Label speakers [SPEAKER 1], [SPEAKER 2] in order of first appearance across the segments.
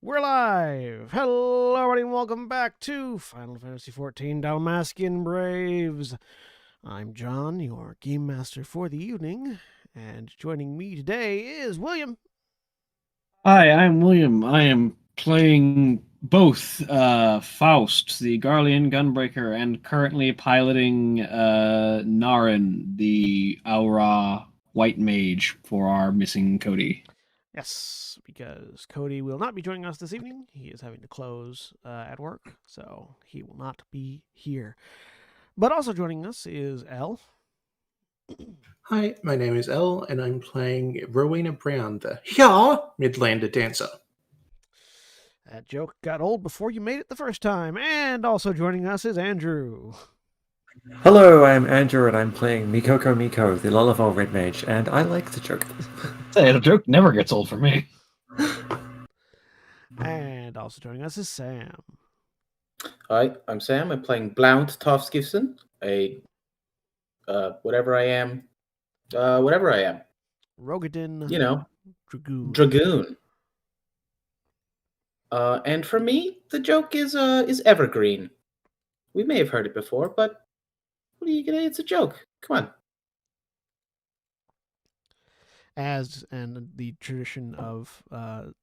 [SPEAKER 1] We're live! Hello, everybody, and welcome back to Final Fantasy XIV Dalmascian Braves. I'm John, your game master for the evening, and joining me today is William.
[SPEAKER 2] Hi, I'm William. I am playing both Faust, the Garlean Gunbreaker, and currently piloting Naren, the Aura White Mage, for our missing Cody.
[SPEAKER 1] Yes, because Cody will not be joining us this evening. He is having to close at work, so he will not be here. But also joining us is Elle.
[SPEAKER 3] Hi, my name is Elle, and I'm playing Rowena Brown, the Midlander dancer.
[SPEAKER 1] That joke got old before you made it the first time. And also joining us is Andrew.
[SPEAKER 4] Hello, I'm Andrew, and I'm playing Mikoko Miko, the Lullaby Red Mage, and I like the joke.
[SPEAKER 2] Say, the joke never gets old for me.
[SPEAKER 1] And also joining us is Sam.
[SPEAKER 5] Hi, I'm Sam. I'm playing Blount Tofskifson, a whatever I am.
[SPEAKER 1] Rogadin.
[SPEAKER 5] You know,
[SPEAKER 1] Dragoon.
[SPEAKER 5] And for me, the joke is evergreen. We may have heard it before, but what are you gonna? It's a joke. Come on.
[SPEAKER 1] And the tradition of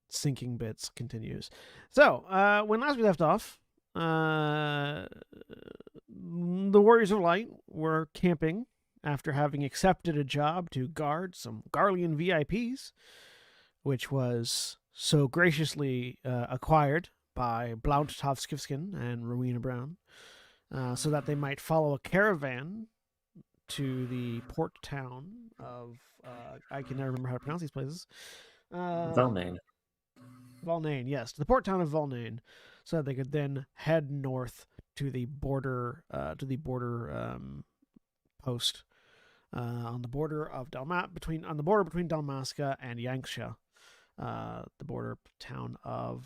[SPEAKER 1] sinking bits continues. So, when last we left off, the Warriors of Light were camping after having accepted a job to guard some Garlean VIPs, which was so graciously acquired by Blount Tovskivskin and Rowena Brown, so that they might follow a caravan to the port town of, I can never remember how to pronounce these places.
[SPEAKER 4] Valnain.
[SPEAKER 1] Valnain, yes, to the port town of Valnain, so that they could then head north to the border, post on the border of between Dalmasca and Yanxia, the border town of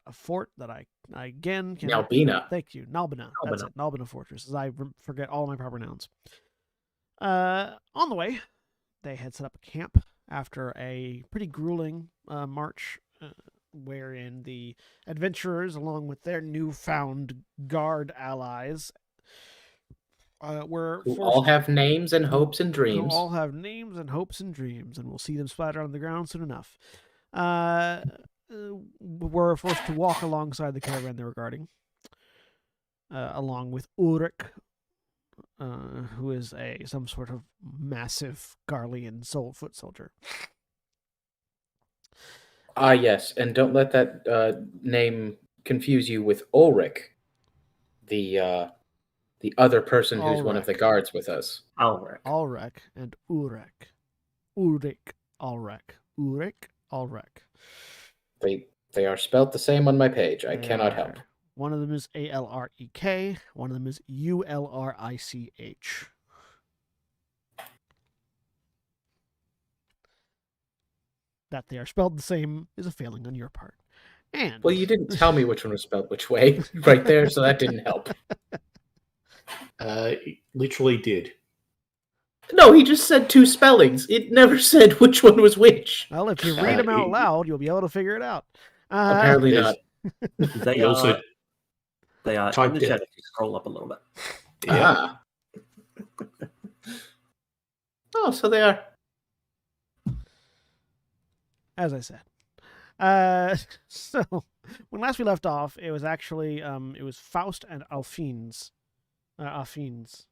[SPEAKER 1] a fort that I again can.
[SPEAKER 5] Nalbina.
[SPEAKER 1] Thank you, Nalbina. That's it, Nalbina Fortress. As I forget all my proper nouns. On the way, they had set up a camp after a pretty grueling march, wherein the adventurers, along with their newfound guard allies, were
[SPEAKER 5] all have names and hopes and dreams.
[SPEAKER 1] All have names and hopes and dreams, and we'll see them splatter on the ground soon enough. Were forced to walk alongside the caravan they were guarding, along with Ulrich, who is some sort of massive Garlean foot soldier.
[SPEAKER 5] Ah, yes, and don't let that name confuse you with Ulrich, the other person who's one of the guards with us.
[SPEAKER 1] Ulrich and Ulrich. Ulrich.
[SPEAKER 5] They are spelt the same on my page. I cannot help.
[SPEAKER 1] One of them is Alrek. One of them is Ulrich. That they are spelled the same is a failing on your part. And
[SPEAKER 5] well, you didn't tell me which one was spelled which way right there, so that didn't help.
[SPEAKER 3] Literally did.
[SPEAKER 5] No, he just said two spellings. It never said which one was which.
[SPEAKER 1] Well, if you read them out loud, you'll be able to figure it out.
[SPEAKER 5] Apparently not.
[SPEAKER 4] They are in the chat if you scroll up a little bit.
[SPEAKER 5] Yeah. Oh, so they are.
[SPEAKER 1] As I said. So, when last we left off, it was actually, it was Faust and Alphines. Alphines.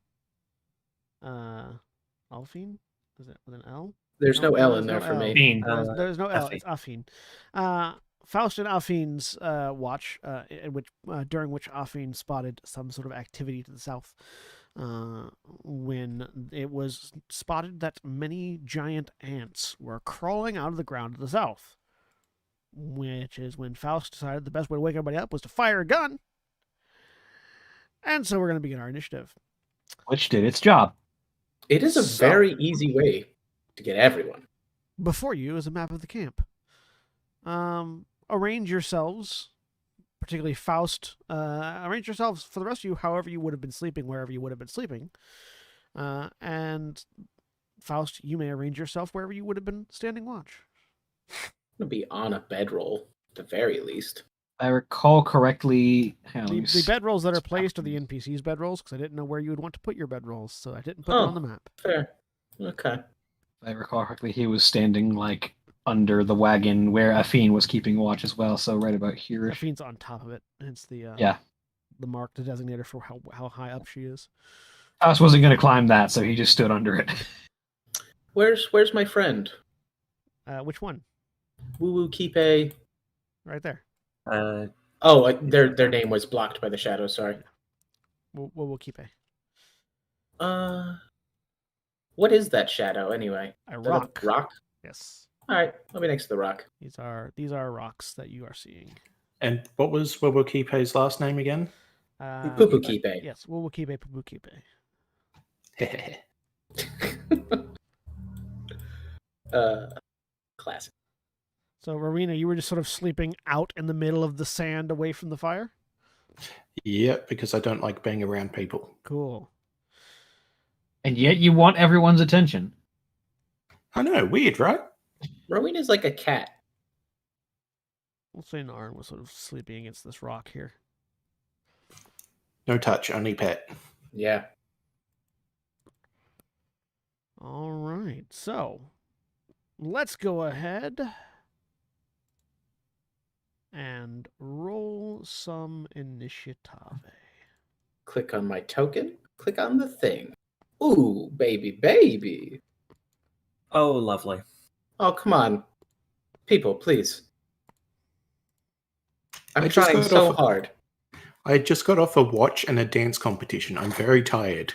[SPEAKER 1] Alphine? Is it with an L?
[SPEAKER 5] There's no L in there for me.
[SPEAKER 1] There's no L. It's Alphine. Faust and Alphine's watch, during which Alphine spotted some sort of activity to the south, when it was spotted that many giant ants were crawling out of the ground to the south, which is when Faust decided the best way to wake everybody up was to fire a gun. And so we're going to begin our initiative.
[SPEAKER 2] Which did its job.
[SPEAKER 5] It is a very easy way to get everyone.
[SPEAKER 1] Before you is a map of the camp. Arrange yourselves, particularly Faust, arrange yourselves for the rest of you however you would have been sleeping, wherever you would have been sleeping. And Faust, you may arrange yourself wherever you would have been standing watch.
[SPEAKER 5] I'm going to be on a bedroll. the very least.
[SPEAKER 2] I recall correctly. Hang on, let me
[SPEAKER 1] The
[SPEAKER 2] s-
[SPEAKER 1] bedrolls that are placed are the NPCs' bedrolls because I didn't know where you would want to put your bedrolls, so I didn't put them on the map.
[SPEAKER 5] Fair. Okay.
[SPEAKER 2] If I recall correctly, he was standing like under the wagon where Afine was keeping watch as well. So right about here.
[SPEAKER 1] Afine's on top of it. Hence the
[SPEAKER 2] Yeah.
[SPEAKER 1] the mark, the designator for how high up she is.
[SPEAKER 2] Faust wasn't going to climb that, so he just stood under it.
[SPEAKER 5] Where's my friend?
[SPEAKER 1] Which one?
[SPEAKER 5] Woo Woo Kipe.
[SPEAKER 1] Right there.
[SPEAKER 5] Oh, their name was blocked by the shadow. Sorry.
[SPEAKER 1] We'll keep a
[SPEAKER 5] What is that shadow anyway?
[SPEAKER 1] a
[SPEAKER 5] Is that
[SPEAKER 1] rock.
[SPEAKER 5] A rock.
[SPEAKER 1] Yes.
[SPEAKER 5] All right, I'll be next to the rock.
[SPEAKER 1] These are rocks that you are seeing.
[SPEAKER 3] And what was Wobokipe's last name again?
[SPEAKER 5] Poo Poo Kipe.
[SPEAKER 1] Yes, we'll keep a Poo Kipe.
[SPEAKER 5] Classic.
[SPEAKER 1] So, Rowena, you were just sort of sleeping out in the middle of the sand away from the fire?
[SPEAKER 3] Yeah, because I don't like being around people.
[SPEAKER 1] Cool.
[SPEAKER 2] And yet you want everyone's attention.
[SPEAKER 3] I know, weird, right?
[SPEAKER 5] Rowena's like a cat.
[SPEAKER 1] We'll say Narin was sort of sleeping against this rock here.
[SPEAKER 3] No touch, only pet.
[SPEAKER 5] Yeah.
[SPEAKER 1] All right. So, let's go ahead and roll some initiative.
[SPEAKER 5] Click on my token. Click on the thing. Ooh, baby.
[SPEAKER 4] Oh, lovely.
[SPEAKER 5] Oh, come on. People, please. I'm
[SPEAKER 3] I just
[SPEAKER 5] trying
[SPEAKER 3] got
[SPEAKER 5] so
[SPEAKER 3] off-
[SPEAKER 5] hard.
[SPEAKER 3] I just got off a watch and a dance competition. I'm very tired.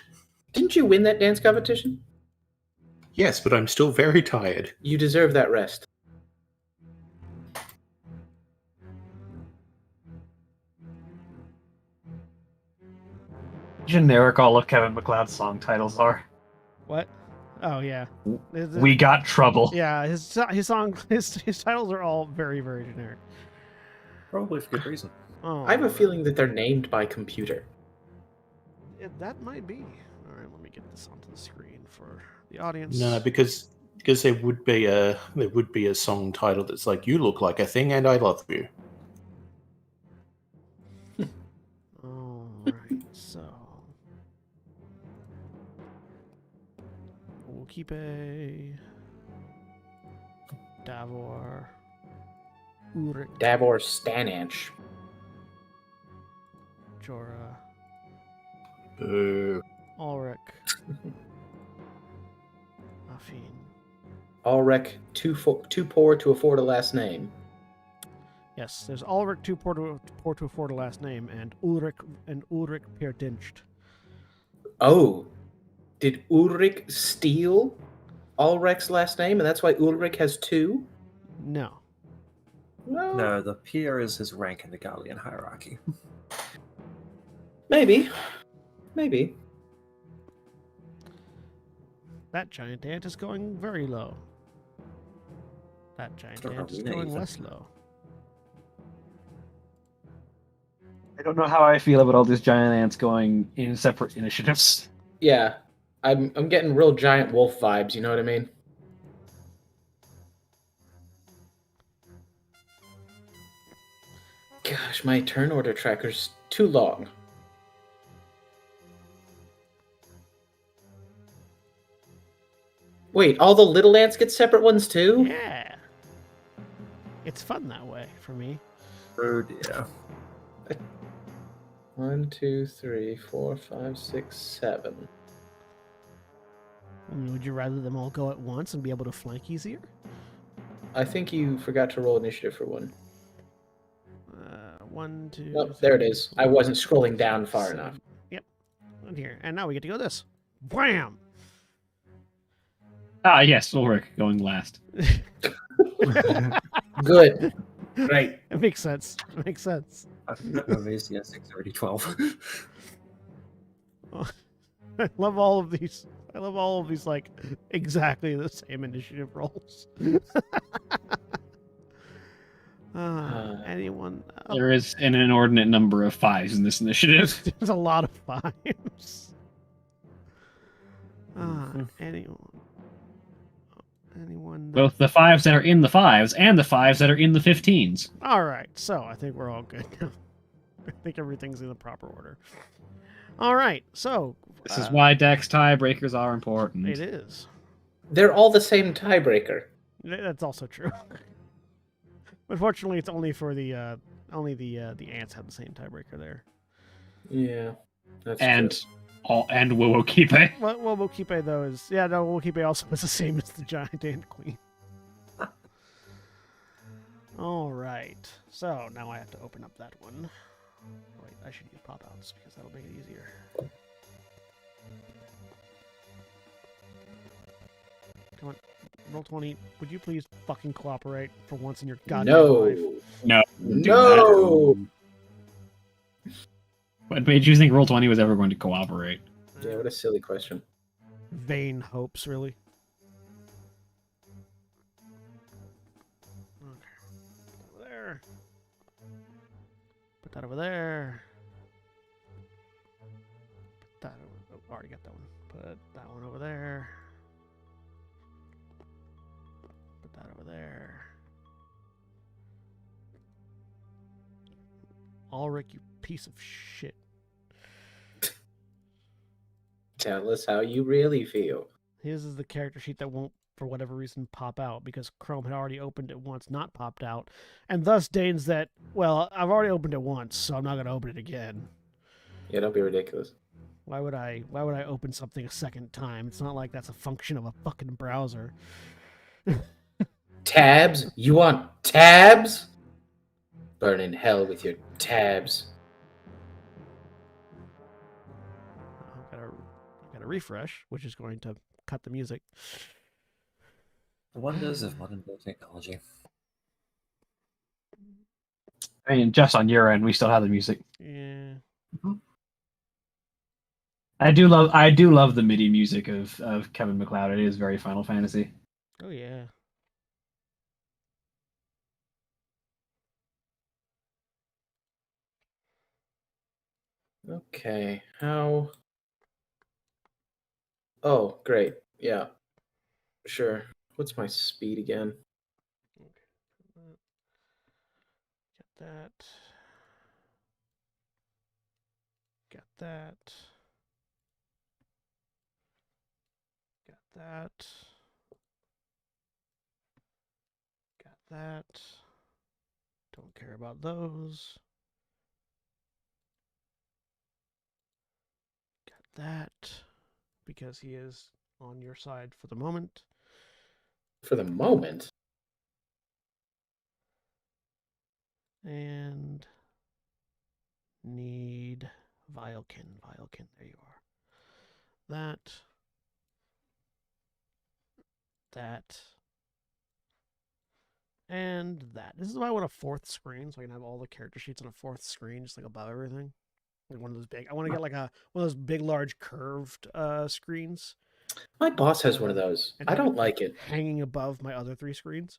[SPEAKER 5] Didn't you win that dance competition?
[SPEAKER 3] Yes, but I'm still very tired.
[SPEAKER 5] You deserve that rest.
[SPEAKER 2] Generic all of Kevin MacLeod's song titles are.
[SPEAKER 1] What? Oh yeah.
[SPEAKER 2] We got trouble.
[SPEAKER 1] Yeah, his song his titles are all very, very generic.
[SPEAKER 4] Probably for good reason.
[SPEAKER 1] Oh,
[SPEAKER 5] I have a feeling that they're named by computer.
[SPEAKER 1] that might be. All right, let me get this onto the screen for the audience.
[SPEAKER 3] No, because there would be a song title that's like "You look like a thing and I love you."
[SPEAKER 1] All right, so we'll keep a Davor, Urik,
[SPEAKER 5] Davor Stananch.
[SPEAKER 1] Jorah,
[SPEAKER 3] Uh,
[SPEAKER 1] Ulrich, Afine.
[SPEAKER 5] Ulrich, too poor to afford a last name.
[SPEAKER 1] Yes, there's Ulrich too poor to afford a last name, and Ulrich Perdincht.
[SPEAKER 5] Oh, did Ulrich steal Ulrich's last name, and that's why Ulrich has two?
[SPEAKER 1] No.
[SPEAKER 5] Well,
[SPEAKER 4] No, the peer is his rank in the Gallian hierarchy.
[SPEAKER 5] maybe.
[SPEAKER 1] That giant ant is going very low. That giant
[SPEAKER 4] Don't know
[SPEAKER 1] ant is
[SPEAKER 4] me
[SPEAKER 1] going
[SPEAKER 4] neither.
[SPEAKER 1] less low.
[SPEAKER 2] I don't know how I feel about all these giant ants going in separate initiatives.
[SPEAKER 5] Yeah, I'm getting real giant wolf vibes. You know what I mean? Gosh, my turn order tracker's too long. Wait, all the little ants get separate ones too?
[SPEAKER 1] Yeah. It's fun that way for me.
[SPEAKER 4] Oh dear.
[SPEAKER 5] 1, 2, 3, 4, 5, 6, 7.
[SPEAKER 1] I mean, would you rather them all go at once and be able to flank easier?
[SPEAKER 5] I think you forgot to roll initiative for one.
[SPEAKER 1] 1, 2.
[SPEAKER 5] Oh, there it
[SPEAKER 1] 3,
[SPEAKER 5] is. I
[SPEAKER 1] 4,
[SPEAKER 5] wasn't
[SPEAKER 1] 5,
[SPEAKER 5] scrolling
[SPEAKER 1] 6,
[SPEAKER 5] down far
[SPEAKER 1] 7.
[SPEAKER 5] enough.
[SPEAKER 1] Yep. And here. And now we get to go this. Wham!
[SPEAKER 2] Ah, yes, Ulrich going last.
[SPEAKER 5] Good. Great.
[SPEAKER 1] It makes sense. It makes sense.
[SPEAKER 4] Movies, yes, 6 already 12.
[SPEAKER 1] I love all of these. I love all of these, like, exactly the same initiative rolls. Anyone else?
[SPEAKER 2] There is an inordinate number of fives in this initiative.
[SPEAKER 1] There's a lot of fives. Anyone Anyone?
[SPEAKER 2] Both the 5s that are in the 5s and the 5s that are in the 15s.
[SPEAKER 1] All right, so I think we're all good now. I think everything's in the proper order. All right, so
[SPEAKER 2] This is why Dex tiebreakers are important.
[SPEAKER 1] it is.
[SPEAKER 5] They're all the same tiebreaker.
[SPEAKER 1] That's also true. Unfortunately, it's only for the ants have the same tiebreaker there.
[SPEAKER 5] Yeah, that's
[SPEAKER 2] And
[SPEAKER 5] true.
[SPEAKER 2] and Wowokipe.
[SPEAKER 1] Well, Wokipe though is Wokipe also is the same as the giant ant queen. All right, so now I have to open up that one. Wait, I should use pop outs because that'll make it easier. Come on, roll 20. Would you please fucking cooperate for once in your goddamn life?
[SPEAKER 2] No.
[SPEAKER 5] No.
[SPEAKER 2] What made you think Roll20 was ever going to cooperate?
[SPEAKER 5] Yeah, what a silly question.
[SPEAKER 1] Vain hopes, really. Okay. Put that over there. Put that over. Oh, already got that one. Put that one over there. Put that over there. Ulrich, you piece of shit.
[SPEAKER 5] Tell us how you really feel.
[SPEAKER 1] His is the character sheet that won't, for whatever reason, pop out because Chrome had already opened it once, not popped out, and thus deigns that, well, I've already opened it once, so I'm not going to open it again.
[SPEAKER 5] Yeah, don't be ridiculous.
[SPEAKER 1] Why would I open something a second time? It's not like that's a function of a fucking browser.
[SPEAKER 5] Tabs? You want tabs? Burn in hell with your tabs.
[SPEAKER 1] I've got to refresh, which is going to cut the music.
[SPEAKER 4] The wonders of modern technology.
[SPEAKER 2] I mean, just on your end, we still have the music.
[SPEAKER 1] Yeah.
[SPEAKER 2] I do love the MIDI music of Kevin MacLeod. It is very Final Fantasy.
[SPEAKER 1] Oh yeah.
[SPEAKER 5] Okay, how... Oh, great. Yeah. Sure. What's my speed again?
[SPEAKER 1] Get that. Got that. Got that. Got that. Don't care about those. Got that. Because he is on your side for the moment.
[SPEAKER 5] For the moment?
[SPEAKER 1] And need Vilekin. Vilekin, there you are. That. That. And that. This is why I want a fourth screen, so I can have all the character sheets on a fourth screen, just like above everything. Like one of those big. I want to get like one of those big, large, curved screens.
[SPEAKER 5] My boss has one of those. I don't like it.
[SPEAKER 1] Hanging above my other three screens.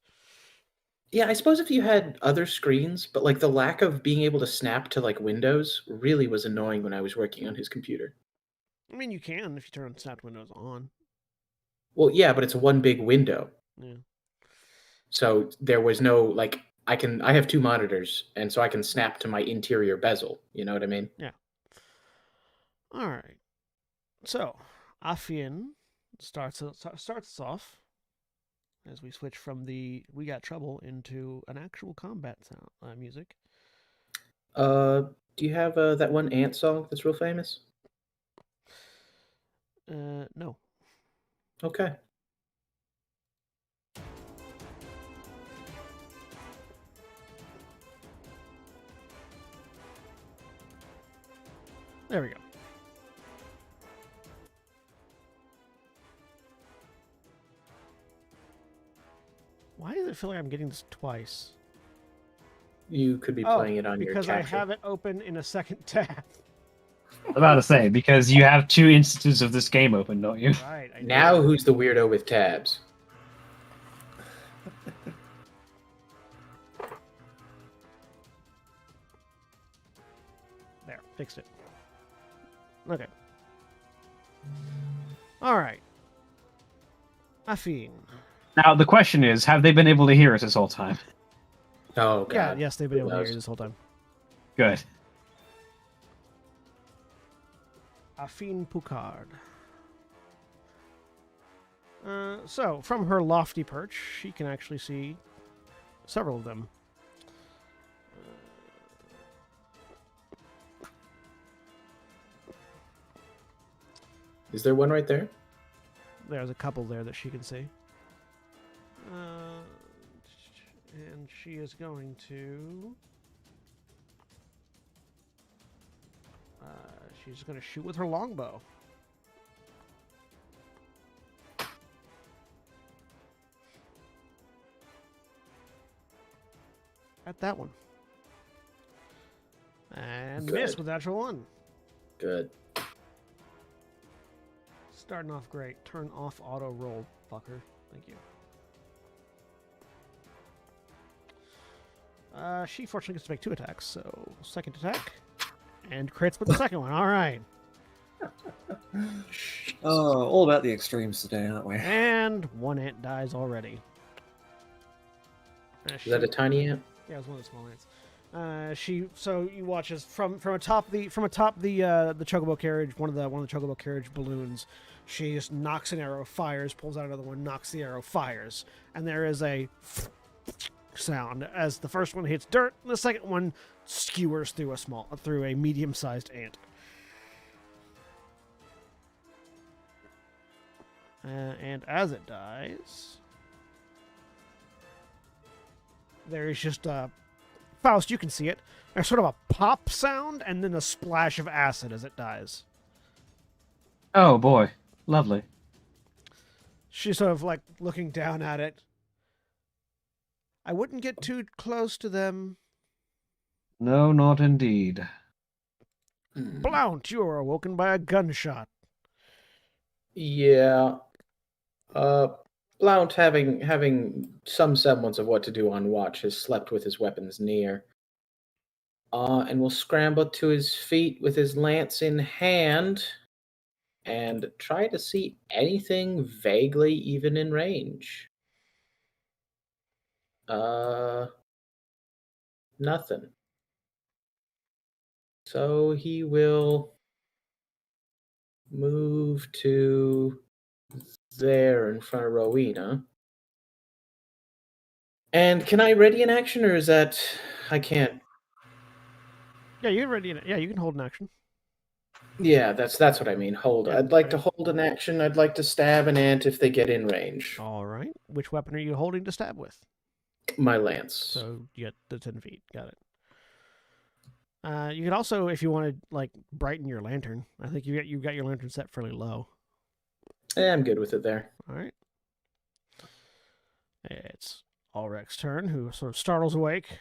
[SPEAKER 5] Yeah, I suppose if you had other screens, but like the lack of being able to snap to like windows really was annoying when I was working on his computer.
[SPEAKER 1] I mean, you can if you turn Snap Windows on.
[SPEAKER 5] Well, yeah, but it's one big window.
[SPEAKER 1] Yeah.
[SPEAKER 5] So there was no like I have two monitors, and so I can snap to my interior bezel. You know what I mean?
[SPEAKER 1] Yeah. All right. So, Afian starts us off as we switch from the "We Got Trouble" into an actual combat sound music.
[SPEAKER 5] Do you have that one ant song that's real famous?
[SPEAKER 1] No.
[SPEAKER 5] Okay.
[SPEAKER 1] There we go. Why does it feel like I'm getting this twice?
[SPEAKER 5] You could be playing it on your
[SPEAKER 1] because
[SPEAKER 5] capture.
[SPEAKER 1] I have it open in a second tab.
[SPEAKER 2] I'm about to say, because you have two instances of this game open, don't you?
[SPEAKER 1] Right.
[SPEAKER 5] Now who's the weirdo with tabs?
[SPEAKER 1] There, fixed it. Okay. All right. Afin.
[SPEAKER 2] Now, the question is, have they been able to hear us this whole time?
[SPEAKER 5] Oh god.
[SPEAKER 1] Yeah, yes, they've been able to hear you
[SPEAKER 5] knows?
[SPEAKER 1] this whole time.
[SPEAKER 2] Good.
[SPEAKER 1] Affine Pucard. So, from her lofty perch, she can actually see several of them.
[SPEAKER 5] Is there one right there?
[SPEAKER 1] There's a couple there that she can see. And she is going to... she's going to shoot with her longbow. At that one. And
[SPEAKER 5] Good.
[SPEAKER 1] miss with natural one.
[SPEAKER 5] Good.
[SPEAKER 1] Starting off great. Turn off auto roll, fucker. Thank you. She fortunately gets to make 2 attacks, so second attack. And crits with the second one. All right.
[SPEAKER 4] Oh, all about the extremes today, aren't we?
[SPEAKER 1] And one ant dies already.
[SPEAKER 5] Is that a tiny ant?
[SPEAKER 1] Yeah, it was one of the small ants. So you watch as from atop the chocobo carriage, one of the chocobo carriage balloons, she just knocks an arrow, fires, pulls out another one, knocks the arrow, fires, and there is a sound as the first one hits dirt, and the second one skewers through a medium-sized ant. And as it dies, there is just Faust, you can see it. There's sort of a pop sound and then a splash of acid as it dies.
[SPEAKER 2] Oh, boy. Lovely.
[SPEAKER 1] She's sort of like looking down at it. I wouldn't get too close to them.
[SPEAKER 2] No, not indeed.
[SPEAKER 1] Blount, you are awoken by a gunshot.
[SPEAKER 5] Yeah. Blount, having some semblance of what to do on watch, has slept with his weapons near. And will scramble to his feet with his lance in hand and try to see anything vaguely even in range. Nothing. So he will move to there in front of Rowena. And can I ready an action, or is that I can't?
[SPEAKER 1] Yeah, you're ready. Yeah, you can hold an action.
[SPEAKER 5] Yeah, that's what I mean. Hold.
[SPEAKER 1] Yeah,
[SPEAKER 5] I'd like
[SPEAKER 1] right.
[SPEAKER 5] to hold an action. I'd like to stab an ant if they get in range.
[SPEAKER 1] All right. Which weapon are you holding to stab with?
[SPEAKER 5] My lance.
[SPEAKER 1] So you get the 10 feet. Got it. You could also, if you want to, like, brighten your lantern. I think you got your lantern set fairly low.
[SPEAKER 5] I'm good with it there.
[SPEAKER 1] All right. It's Ulrich's turn, who sort of startles awake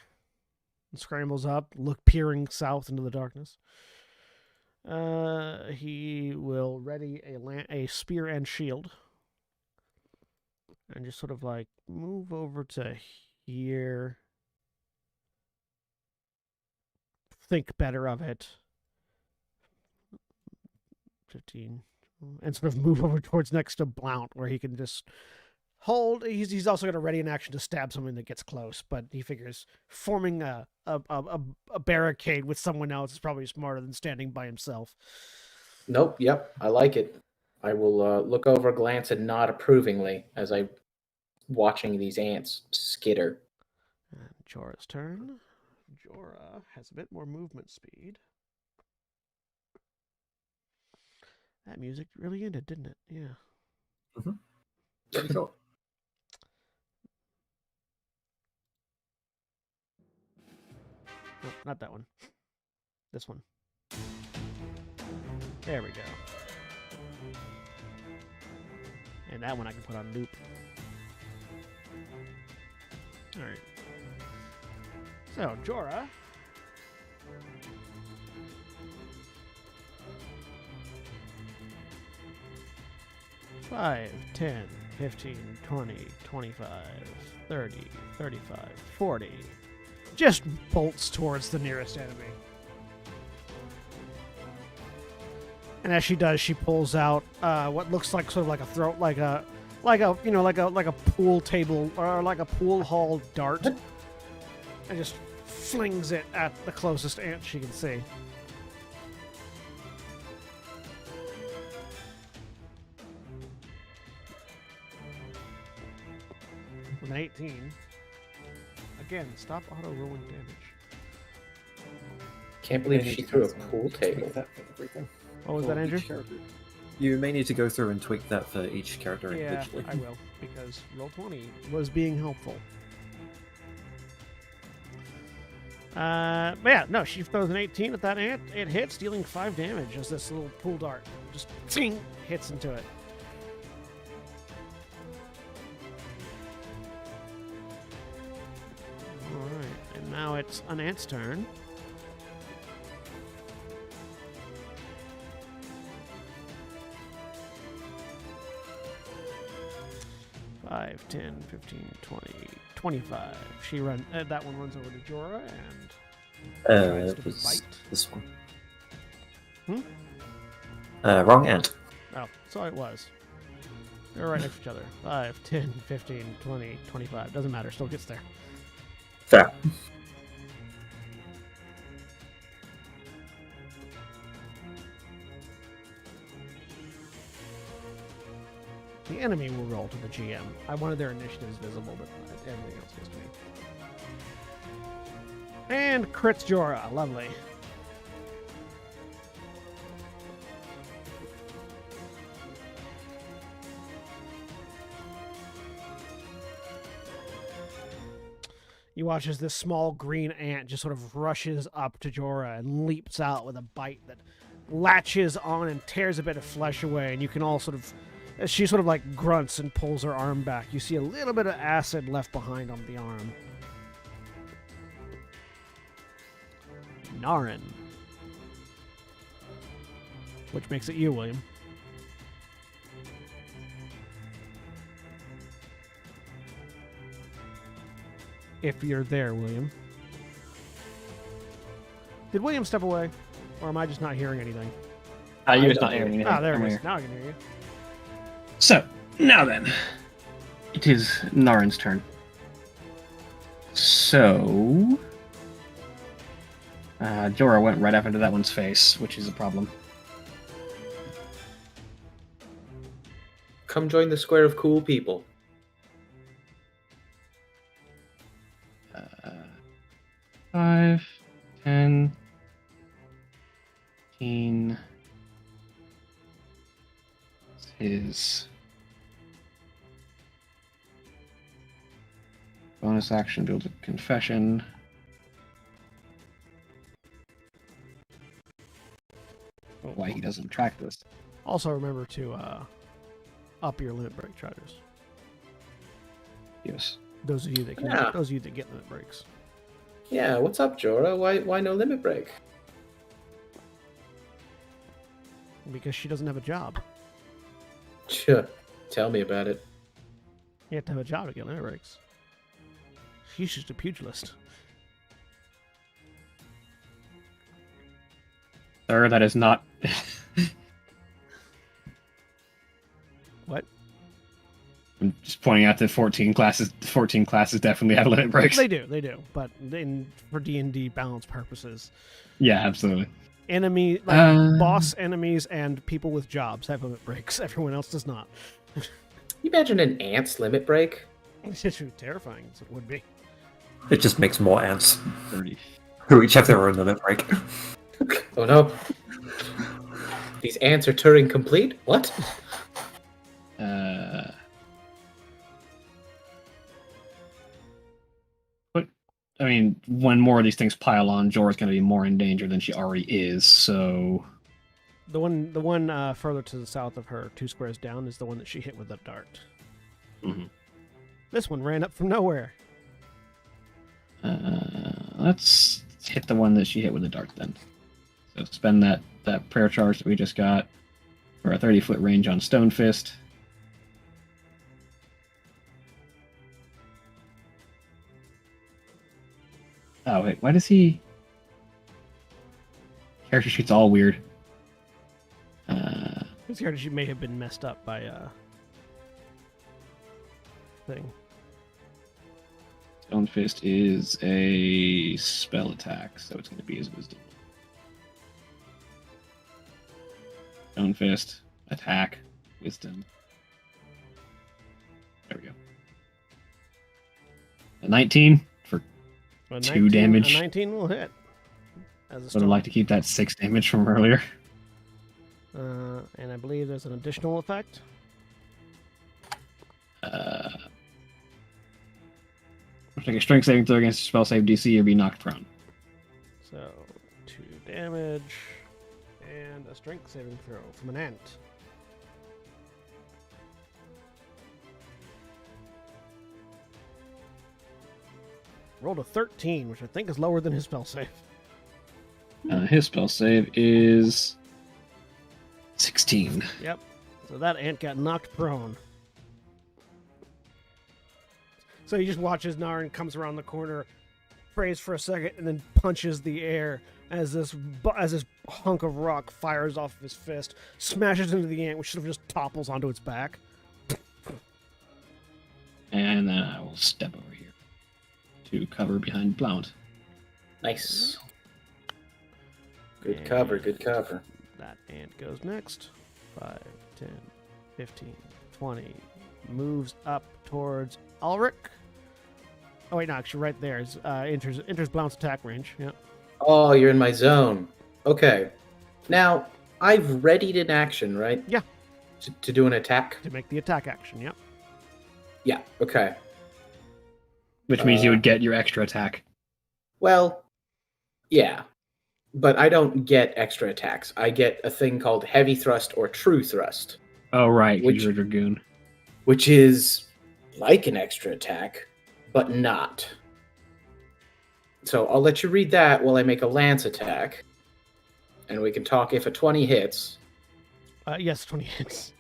[SPEAKER 1] and scrambles up, peering south into the darkness. He will ready a spear and shield, and just sort of like move over to here. Think better of it. 15. And sort of move over towards next to Blount, where he can just hold. He's also going to ready an action to stab someone that gets close, but he figures forming a barricade with someone else is probably smarter than standing by himself.
[SPEAKER 5] Nope. Yep. I like it. I will look over, glance, and nod approvingly as I'm watching these ants skitter.
[SPEAKER 1] And Jorah's turn. Jorah has a bit more movement speed. That music really ended, didn't it? Yeah.
[SPEAKER 3] Mm-hmm. Pretty cool.
[SPEAKER 1] Nope, not that one. This one. There we go. And that one I can put on loop. Alright. So, Jorah. Five, 10, 15, 20, 25, 30, 35, 40. Just bolts towards the nearest enemy. And as she does, she pulls out what looks like sort of like a throat, like a like a pool table or like a pool hall dart, and just flings it at the closest ant she can see. With an 18. Again, stop auto-rolling damage.
[SPEAKER 5] Can't believe she threw a pool table.
[SPEAKER 4] Tweak that for everything.
[SPEAKER 1] What was
[SPEAKER 4] For
[SPEAKER 1] that, Andrew?
[SPEAKER 4] each character. You may need to go through and tweak that for each character
[SPEAKER 1] Yeah,
[SPEAKER 4] individually.
[SPEAKER 1] I will, because Roll20 was being helpful. But yeah, no, she throws an 18 at that ant. It hits, dealing 5 damage as this little pool dart just ting, hits into it. Alright, and now it's an ant's turn. Five, 10, 15, 20, 25. That one runs over to Jorah and tries
[SPEAKER 4] It
[SPEAKER 1] to
[SPEAKER 4] was
[SPEAKER 1] bite.
[SPEAKER 4] this one.
[SPEAKER 1] Hmm?
[SPEAKER 4] Wrong ant.
[SPEAKER 1] Oh, so it was. They're right next to each other. 5, 10, 15, 20, 25. Doesn't matter, still gets there.
[SPEAKER 4] Fair.
[SPEAKER 1] The enemy will roll to the GM. I wanted their initiatives visible, but everything else goes to me. And crits Jorah. Lovely. You watch as this small green ant just sort of rushes up to Jorah and leaps out with a bite that latches on and tears a bit of flesh away, and you can all sort of, as she sort of like grunts and pulls her arm back, you see a little bit of acid left behind on the arm. Narin. Which makes it you, William. If you're there, William. Did William step away? Or am I just not hearing anything?
[SPEAKER 2] You're not hearing anything.
[SPEAKER 1] Ah, there
[SPEAKER 2] I'm
[SPEAKER 1] it is.
[SPEAKER 2] here.
[SPEAKER 1] Now I can hear you.
[SPEAKER 2] So, now then. It is Narin's turn. So... Jorah went right up into that one's face, which is a problem.
[SPEAKER 5] Come join the square of cool people.
[SPEAKER 2] 5, 10, 15. His bonus action builds a confession. Why he doesn't track this?
[SPEAKER 1] Also remember to up your limit break charters.
[SPEAKER 2] Yes.
[SPEAKER 1] Those of you that can,
[SPEAKER 5] Yeah.
[SPEAKER 1] those of you that get limit breaks.
[SPEAKER 5] Yeah, what's up, Jorah? Why no limit break?
[SPEAKER 1] Because she doesn't have a job.
[SPEAKER 5] Sure. Tell me about it.
[SPEAKER 1] You have to have a job to get limit breaks. She's just a pugilist.
[SPEAKER 2] Sir, that is not.
[SPEAKER 1] What?
[SPEAKER 2] I'm just pointing out that 14 classes definitely have limit breaks.
[SPEAKER 1] They do. But for D&D balance purposes,
[SPEAKER 2] Yeah, absolutely.
[SPEAKER 1] boss enemies and people with jobs have limit breaks. Everyone else does not.
[SPEAKER 5] You imagine an ant's limit break?
[SPEAKER 1] It's just terrifying as it would be.
[SPEAKER 4] It just makes more ants
[SPEAKER 2] 30.
[SPEAKER 4] who each have their own limit break.
[SPEAKER 5] Oh no. These ants are Turing complete? What?
[SPEAKER 2] But I mean, when more of these things pile on, Jorah's going to be more in danger than she already is. So
[SPEAKER 1] The one further to the south of her, 2 squares down, is the one that she hit with the dart.
[SPEAKER 2] Mhm.
[SPEAKER 1] This one ran up from nowhere.
[SPEAKER 2] let's hit the one that she hit with the dart then. So spend that prayer charge that we just got for a 30-foot range on Stone Fist. Oh wait, why does he? Character sheet's all weird.
[SPEAKER 1] This character sheet may have been messed up by thing.
[SPEAKER 2] Stone Fist is a spell attack, so it's going to be his wisdom. Stone Fist, attack, wisdom. There we go. A 19 for
[SPEAKER 1] A
[SPEAKER 2] 2 damage.
[SPEAKER 1] A 19 will hit. As a
[SPEAKER 2] Would
[SPEAKER 1] storm.
[SPEAKER 2] have liked to keep that 6 damage from earlier.
[SPEAKER 1] And I believe there's an additional effect.
[SPEAKER 2] Take a strength saving throw against a spell save DC or be knocked prone.
[SPEAKER 1] So 2 damage and a strength saving throw from an ant. Rolled a 13, which I think is lower than his spell save.
[SPEAKER 2] His spell save is 16.
[SPEAKER 1] Yep. So that ant got knocked prone. So you just watch as Naren comes around the corner, prays for a second, and then punches the air as this hunk of rock fires off of his fist, smashes into the ant, which sort of just topples onto its back.
[SPEAKER 2] And then I will step over here to cover behind Blount.
[SPEAKER 5] Nice. Good cover, good cover.
[SPEAKER 1] That ant goes next. 5, 10, 15, 20. Moves up towards Ulrich. Oh, wait, no, actually, right there. Enters Blount's attack range. Yep.
[SPEAKER 5] Oh, you're in my zone. Okay. Now, I've readied an action, right?
[SPEAKER 1] Yeah.
[SPEAKER 5] To do an attack?
[SPEAKER 1] To make the attack action, yep.
[SPEAKER 5] Yeah, okay.
[SPEAKER 2] Which means you would get your extra attack.
[SPEAKER 5] Well, yeah. But I don't get extra attacks. I get a thing called heavy thrust or true thrust.
[SPEAKER 2] Oh, right,
[SPEAKER 5] Which-
[SPEAKER 2] because you're a dragoon.
[SPEAKER 5] Which is like an extra attack, but not. So I'll let you read that while I make a lance attack. And we can talk if a 20 hits.
[SPEAKER 1] Yes, 20 hits.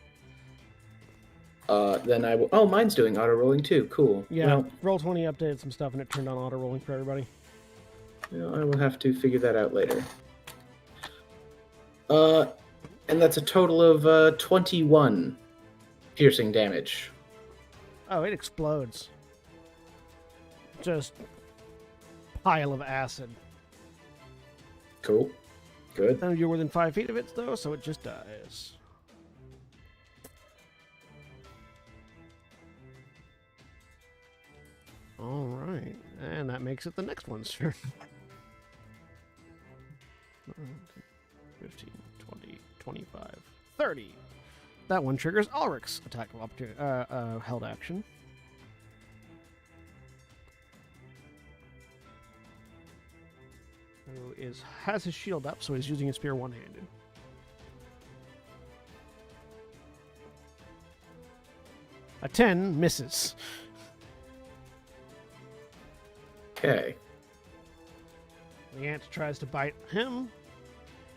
[SPEAKER 5] Then I will... Oh, mine's doing auto-rolling too. Cool.
[SPEAKER 1] Yeah,
[SPEAKER 5] Well,
[SPEAKER 1] Roll20 updated some stuff and it turned on auto-rolling for everybody.
[SPEAKER 5] I will have to figure that out later. And that's a total of 21 piercing damage.
[SPEAKER 1] Oh, it explodes. Just pile of acid.
[SPEAKER 5] Cool. Good.
[SPEAKER 1] You're within 5 feet of it, though, so it just dies. All right, and that makes it the next one's turn. 15, 20, 25, 30. That one triggers Ulrich's attack of opportunity, held action. Who has his shield up, so he's using his spear one-handed. A 10 misses.
[SPEAKER 5] Okay.
[SPEAKER 1] The ant tries to bite him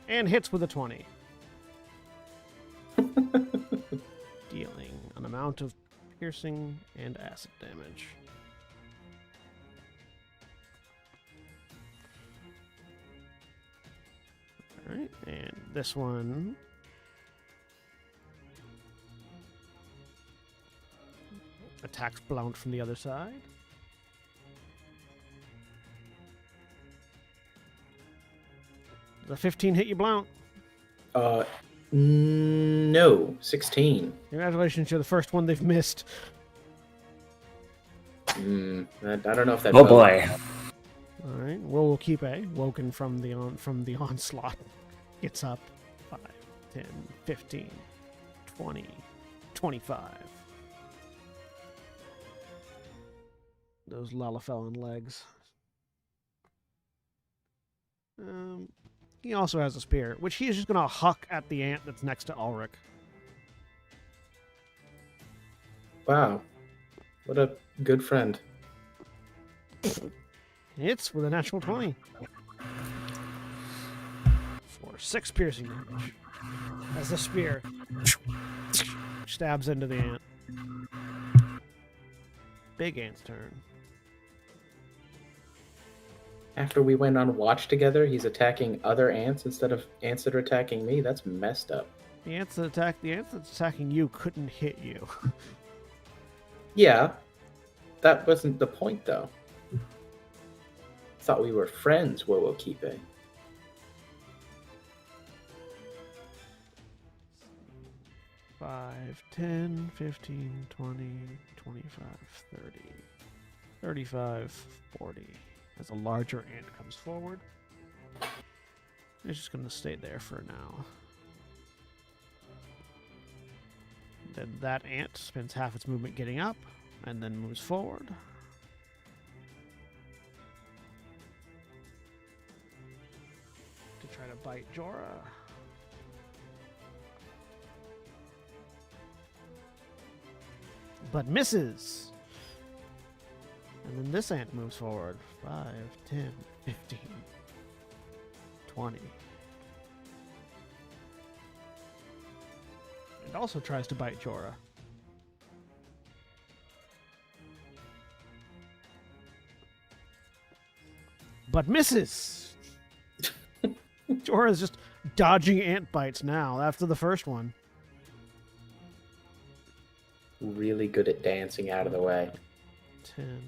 [SPEAKER 1] and hits with a 20. Dealing an amount of piercing and acid damage. Alright, and this one attacks Blount from the other side. Does a 15 hit you, Blount?
[SPEAKER 5] No. 16.
[SPEAKER 1] Congratulations, you're the first one they've missed.
[SPEAKER 5] I don't know if that...
[SPEAKER 4] Oh boy.
[SPEAKER 1] Alright, we'll keep A. Woken from the onslaught. Gets up. 5, 10, 15, 20, 25. Those Lalafellin legs. He also has a spear, which he is just going to huck at the ant that's next to Ulrich.
[SPEAKER 5] Wow. What a good friend.
[SPEAKER 1] Hits with a natural 20. For 6 piercing damage. As the spear stabs into the ant. Big ant's turn.
[SPEAKER 5] After we went on watch together, he's attacking other ants instead of ants that are attacking me. That's messed up.
[SPEAKER 1] The ant that's attacking you couldn't hit you.
[SPEAKER 5] Yeah, that wasn't the point, though. Thought we were friends, Wowokipe.
[SPEAKER 1] 5, 10, 15, 20, 25, 30, 35, 40. As a larger ant comes forward, it's just going to stay there for now. Then that ant spends half its movement getting up, and then moves forward. To try to bite Jorah. But misses. And then this ant moves forward. 5, 10, 15, 20. It also tries to bite Jorah. But misses. Jorah's just dodging ant bites now after the first one.
[SPEAKER 5] Really good at dancing out of the way.
[SPEAKER 1] 10,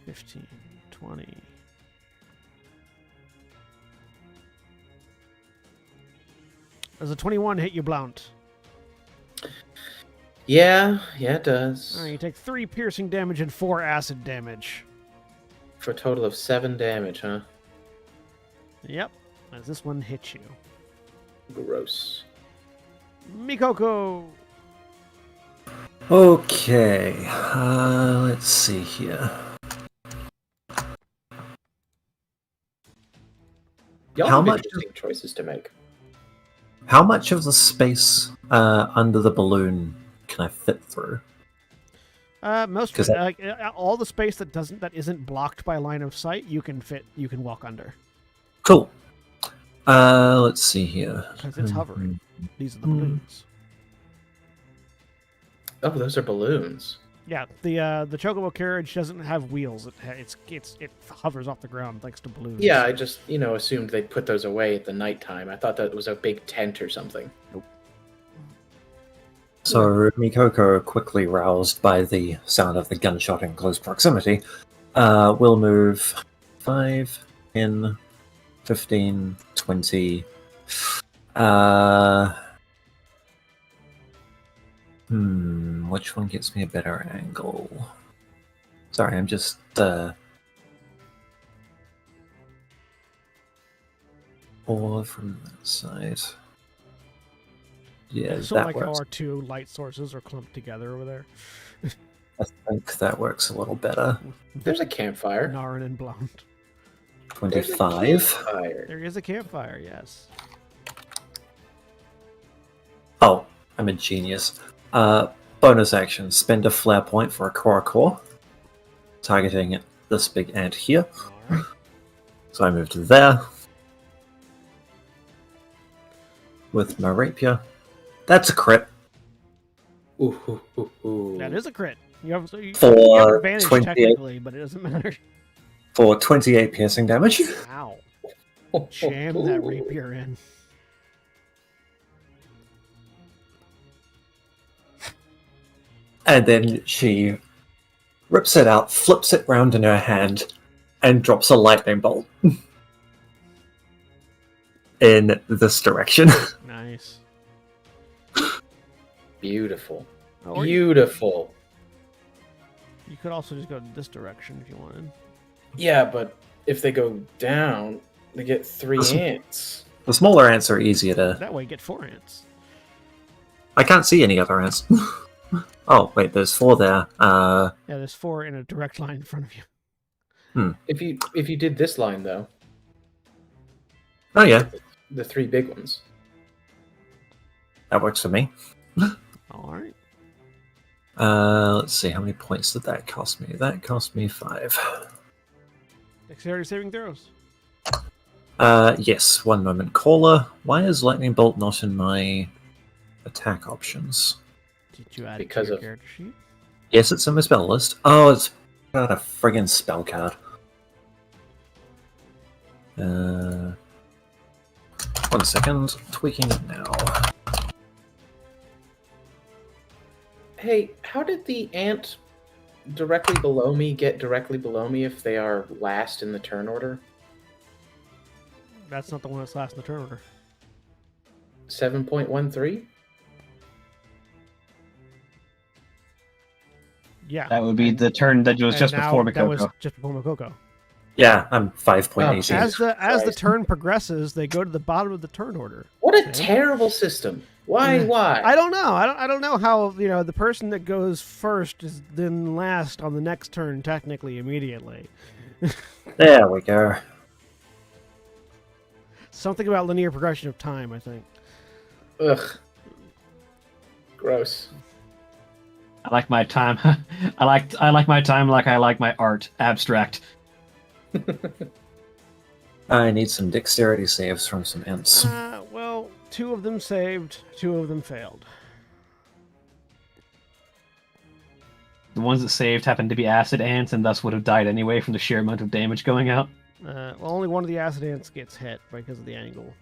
[SPEAKER 1] 15, 20. Does a 21 hit you, Blount?
[SPEAKER 5] Yeah, it does.
[SPEAKER 1] All right, you take 3 piercing damage and 4 acid damage.
[SPEAKER 5] For a total of 7 damage, huh?
[SPEAKER 1] Yep, as this one hits you.
[SPEAKER 5] Gross.
[SPEAKER 1] Mikoko!
[SPEAKER 4] Okay, let's see here.
[SPEAKER 5] Y'all
[SPEAKER 4] How
[SPEAKER 5] have
[SPEAKER 4] much-
[SPEAKER 5] interesting choices to make.
[SPEAKER 4] How much of the space under the balloon can I fit through?
[SPEAKER 1] Most
[SPEAKER 4] 'Cause
[SPEAKER 1] all the space that isn't blocked by line of sight, you can walk under
[SPEAKER 4] Cool. Let's see here.
[SPEAKER 1] because it's hovering. These are the
[SPEAKER 4] Hmm.
[SPEAKER 1] balloons.
[SPEAKER 5] Oh, those are balloons.
[SPEAKER 1] Yeah, the chocobo carriage doesn't have wheels. It hovers off the ground thanks to balloons.
[SPEAKER 5] Yeah, I just, assumed they'd put those away at the nighttime. I thought that was a big tent or something.
[SPEAKER 4] So Mikoko, quickly roused by the sound of the gunshot in close proximity, will move 5, 10, 15, 20. Which one gets me a better angle? Sorry, I'm just or from that side. Yeah,
[SPEAKER 1] So
[SPEAKER 4] that
[SPEAKER 1] like how
[SPEAKER 4] works.
[SPEAKER 1] our 2 light sources are clumped together over there.
[SPEAKER 4] I think that works a little better.
[SPEAKER 5] There's a campfire.
[SPEAKER 1] Naren and Blount.
[SPEAKER 5] There's a
[SPEAKER 4] 25.
[SPEAKER 5] campfire.
[SPEAKER 1] There is a campfire, yes.
[SPEAKER 4] Oh, I'm a genius. Bonus action, spend a flare point for a core, targeting this big ant here.
[SPEAKER 1] Alright.
[SPEAKER 4] So I move to there with my rapier. That's a crit
[SPEAKER 5] Ooh, ooh, ooh, ooh.
[SPEAKER 1] That is a crit. You have
[SPEAKER 4] for
[SPEAKER 1] advantage
[SPEAKER 4] 28
[SPEAKER 1] technically, but it doesn't matter.
[SPEAKER 4] for 28 piercing damage.
[SPEAKER 1] Ow. Jam that rapier in.
[SPEAKER 4] And then she rips it out, flips it round in her hand, and drops a lightning bolt in this direction.
[SPEAKER 1] Nice.
[SPEAKER 5] Beautiful.
[SPEAKER 1] Or
[SPEAKER 5] Beautiful.
[SPEAKER 1] you could also just go this direction if you wanted.
[SPEAKER 5] Yeah, but if they go down, they get 3 ants.
[SPEAKER 4] The smaller ants are easier to...
[SPEAKER 1] That way, get 4 ants.
[SPEAKER 4] I can't see any other ants. Oh, wait, there's 4 there.
[SPEAKER 1] Yeah, there's 4 in a direct line in front of you.
[SPEAKER 5] If you did this line though,
[SPEAKER 4] Oh yeah,
[SPEAKER 5] the 3 big ones.
[SPEAKER 4] that works for me.
[SPEAKER 1] All right.
[SPEAKER 4] Let's see, how many points did that cost me? That cost me 5.
[SPEAKER 1] Dexterity saving throws.
[SPEAKER 4] Yes, one moment. Caller, why is Lightning Bolt not in my attack options?
[SPEAKER 1] Did you add
[SPEAKER 5] Because
[SPEAKER 1] it to your
[SPEAKER 5] of-
[SPEAKER 1] character sheet?
[SPEAKER 4] Yes, it's in my spell list. Oh, it's got a friggin' spell card. 1 second, tweaking it now.
[SPEAKER 5] Hey, how did the ant directly below me get directly below me if they are last in the turn order?
[SPEAKER 1] That's not the one that's last in the turn order.
[SPEAKER 5] 7.13?
[SPEAKER 1] Yeah.
[SPEAKER 2] That would be the turn that was
[SPEAKER 1] And
[SPEAKER 2] just
[SPEAKER 1] now
[SPEAKER 2] before
[SPEAKER 1] that was
[SPEAKER 2] Makoko.
[SPEAKER 1] just before Makoko.
[SPEAKER 4] Yeah, I'm 5.18.
[SPEAKER 1] As the
[SPEAKER 5] Christ.
[SPEAKER 1] turn progresses, they go to the bottom of the turn order.
[SPEAKER 5] What a
[SPEAKER 1] Yeah.
[SPEAKER 5] terrible system. Why?
[SPEAKER 1] I don't know. I don't know how the person that goes first is then last on the next turn technically immediately.
[SPEAKER 4] There we go.
[SPEAKER 1] Something about linear progression of time, I think.
[SPEAKER 5] Ugh. Gross.
[SPEAKER 2] I like my time. I like my time like I like my art. Abstract.
[SPEAKER 4] I need some dexterity saves from some imps.
[SPEAKER 1] Well, 2 of them saved, 2 of them failed.
[SPEAKER 2] The ones that saved happened to be acid ants and thus would have died anyway from the sheer amount of damage going out.
[SPEAKER 1] Well, only one of the acid ants gets hit because of the angle.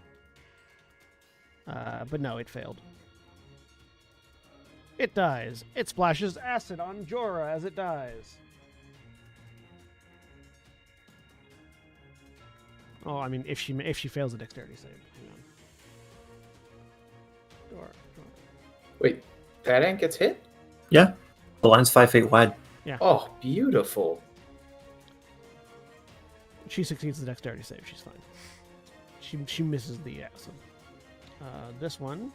[SPEAKER 1] But no, it failed. It dies. It splashes acid on Jorah as it dies. Oh, I mean, if she fails a dexterity save. Hang on. Jorah.
[SPEAKER 5] Wait, that ant gets hit?
[SPEAKER 4] Yeah, the line's 5 feet wide.
[SPEAKER 5] Oh, beautiful.
[SPEAKER 1] She succeeds the dexterity save. She's fine. She misses the acid. This one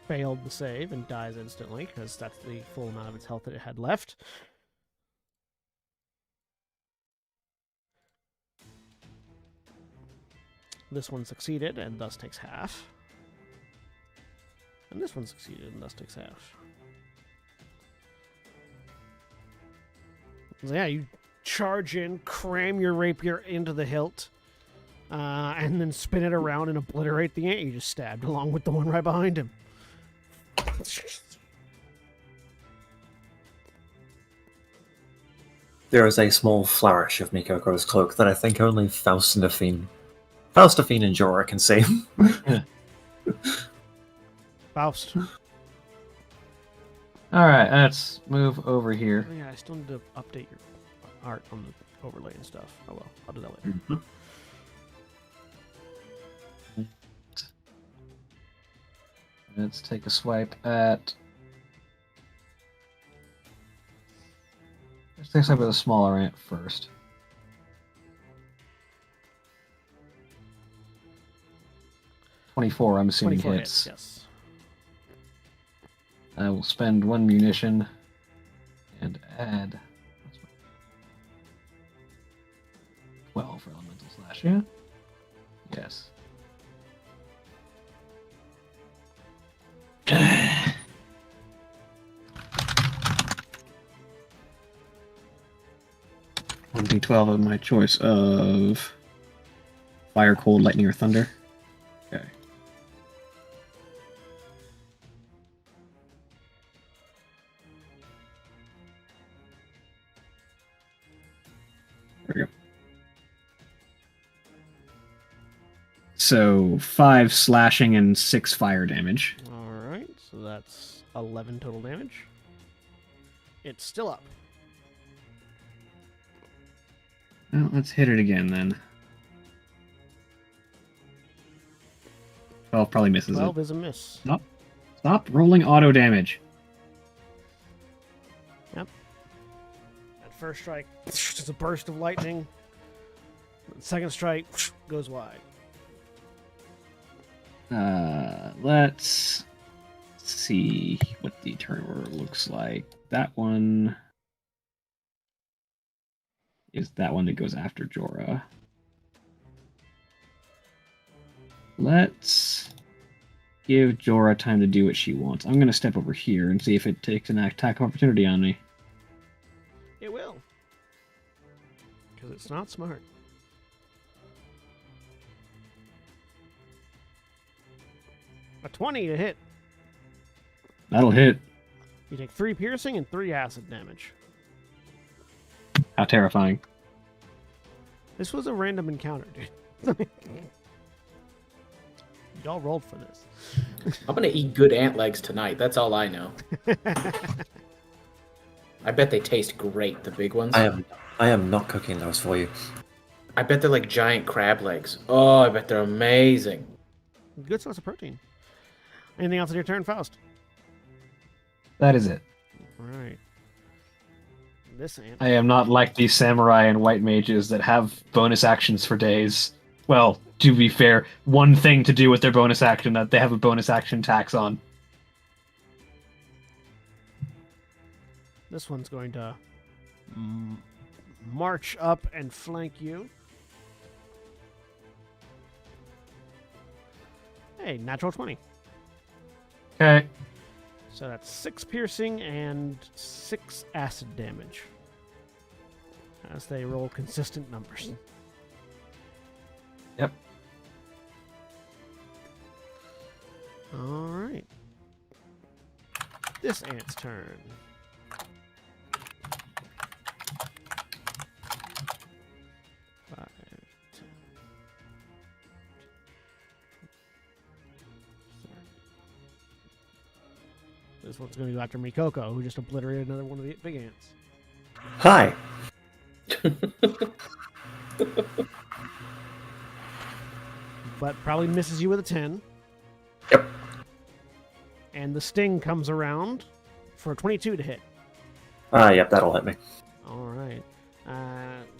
[SPEAKER 1] failed the save and dies instantly because that's the full amount of its health that it had left. This one succeeded and thus takes half. And this one succeeded and thus takes half. So yeah, you charge in, cram your rapier into the hilt, and then spin it around and obliterate the ant you just stabbed, along with the one right behind him.
[SPEAKER 4] There is a small flourish of Mikoko's cloak that I think only Faustafine and Jorah can see.
[SPEAKER 1] Faust.
[SPEAKER 2] Alright, let's move over here.
[SPEAKER 1] Oh, yeah, I still need to update your art on the overlay and stuff. Oh well, I'll do that later.
[SPEAKER 4] Mhm.
[SPEAKER 2] Let's take a swipe at... Let's take a swipe at the smaller ant first. $24, I'm assuming
[SPEAKER 1] 24
[SPEAKER 2] hits.
[SPEAKER 1] yes.
[SPEAKER 2] I will spend 1 munition and add 12 for elemental slash. Yeah. Yes. One d12 of my choice of fire, cold, lightning, or thunder. Okay. There we go. So 5 slashing and 6 fire damage.
[SPEAKER 1] Alright, so that's 11 total damage. It's still up.
[SPEAKER 2] Well, let's hit it again then. 12 probably misses
[SPEAKER 1] 12
[SPEAKER 2] it.
[SPEAKER 1] is a miss.
[SPEAKER 2] Stop rolling auto damage.
[SPEAKER 1] At first strike, just a burst of lightning. Second strike goes wide.
[SPEAKER 2] Let's see what the turn order looks like. That one is that one that goes after Jorah. Let's give Jorah time to do what she wants. I'm going to step over here and see if it takes an attack of opportunity on me.
[SPEAKER 1] It will. Because it's not smart. A 20 to hit.
[SPEAKER 2] That'll hit.
[SPEAKER 1] You take 3 piercing and 3 acid damage.
[SPEAKER 2] How terrifying.
[SPEAKER 1] This was a random encounter, dude. Y'all rolled for this.
[SPEAKER 5] I'm gonna eat good ant legs tonight. That's all I know. I bet they taste great, the big ones.
[SPEAKER 4] I am not cooking those for you.
[SPEAKER 5] I bet they're like giant crab legs. Oh, I bet they're amazing.
[SPEAKER 1] Good source of protein. Anything else on your turn, Faust?
[SPEAKER 2] That is it.
[SPEAKER 1] All right. This ant.
[SPEAKER 2] I am not like these samurai and white mages that have bonus actions for days. Well, to be fair, one thing to do with their bonus action that they have a bonus action tax on.
[SPEAKER 1] This one's going to march up and flank you. Hey, natural 20.
[SPEAKER 2] Okay.
[SPEAKER 1] So that's 6 piercing and 6 acid damage. As they roll consistent numbers.
[SPEAKER 2] Yep.
[SPEAKER 1] Alright. This ant's turn. Five, 10, this one's going to go after Mikoko, who just obliterated another one of the big ants.
[SPEAKER 4] Hi.
[SPEAKER 1] But probably misses you with a 10.
[SPEAKER 4] Yep.
[SPEAKER 1] And the sting comes around for a 22 to hit.
[SPEAKER 4] Yep, that'll hit me.
[SPEAKER 1] All right.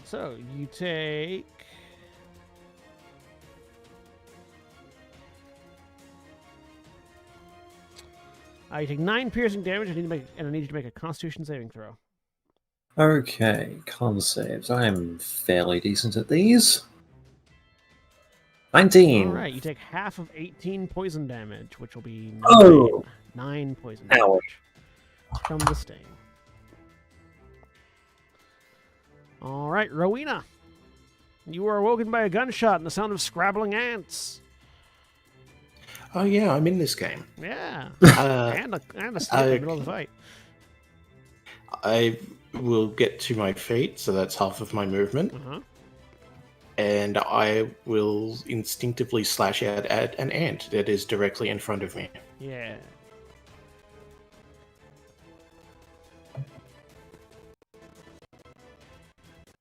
[SPEAKER 1] So you take... you take 9 piercing damage. I need you to make a Constitution saving throw.
[SPEAKER 4] Okay, con saves. I'm fairly decent at these. 19.
[SPEAKER 1] All right, you take half of 18 poison damage, which will be 9,
[SPEAKER 4] Oh.
[SPEAKER 1] 9 poison
[SPEAKER 4] Ouch.
[SPEAKER 1] damage from the sting. All right, Rowena. You are awoken by a gunshot and the sound of scrabbling ants.
[SPEAKER 3] Oh yeah, I'm in this game.
[SPEAKER 1] Yeah.
[SPEAKER 3] Uh,
[SPEAKER 1] and a stick in the middle of the fight.
[SPEAKER 3] I will get to my feet, so that's half of my movement,
[SPEAKER 1] Uh-huh.
[SPEAKER 3] and I will instinctively slash out at an ant that is directly in front of me.
[SPEAKER 1] Yeah.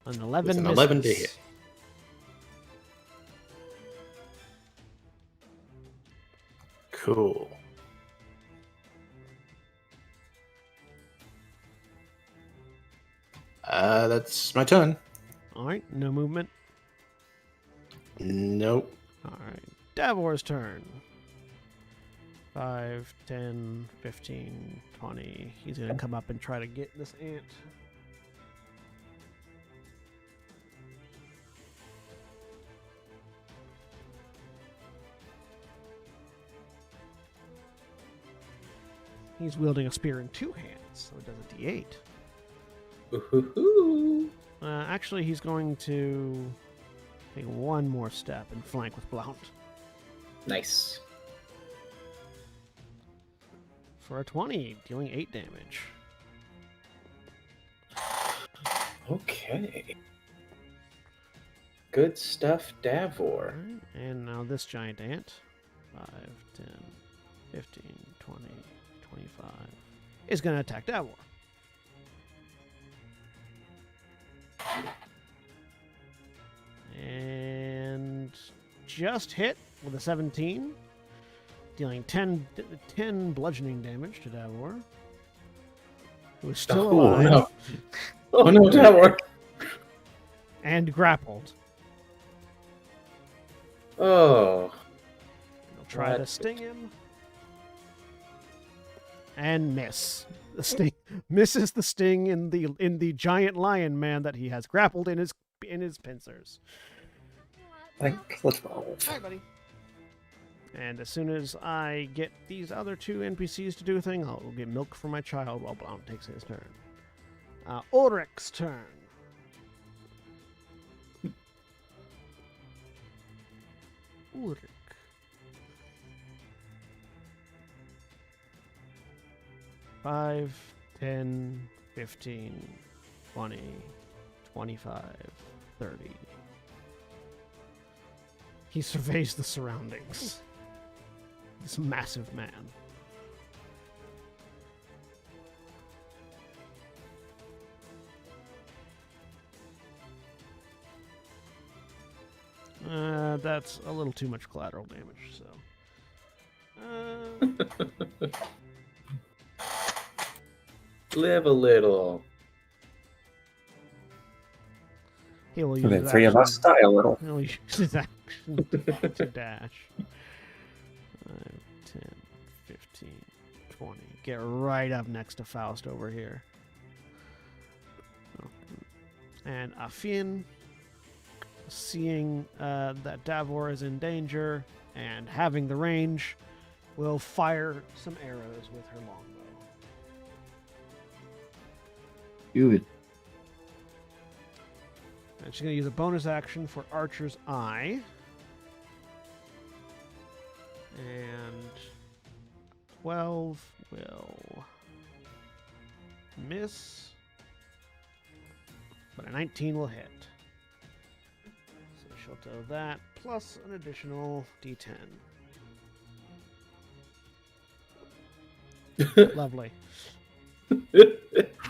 [SPEAKER 1] An 11
[SPEAKER 3] With an
[SPEAKER 1] misses.
[SPEAKER 3] 11 to hit. Cool. That's my turn.
[SPEAKER 1] All right, no movement.
[SPEAKER 3] Nope.
[SPEAKER 1] All right, Davor's turn. 5, 10, 15, 20. He's going to come up and try to get this ant. He's wielding a spear in 2 hands, so it does a d8.
[SPEAKER 5] Ooh-hoo-hoo.
[SPEAKER 1] Actually, he's going to take one more step and flank with Blount.
[SPEAKER 5] Nice.
[SPEAKER 1] For a 20, dealing 8 damage.
[SPEAKER 5] Okay. Good stuff, Davor.
[SPEAKER 1] Alright, and now this giant ant. 5, 10, 15, 20, 25. Is going to attack Davor. And just hit with a 17. Dealing 10 bludgeoning damage to Davor. Who is still alive.
[SPEAKER 5] No. Oh no, Davor.
[SPEAKER 1] And grappled.
[SPEAKER 5] Oh.
[SPEAKER 1] He'll try to
[SPEAKER 5] What?
[SPEAKER 1] sting him. And miss. The sting misses the sting in the giant lion man that he has grappled in his pincers.
[SPEAKER 4] Thank the 12.
[SPEAKER 1] All right, buddy. And as soon as I get these other 2 NPCs to do a thing, I'll get milk for my child while Blount takes his turn. Ulrich's turn. Ulrich. Five, 10, 15, 20, 25, 30. He surveys the surroundings. This massive man. That's a little too much collateral damage, so.
[SPEAKER 5] Live a little.
[SPEAKER 1] He will use
[SPEAKER 4] And then
[SPEAKER 1] his
[SPEAKER 4] 3 of
[SPEAKER 1] action-
[SPEAKER 4] us die a little.
[SPEAKER 1] He'll use his action to dash. 5, 10, 15, 20. Get right up next to Faust over here. Oh. And Afin, seeing that Davor is in danger and having the range, will fire some arrows with her longbow.
[SPEAKER 2] Do it.
[SPEAKER 1] And she's going to use a bonus action for Archer's Eye. And 12 will miss, but a 19 will hit. So she'll do that, plus an additional d10. Lovely.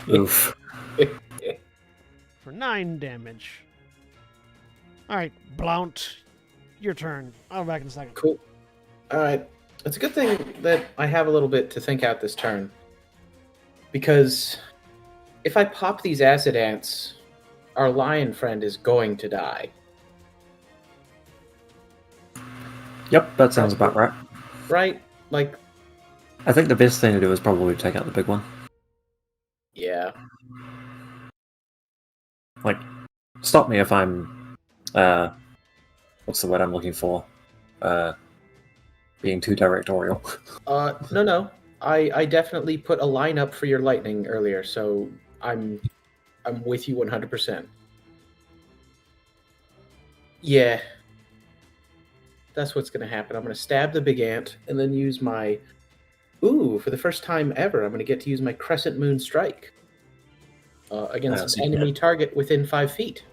[SPEAKER 4] Oof.
[SPEAKER 1] For 9 damage. Alright, Blount, your turn. I'll be back in a second.
[SPEAKER 5] Cool. All right. It's a good thing that I have a little bit to think out this turn. Because if I pop these acid ants, our lion friend is going to die.
[SPEAKER 4] Yep, that sounds about right.
[SPEAKER 5] Right? Like,
[SPEAKER 4] I think the best thing to do is probably take out the big one.
[SPEAKER 5] yeah.
[SPEAKER 4] Like, stop me if I'm, what's the word I'm looking for? Being too directorial.
[SPEAKER 5] No. I definitely put a line up for your lightning earlier, so I'm with you 100%. Yeah. That's what's going to happen. I'm going to stab the big ant and then use my... Ooh, for the first time ever, I'm going to get to use my Crescent Moon Strike against an enemy target within 5 feet.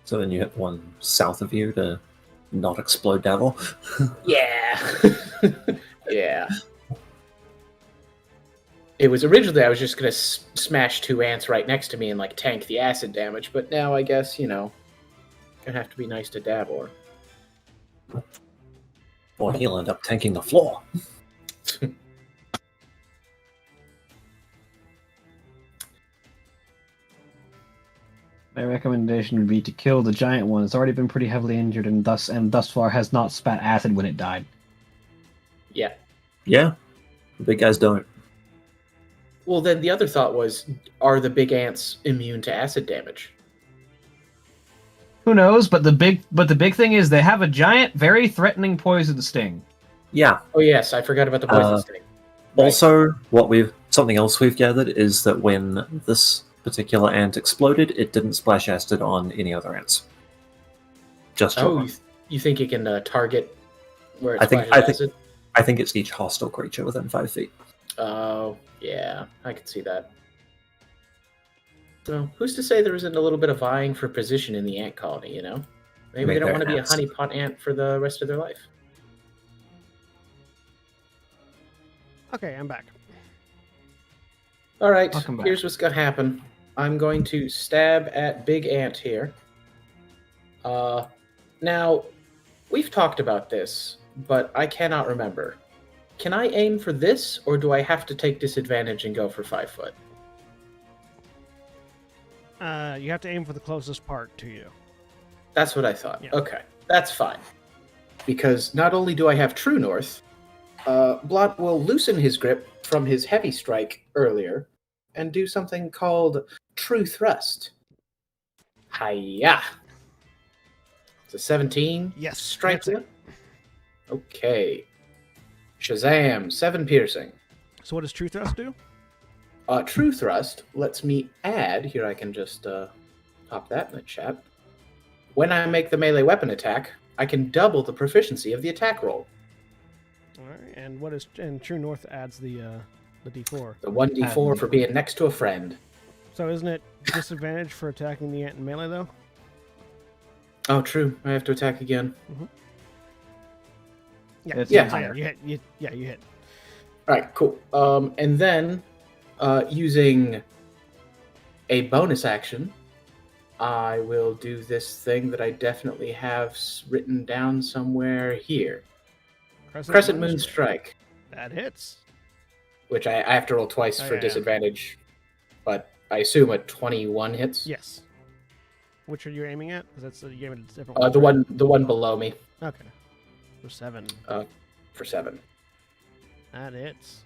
[SPEAKER 4] So then you hit one south of you to not explode Devil.
[SPEAKER 5] Yeah. Yeah. It was originally I was just going to smash 2 ants right next to me and like tank the acid damage, but now I guess, gonna have to be nice to Davor.
[SPEAKER 4] Or he'll end up tanking the floor.
[SPEAKER 2] My recommendation would be to kill the giant one. It's already been pretty heavily injured and thus far has not spat acid when it died.
[SPEAKER 5] Yeah.
[SPEAKER 4] Yeah, the big guys don't.
[SPEAKER 5] Well, then the other thought was, are the big ants immune to acid damage?
[SPEAKER 2] Who knows? But the big thing is they have a giant, very threatening poison sting.
[SPEAKER 4] Yeah.
[SPEAKER 5] Oh yes, I forgot about the poison sting. Right.
[SPEAKER 4] Also, something else we've gathered is that when this particular ant exploded, it didn't splash acid on any other ants. Just
[SPEAKER 5] Oh, you think it can target where it
[SPEAKER 4] I think
[SPEAKER 5] splashes acid?
[SPEAKER 4] I think it's each hostile creature within 5 feet.
[SPEAKER 5] Oh, yeah, I can see that. Well, who's to say there isn't a little bit of vying for position in the ant colony, Maybe they don't want to be a honeypot ant for the rest of their life.
[SPEAKER 1] Okay, I'm back.
[SPEAKER 5] All right,
[SPEAKER 2] Welcome back.
[SPEAKER 5] here's what's going to happen. I'm going to stab at Big Ant here. Now, we've talked about this, but I cannot remember. Can I aim for this, or do I have to take disadvantage and go for 5 foot?
[SPEAKER 1] You have to aim for the closest part to you.
[SPEAKER 5] That's what I thought.
[SPEAKER 1] Yeah.
[SPEAKER 5] Okay, that's fine. Because not only do I have True North, Blot will loosen his grip from his heavy strike earlier and do something called True Thrust. Hiya! It's a 17.
[SPEAKER 1] Yes,
[SPEAKER 5] Strike
[SPEAKER 1] that's it.
[SPEAKER 5] it. Okay. Shazam! 7 piercing.
[SPEAKER 1] So what does True Thrust do?
[SPEAKER 5] True Thrust lets me add. Here, I can just pop that in the chat. When I make the melee weapon attack, I can double the proficiency of the attack roll.
[SPEAKER 1] All right, and True North adds the D4.
[SPEAKER 5] The 1d4 for being next to a friend.
[SPEAKER 1] So isn't it disadvantage for attacking the ant in melee though?
[SPEAKER 5] Oh, true. I have to attack again.
[SPEAKER 1] Yeah,
[SPEAKER 2] It's
[SPEAKER 5] Yeah.
[SPEAKER 2] higher.
[SPEAKER 1] you hit. You hit.
[SPEAKER 5] All right, cool. And then using a bonus action, I will do this thing that I definitely have written down somewhere here. Crescent Moon Strike,
[SPEAKER 1] That hits.
[SPEAKER 5] which I have to roll twice
[SPEAKER 1] Oh,
[SPEAKER 5] for
[SPEAKER 1] yeah.
[SPEAKER 5] disadvantage, but I assume a 21 hits.
[SPEAKER 1] Yes. Which are you aiming at? Because that's you aiming at a different
[SPEAKER 5] The one below me.
[SPEAKER 1] Okay. For 7.
[SPEAKER 5] For 7.
[SPEAKER 1] That hits.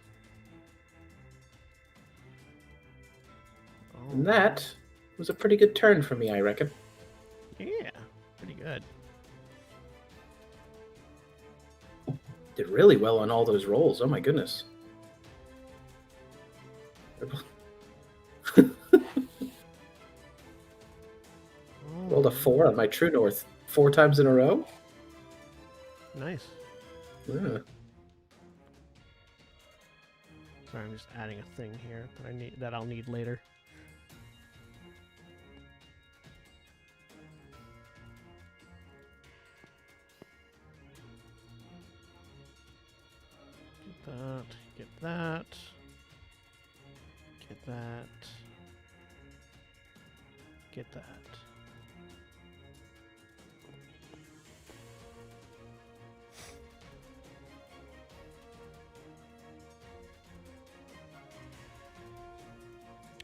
[SPEAKER 1] Oh.
[SPEAKER 5] And that was a pretty good turn for me, I reckon.
[SPEAKER 1] Yeah, pretty good.
[SPEAKER 5] Did really well on all those rolls. Oh my goodness. Rolled a 4 on my True North 4 times in a row.
[SPEAKER 1] Nice.
[SPEAKER 5] Yeah.
[SPEAKER 1] Sorry, I'm just adding a thing here that I'll need later. Get that. Get that. Get that.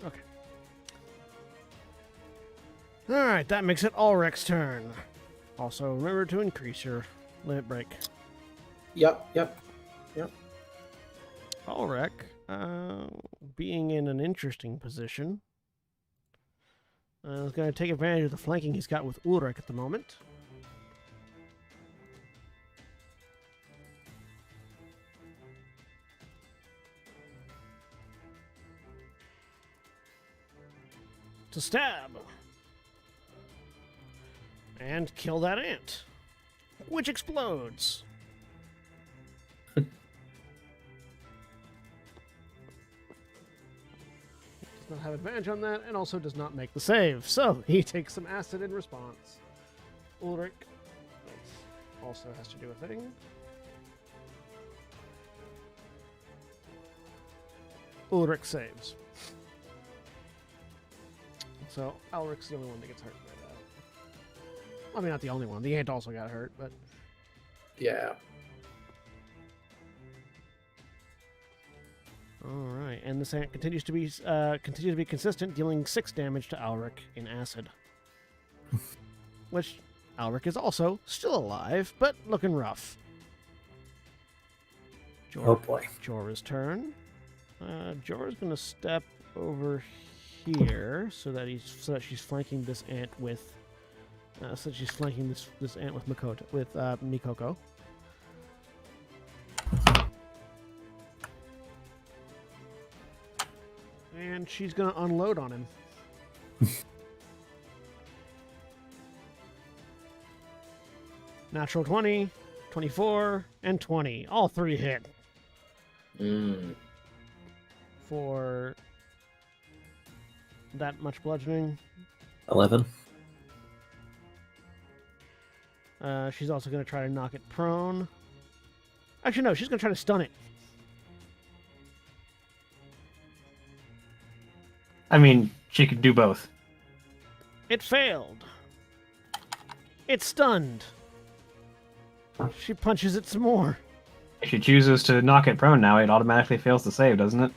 [SPEAKER 1] Okay. Alright, that makes it Ulrich's turn. Also, remember to increase your limit break.
[SPEAKER 5] Yep.
[SPEAKER 1] Ulrich, being in an interesting position, is going to take advantage of the flanking he's got with Ulrich at the moment. To stab. And kill that ant. Which explodes. Does not have advantage on that, and also does not make the save. So he takes some acid in response. Ulrich also has to do a thing. Ulrich saves. So Ulrich's the only one that gets hurt by that. I mean, not the only one. The ant also got hurt, but
[SPEAKER 5] Yeah.
[SPEAKER 1] all right. And this ant continues to be consistent, dealing 6 damage to Ulrich in acid. Which Ulrich is also still alive, but looking rough.
[SPEAKER 4] Oh boy.
[SPEAKER 1] Jorah's turn. Jorah's gonna step over here so that she's flanking this ant with this ant with Mikoko. And she's gonna unload on him. Natural 20, 24, and 20. All 3 hit. For that much bludgeoning.
[SPEAKER 4] 11.
[SPEAKER 1] She's also going to try to knock it prone. Actually, no, she's going to try to stun it.
[SPEAKER 2] I mean, she could do both.
[SPEAKER 1] It failed. It's stunned. She punches it some more.
[SPEAKER 2] If she chooses to knock it prone now, it automatically fails to save, doesn't it?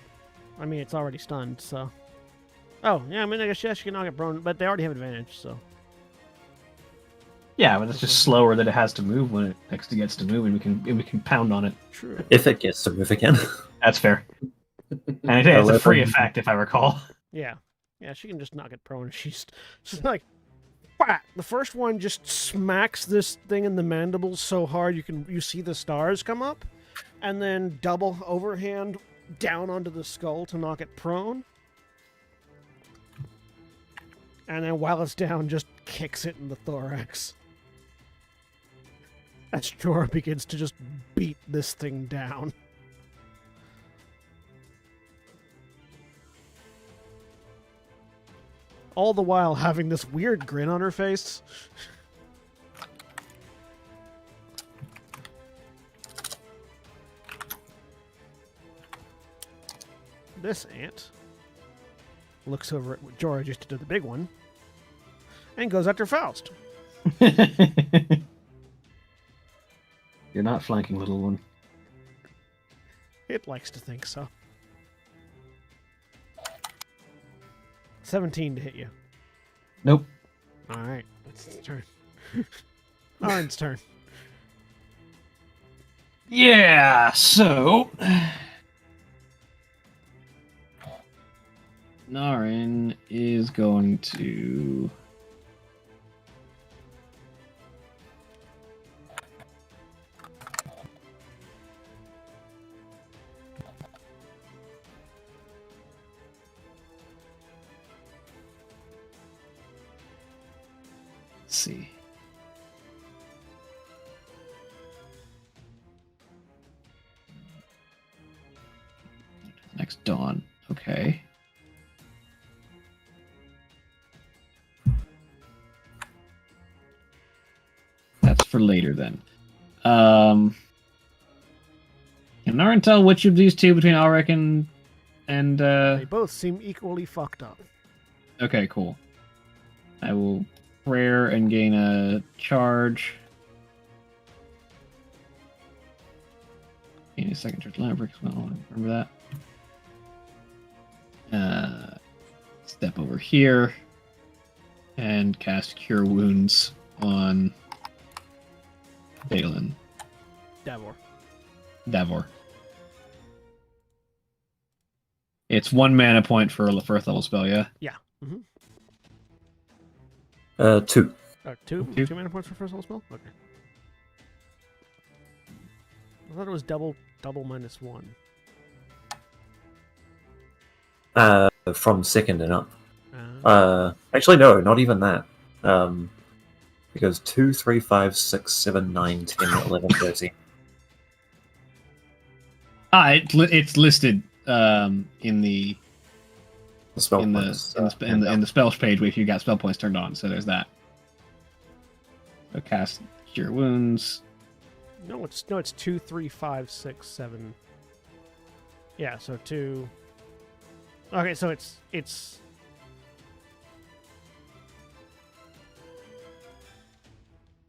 [SPEAKER 1] I mean, it's already stunned, so... Oh, yeah, I mean, I guess she can knock it prone, but they already have advantage, so...
[SPEAKER 2] Yeah, but it's just slower that it has to move when it next gets to move, and we can pound on it.
[SPEAKER 1] True.
[SPEAKER 4] If it gets to move again.
[SPEAKER 2] That's fair. And it's a free effect, if I recall.
[SPEAKER 1] Yeah. Yeah, she can just knock it prone. She's like... Whack! The first one just smacks this thing in the mandibles so hard you see the stars come up, and then double overhand down onto the skull to knock it prone. And then while it's down, just kicks it in the thorax. As Jorah begins to just beat this thing down. All the while having this weird grin on her face. This ant looks over at what Jorah just did the big one. and goes after Faust.
[SPEAKER 2] You're not flanking, little one.
[SPEAKER 1] It likes to think so. 17 to hit you.
[SPEAKER 2] Nope.
[SPEAKER 1] All right, it's its turn. Arn's turn.
[SPEAKER 2] Yeah, so Narin is going to see. Next dawn. Okay. That's for later then. Can Narin tell which of these two between Alrek and
[SPEAKER 1] They both seem equally fucked up.
[SPEAKER 2] Okay, cool. I will prayer and gain a charge. Gain a second charge lever. Remember that? Step over here and cast Cure Wounds on Balin. Davor. It's 1 mana point for a first level spell, yeah?
[SPEAKER 1] Yeah. Mm-hmm.
[SPEAKER 4] 2.
[SPEAKER 1] Two?
[SPEAKER 2] Two.
[SPEAKER 1] 2 mana points for first level spell? Okay. I thought it was double -1.
[SPEAKER 4] From second and up.
[SPEAKER 1] Uh,
[SPEAKER 4] Actually, no, not even that. It goes 2, 3, 5, 6, 7, 9, 10, 11, 13.
[SPEAKER 2] It's listed in the
[SPEAKER 4] The spell
[SPEAKER 2] in the
[SPEAKER 4] points,
[SPEAKER 2] in the spells page if you got spell points turned on. So there's that. So cast Cure Wounds.
[SPEAKER 1] no, it's 2, 3, 5, 6, 7. Yeah, so 2. Okay, so it's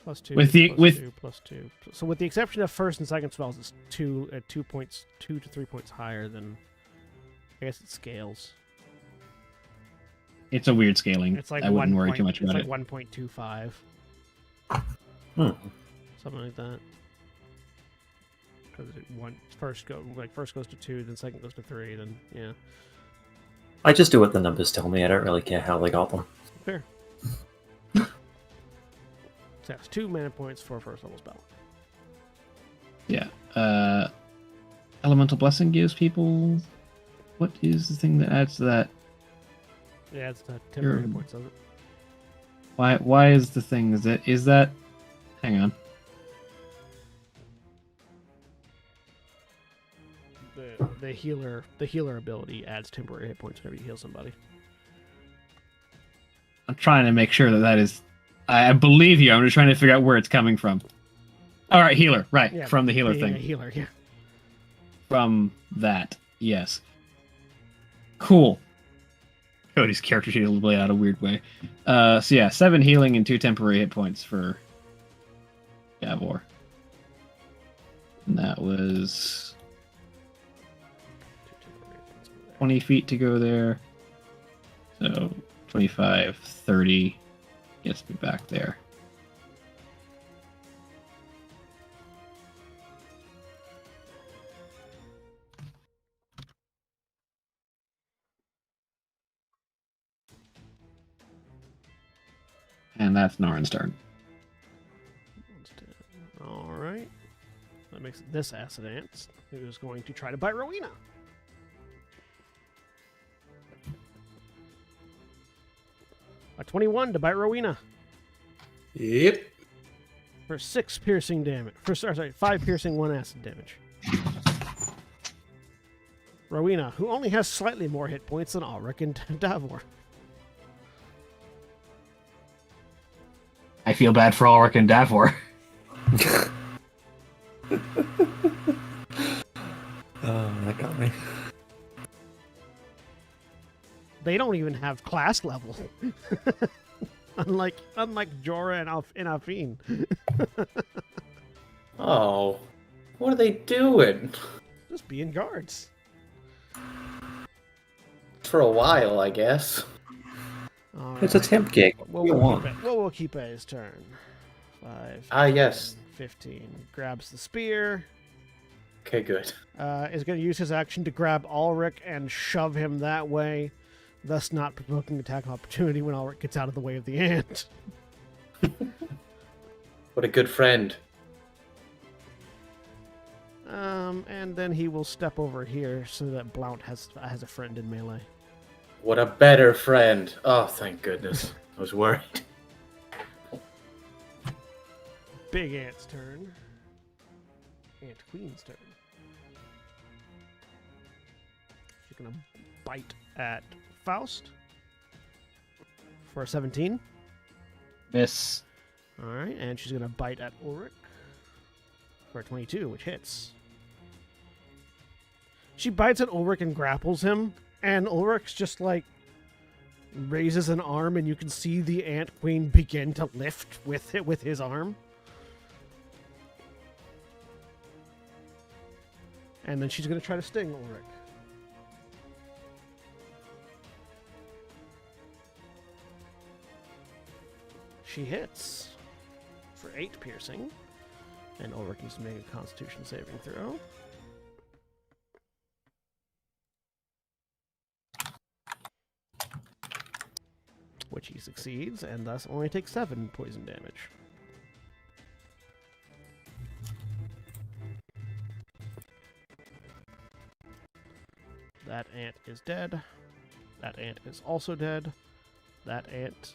[SPEAKER 1] plus 2
[SPEAKER 2] With the-
[SPEAKER 1] plus
[SPEAKER 2] with-
[SPEAKER 1] 2 plus 2. So with the exception of first and second spells, it's 2 to 3 points higher than. I guess it scales.
[SPEAKER 2] It's a weird scaling.
[SPEAKER 1] It's like
[SPEAKER 2] I wouldn't worry too much about
[SPEAKER 1] it's
[SPEAKER 2] it.
[SPEAKER 1] like 1.25,
[SPEAKER 4] Hmm.
[SPEAKER 1] something like that. Because first goes to 2, then second goes to 3, then yeah.
[SPEAKER 4] I just do what the numbers tell me. I don't really care how they got them.
[SPEAKER 1] Fair. So it's 2 mana points for a first level spell.
[SPEAKER 2] Yeah. Elemental Blessing gives people. What is the thing that adds to that?
[SPEAKER 1] Yeah, it's the temporary
[SPEAKER 2] Sure.
[SPEAKER 1] points of it.
[SPEAKER 2] Why is the thing? Is that? Hang on.
[SPEAKER 1] The healer ability adds temporary hit points whenever you heal somebody.
[SPEAKER 2] I'm trying to make sure that is. I believe you. I'm just trying to figure out where it's coming from. All right, healer. Right,
[SPEAKER 1] Yeah,
[SPEAKER 2] from the healer
[SPEAKER 1] being
[SPEAKER 2] thing.
[SPEAKER 1] a healer, yeah.
[SPEAKER 2] From that, yes. Cool. Cody's character sheet a little bit out a weird way. So yeah, 7 healing and 2 temporary hit points for Davor. And that was 20 feet to go there. So 25, 30 gets me back there. And that's Narin's turn.
[SPEAKER 1] All right. That makes it this acid ant who is going to try to bite Rowena. A 21 to bite Rowena
[SPEAKER 3] Yep.
[SPEAKER 1] for 6 piercing damage. Sorry, 5 piercing, 1 acid damage. Rowena, who only has slightly more hit points than Ulrich and Davor.
[SPEAKER 2] I feel bad for Ulrich and Davor.
[SPEAKER 4] Oh, that got me.
[SPEAKER 1] They don't even have class level. unlike Jorah and Alfine.
[SPEAKER 5] Oh, what are they doing?
[SPEAKER 1] Just being guards.
[SPEAKER 5] For a while, I guess.
[SPEAKER 1] All
[SPEAKER 4] It's a
[SPEAKER 1] right.
[SPEAKER 4] temp gig.
[SPEAKER 1] Well,
[SPEAKER 4] What do you want?
[SPEAKER 1] we'll keep it his turn. 5.
[SPEAKER 5] Ah, yes.
[SPEAKER 1] 15. Grabs the spear.
[SPEAKER 5] Okay, good.
[SPEAKER 1] Is going to use his action to grab Ulrich and shove him that way, thus not provoking attack of opportunity when Ulrich gets out of the way of the ant.
[SPEAKER 5] What a good friend.
[SPEAKER 1] And then he will step over here so that Blount has a friend in melee.
[SPEAKER 5] What a better friend. Oh, thank goodness. I was worried.
[SPEAKER 1] Big Ant's turn. Ant Queen's turn. She's gonna bite at Faust for a 17.
[SPEAKER 2] Miss.
[SPEAKER 1] All right, and she's gonna bite at Ulrich for a 22, which hits. She bites at Ulrich and grapples him, and Ulrich's just like raises an arm, and you can see the Ant Queen begin to lift with his arm. And then she's going to try to sting Ulrich. She hits for 8 piercing. And Ulrich needs to make a Constitution saving throw. Which he succeeds, and thus only takes 7 poison damage. That ant is dead. That ant is also dead. That ant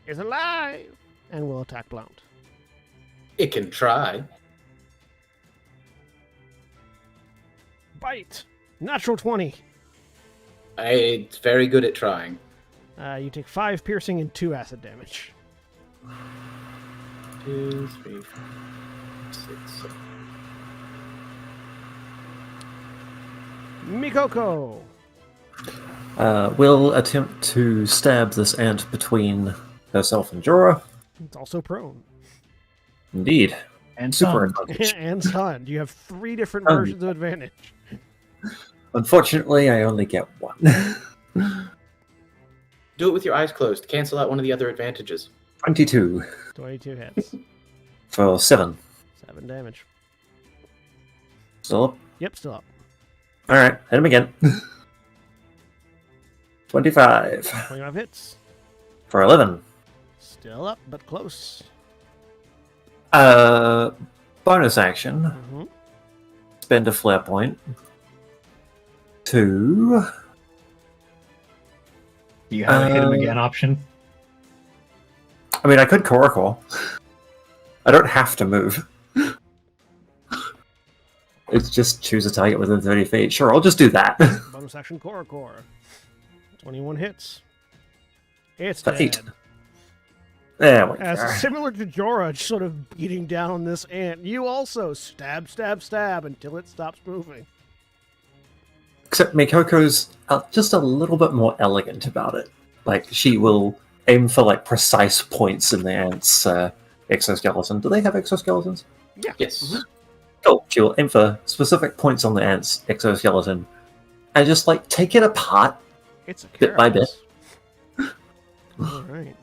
[SPEAKER 1] is alive and will attack Blount.
[SPEAKER 5] It can try.
[SPEAKER 1] Bite! Natural 20.
[SPEAKER 5] It's very good at trying.
[SPEAKER 1] You take 5 piercing and 2 acid damage.
[SPEAKER 5] 2, 3, 4, 6, 7.
[SPEAKER 1] Mikoko!
[SPEAKER 4] Will attempt to stab this ant between herself and Jorah.
[SPEAKER 1] It's also prone.
[SPEAKER 4] Indeed.
[SPEAKER 2] And
[SPEAKER 4] Super
[SPEAKER 2] some.
[SPEAKER 4] advantage.
[SPEAKER 1] And stunned. You have 3 different versions of advantage.
[SPEAKER 4] Unfortunately, I only get one.
[SPEAKER 5] Do it with your eyes closed. Cancel out one of the other advantages.
[SPEAKER 4] 22
[SPEAKER 1] 22 hits.
[SPEAKER 4] for 7.
[SPEAKER 1] 7 damage.
[SPEAKER 4] Still up?
[SPEAKER 1] Yep, still up.
[SPEAKER 4] Alright, hit him again. 25
[SPEAKER 1] 25 hits.
[SPEAKER 4] for 11.
[SPEAKER 1] Still up, but close.
[SPEAKER 4] Bonus action.
[SPEAKER 1] Mm-hmm.
[SPEAKER 4] Spend a flare point to...
[SPEAKER 2] Do you have a hit him again option?
[SPEAKER 4] I mean, I could Coracle. I don't have to move. It's just choose a target within 30 feet. Sure, I'll just do that.
[SPEAKER 1] Bonus action Core. 21 hits. It's
[SPEAKER 4] For
[SPEAKER 1] dead.
[SPEAKER 4] 8. There we
[SPEAKER 1] As
[SPEAKER 4] go.
[SPEAKER 1] similar to Jorah, just sort of beating down on this ant, you also stab until it stops moving.
[SPEAKER 4] Except Mikoko's just a little bit more elegant about it. Like, she will aim for, like, precise points in the ant's exoskeleton. Do they have exoskeletons?
[SPEAKER 1] Yeah.
[SPEAKER 5] Yes.
[SPEAKER 1] Mhm.
[SPEAKER 4] Cool. She will aim for specific points on the ant's exoskeleton and just, like, take it apart.
[SPEAKER 1] It's a
[SPEAKER 4] Bit by bit.
[SPEAKER 1] carapace. All right.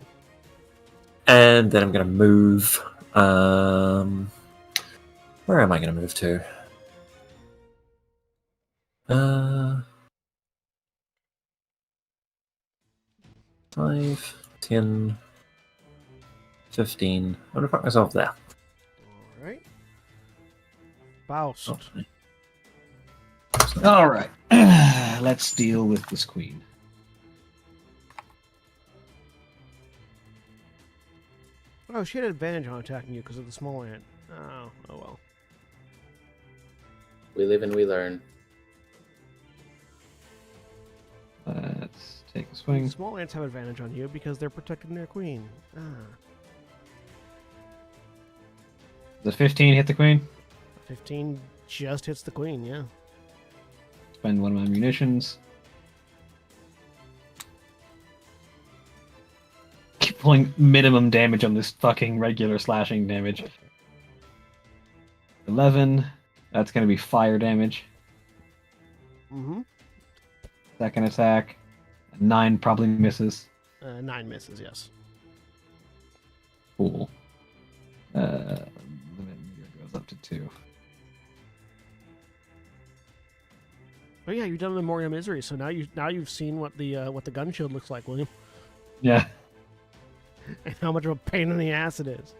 [SPEAKER 4] And then I'm going to move... where am I going to move to? 5, 10, 15. I'm going to put myself there.
[SPEAKER 1] All right. Faust.
[SPEAKER 4] Oh.
[SPEAKER 2] All right. Let's deal with this queen.
[SPEAKER 1] Oh, she had advantage on attacking you because of the small ant. Oh well.
[SPEAKER 5] We live and we learn.
[SPEAKER 2] Let's take a swing.
[SPEAKER 1] Small ants have advantage on you because they're protecting their queen. Ah.
[SPEAKER 2] Does 15 hit the queen?
[SPEAKER 1] 15 just hits the queen, yeah.
[SPEAKER 2] Spend one of my munitions. pulling minimum damage on this fucking regular slashing damage. 11. That's going to be fire damage.
[SPEAKER 1] Mm-hmm.
[SPEAKER 2] Second attack. 9 probably misses.
[SPEAKER 1] 9 misses, yes.
[SPEAKER 2] Cool. Limit meter goes up to 2.
[SPEAKER 1] Oh yeah, you've done the Memoriam of Misery, so now you've seen what the gun shield looks like, William,
[SPEAKER 2] Yeah.
[SPEAKER 1] and how much of a pain in the ass it is.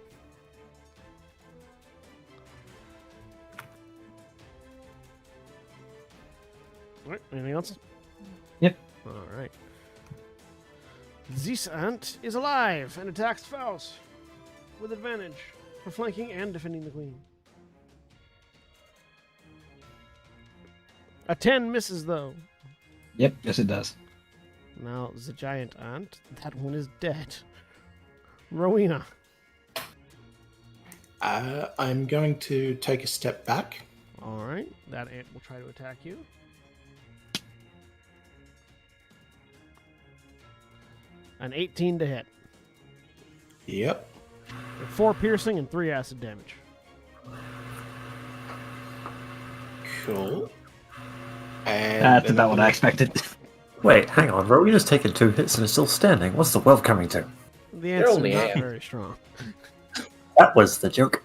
[SPEAKER 1] All right, anything else?
[SPEAKER 2] Yep.
[SPEAKER 1] All right. This ant is alive and attacks Faust with advantage for flanking and defending the queen. A 10 misses though.
[SPEAKER 2] Yep, yes it does.
[SPEAKER 1] Now the giant ant, that one is dead. Rowena.
[SPEAKER 3] I'm going to take a step back.
[SPEAKER 1] All right, that ant will try to attack you. An 18 to hit.
[SPEAKER 3] Yep.
[SPEAKER 1] 4 piercing and 3 acid damage.
[SPEAKER 3] Cool. And
[SPEAKER 2] That's
[SPEAKER 3] then
[SPEAKER 2] about what I expected.
[SPEAKER 4] Wait, hang on. Rowena's taken 2 hits and is still standing. What's the world coming to?
[SPEAKER 1] The ant's
[SPEAKER 5] only
[SPEAKER 1] not
[SPEAKER 5] ant.
[SPEAKER 1] very strong.
[SPEAKER 4] That was the joke.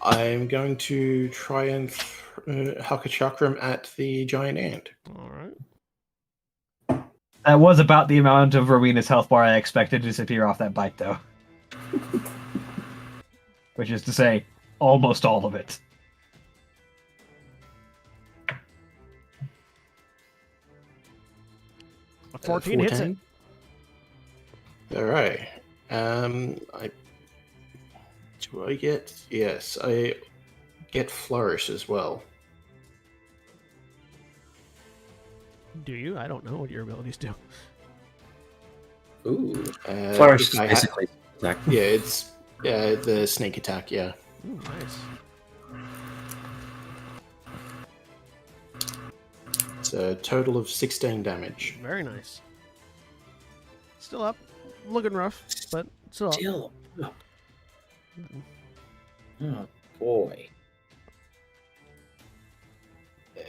[SPEAKER 3] I'm going to try and huck a chakram at the giant ant.
[SPEAKER 1] All right.
[SPEAKER 2] That was about the amount of Rowena's health bar I expected to disappear off that bite, though. Which is to say, almost all of it.
[SPEAKER 1] A 14 hits it.
[SPEAKER 3] All right. Do I get? Yes, I get flourish as well.
[SPEAKER 1] Do you? I don't know what your abilities do.
[SPEAKER 5] Ooh.
[SPEAKER 4] Flourish is
[SPEAKER 3] if I
[SPEAKER 4] basically attack.
[SPEAKER 3] yeah, it's the sneak attack. Yeah.
[SPEAKER 1] Ooh, nice.
[SPEAKER 3] It's a total of 16 damage.
[SPEAKER 1] Very nice. Still up. Looking rough, but still up.
[SPEAKER 5] Still up. Oh boy.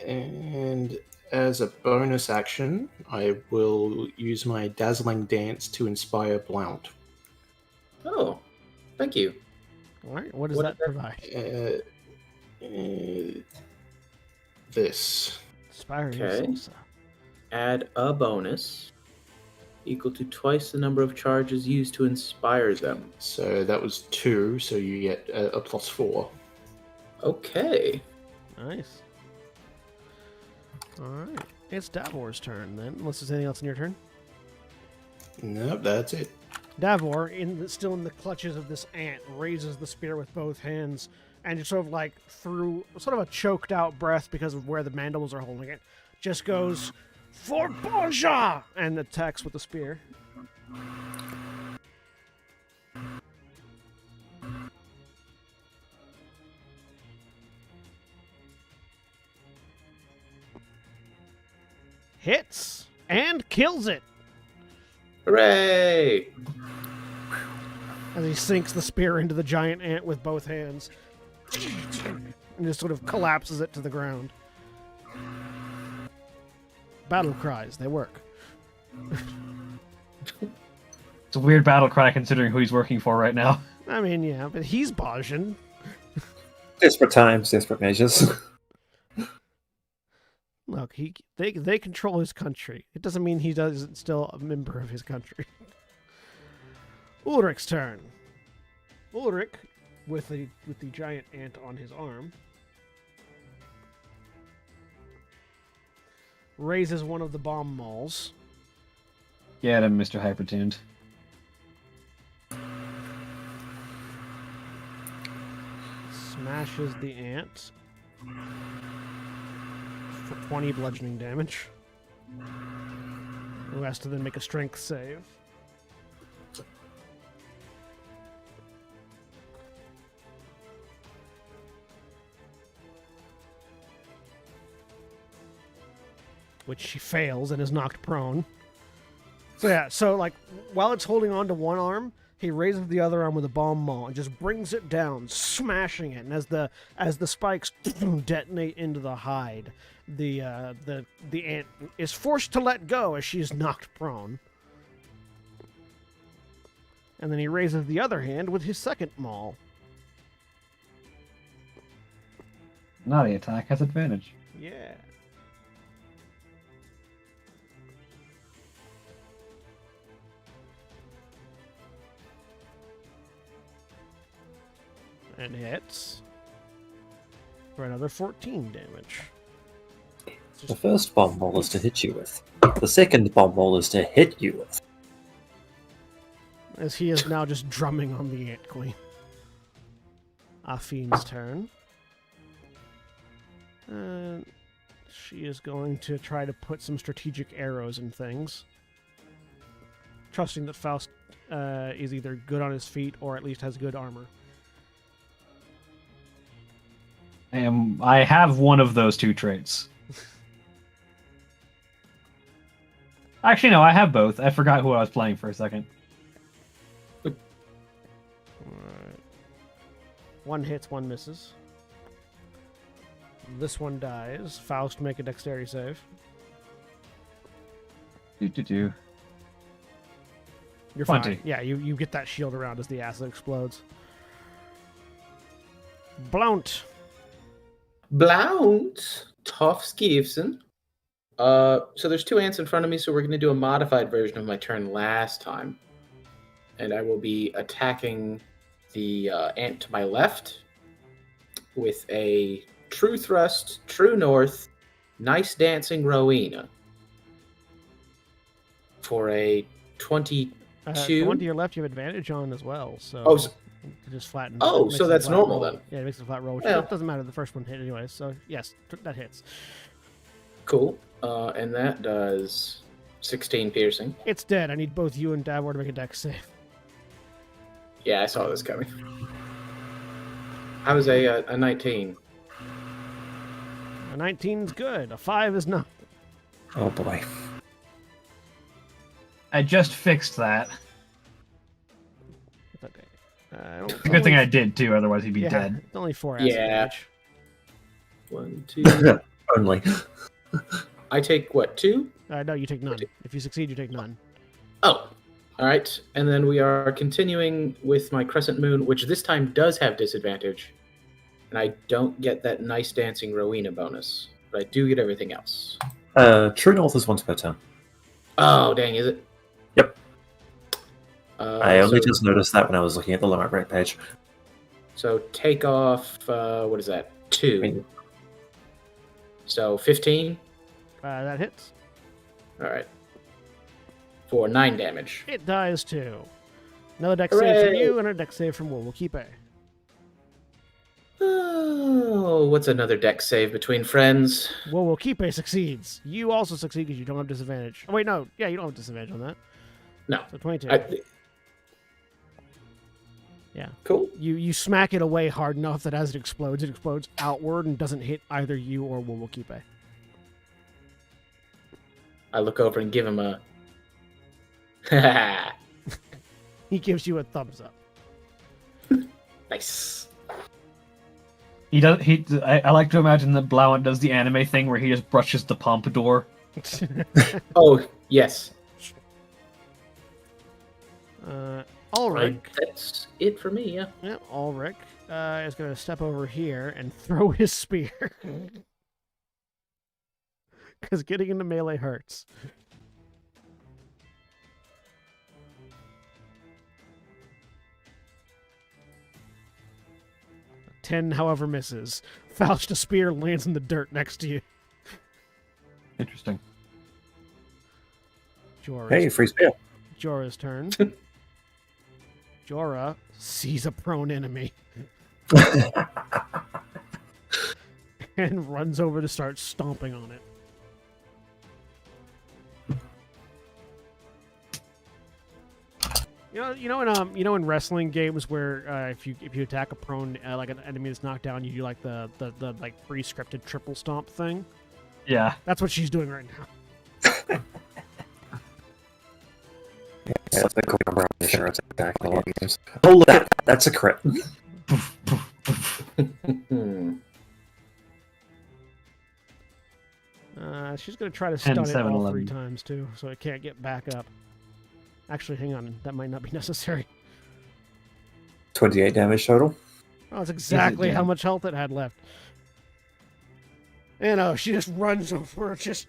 [SPEAKER 3] And as a bonus action, I will use my Dazzling Dance to inspire Blount.
[SPEAKER 5] Oh, thank you.
[SPEAKER 1] All right. What does
[SPEAKER 5] What
[SPEAKER 1] that
[SPEAKER 5] does
[SPEAKER 1] provide?
[SPEAKER 3] This.
[SPEAKER 1] Inspire
[SPEAKER 5] Okay.
[SPEAKER 1] Salsa.
[SPEAKER 5] Add a bonus equal to twice the number of charges used to inspire them.
[SPEAKER 3] So that was 2, so you get a +4.
[SPEAKER 5] Okay.
[SPEAKER 1] Nice. All right. It's Davor's turn then, unless there's anything else in your turn.
[SPEAKER 3] Nope, that's it.
[SPEAKER 1] Davor, still in the clutches of this ant, raises the spear with both hands and just sort of like through sort of a choked out breath because of where the mandibles are holding it, just goes, "For Borgia!" and attacks with the spear. Hits and kills it
[SPEAKER 5] Hooray!
[SPEAKER 1] as he sinks the spear into the giant ant with both hands and just sort of collapses it to the ground. Battle cries, they work.
[SPEAKER 2] It's a weird battle cry considering who he's working for right now.
[SPEAKER 1] I mean, yeah, but he's Bajan.
[SPEAKER 4] Desperate times, desperate measures.
[SPEAKER 1] Look, they control his country. It doesn't mean he isn't still a member of his country. Ulrich's turn. Ulrich, with the giant ant on his arm, raises one of the bomb mauls.
[SPEAKER 2] Get him, Mr. Hypertuned.
[SPEAKER 1] Smashes the ant for 20 bludgeoning damage. Who has to then make a strength save. Which she fails and is knocked prone. So like while it's holding on to one arm, he raises the other arm with a bomb maul and just brings it down, smashing it. And as the spikes detonate into the hide, the ant is forced to let go as she is knocked prone. And then he raises the other hand with his second maul.
[SPEAKER 2] Naughty attack has advantage.
[SPEAKER 1] Yeah. And hits for another 14 damage.
[SPEAKER 4] The first bomb roll is to hit you with. The second bomb roll is to hit you with.
[SPEAKER 1] As he is now just drumming on the Ant Queen. Afine's turn. She is going to try to put some strategic arrows in things. Trusting that Faust is either good on his feet or at least has good armor.
[SPEAKER 2] I have one of those two traits. Actually, no, I have both. I forgot who I was playing for a second.
[SPEAKER 1] Alright. One hits, one misses. This one dies. Faust, make a dexterity save.
[SPEAKER 2] Do.
[SPEAKER 1] You're
[SPEAKER 2] 20.
[SPEAKER 1] fine. Yeah, you get that shield around as the acid explodes. Blount.
[SPEAKER 5] Tough Skeevson. So there's two ants in front of me, so we're going to do a modified version of my turn last time. And I will be attacking the ant to my left with a true thrust, true north, nice dancing Rowena. For a 22.
[SPEAKER 1] The one to your left you have advantage on as well, so...
[SPEAKER 5] Oh, so,
[SPEAKER 1] just flatten.
[SPEAKER 5] oh, so that's normal
[SPEAKER 1] roll.
[SPEAKER 5] then.
[SPEAKER 1] Yeah, it makes it a flat roll, which
[SPEAKER 5] Well.
[SPEAKER 1] doesn't matter. The first one hit anyway, so yes, that hits.
[SPEAKER 5] Cool. And that does 16 piercing.
[SPEAKER 1] It's dead. I need both you and Davor to make a dex save.
[SPEAKER 5] Yeah, I saw this coming. I was a 19.
[SPEAKER 1] A 19's good. A 5 is not.
[SPEAKER 4] Oh boy.
[SPEAKER 2] I just fixed that.
[SPEAKER 1] Okay.
[SPEAKER 2] It's a good thing I did too, otherwise he'd be dead.
[SPEAKER 1] It's only 4 acid
[SPEAKER 5] Yeah.
[SPEAKER 1] damage.
[SPEAKER 5] 1, 2.
[SPEAKER 4] Only.
[SPEAKER 5] I take what, 2?
[SPEAKER 1] No, you take none. If you succeed, you take none.
[SPEAKER 5] Oh, all right. And then we are continuing with my Crescent Moon, which this time does have disadvantage. And I don't get that nice dancing Rowena bonus, but I do get everything else.
[SPEAKER 4] True north is once per turn.
[SPEAKER 5] Oh, dang, is it?
[SPEAKER 4] Yep. I only
[SPEAKER 5] so,
[SPEAKER 4] just noticed that when I was looking at the limit break page.
[SPEAKER 5] So take off, what is that? 2. So 15?
[SPEAKER 1] That hits.
[SPEAKER 5] All right. For 9 damage.
[SPEAKER 1] It dies too. Another dex save from
[SPEAKER 5] Hooray!
[SPEAKER 1] you and a dex save from We'll keep it.
[SPEAKER 5] Oh, what's another dex save between friends?
[SPEAKER 1] We'll keep it succeeds. You also succeed because you don't have disadvantage. Oh wait, no. Yeah, you don't have disadvantage on that.
[SPEAKER 5] No.
[SPEAKER 1] So 22. Yeah.
[SPEAKER 5] Cool.
[SPEAKER 1] You smack it away hard enough that as it explodes outward and doesn't hit either you or Wowokipe.
[SPEAKER 5] I look over and give him a...
[SPEAKER 1] He gives you a thumbs up.
[SPEAKER 5] Nice.
[SPEAKER 2] He does. I like to imagine that Blount does the anime thing where he just brushes the pompadour.
[SPEAKER 5] Oh, yes.
[SPEAKER 1] Ulrich.
[SPEAKER 5] That's it for me, yeah.
[SPEAKER 1] Yeah, Ulrich is going to step over here and throw his spear. Because getting into melee hurts. A 10, however, misses. Faust, a spear lands in the dirt next to you.
[SPEAKER 2] Interesting.
[SPEAKER 4] Hey, free spear.
[SPEAKER 1] Jorah's turn. Jorah sees a prone enemy and runs over to start stomping on it. You know in wrestling games where if you attack a prone like an enemy that's knocked down, you do like the like pre-scripted triple stomp thing.
[SPEAKER 2] Yeah.
[SPEAKER 1] That's what she's doing right now.
[SPEAKER 4] Yeah, the Golmore insurance attack. Oh, look at that. That's a crit.
[SPEAKER 1] She's going to try to
[SPEAKER 2] 10,
[SPEAKER 1] stun it
[SPEAKER 2] 7,
[SPEAKER 1] all
[SPEAKER 2] 11.
[SPEAKER 1] 3 times, too, so it can't get back up. Actually, hang on. That might not be necessary.
[SPEAKER 4] 28 damage total.
[SPEAKER 1] Oh, that's exactly how
[SPEAKER 2] Dan?
[SPEAKER 1] much health it had left. And she just runs over, just...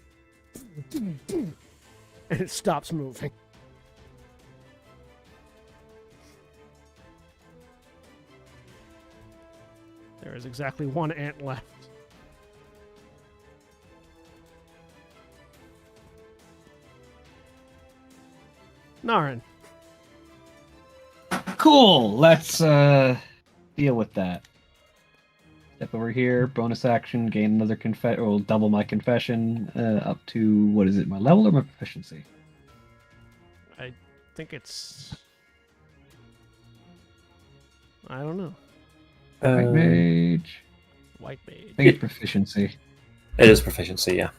[SPEAKER 1] and it stops moving. There is exactly 1 ant left. Naren.
[SPEAKER 2] Cool. Let's deal with that. Step over here. Bonus action. Gain another or double my confession. Up to what is it? My level or my proficiency?
[SPEAKER 1] I think it's... I don't know.
[SPEAKER 2] White mage.
[SPEAKER 1] White mage.
[SPEAKER 2] I think it's proficiency.
[SPEAKER 4] It is proficiency, yeah.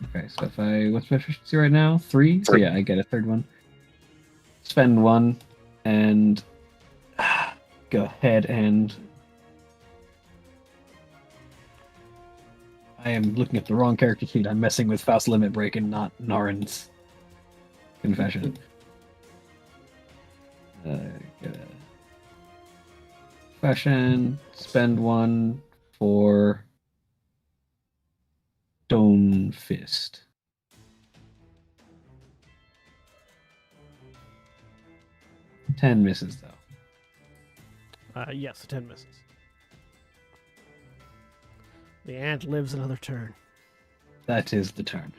[SPEAKER 2] Okay, so if what's my proficiency right now? 3? So
[SPEAKER 4] 3.
[SPEAKER 2] yeah, I get a 3rd one. Spend 1 and go ahead and I am looking at the wrong character sheet. I'm messing with Faust Limit Break and not Naren's confession. Get a confession. Spend 1 for Stone Fist. Ten misses though.
[SPEAKER 1] Yes, 10 misses. The ant lives another turn.
[SPEAKER 2] That is the turn.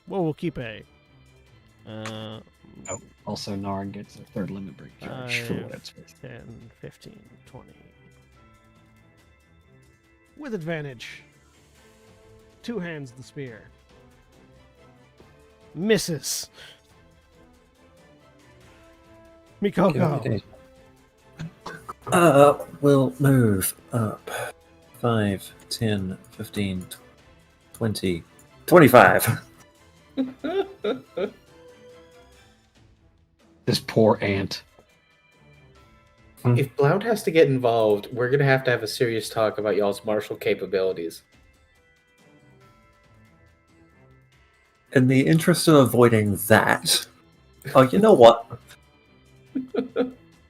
[SPEAKER 1] Well, we'll keep a...
[SPEAKER 2] Oh, also Naren gets a 3rd limit break charge for what it's worth.
[SPEAKER 1] 10, 15, 20. With advantage. 2 hands the spear. Misses. Mikoko.
[SPEAKER 4] We'll move up 5, 10, 15, 20, 25.
[SPEAKER 2] This poor ant.
[SPEAKER 5] If Blount has to get involved, we're going to have a serious talk about y'all's martial capabilities.
[SPEAKER 4] In the interest of avoiding that, oh, you know what?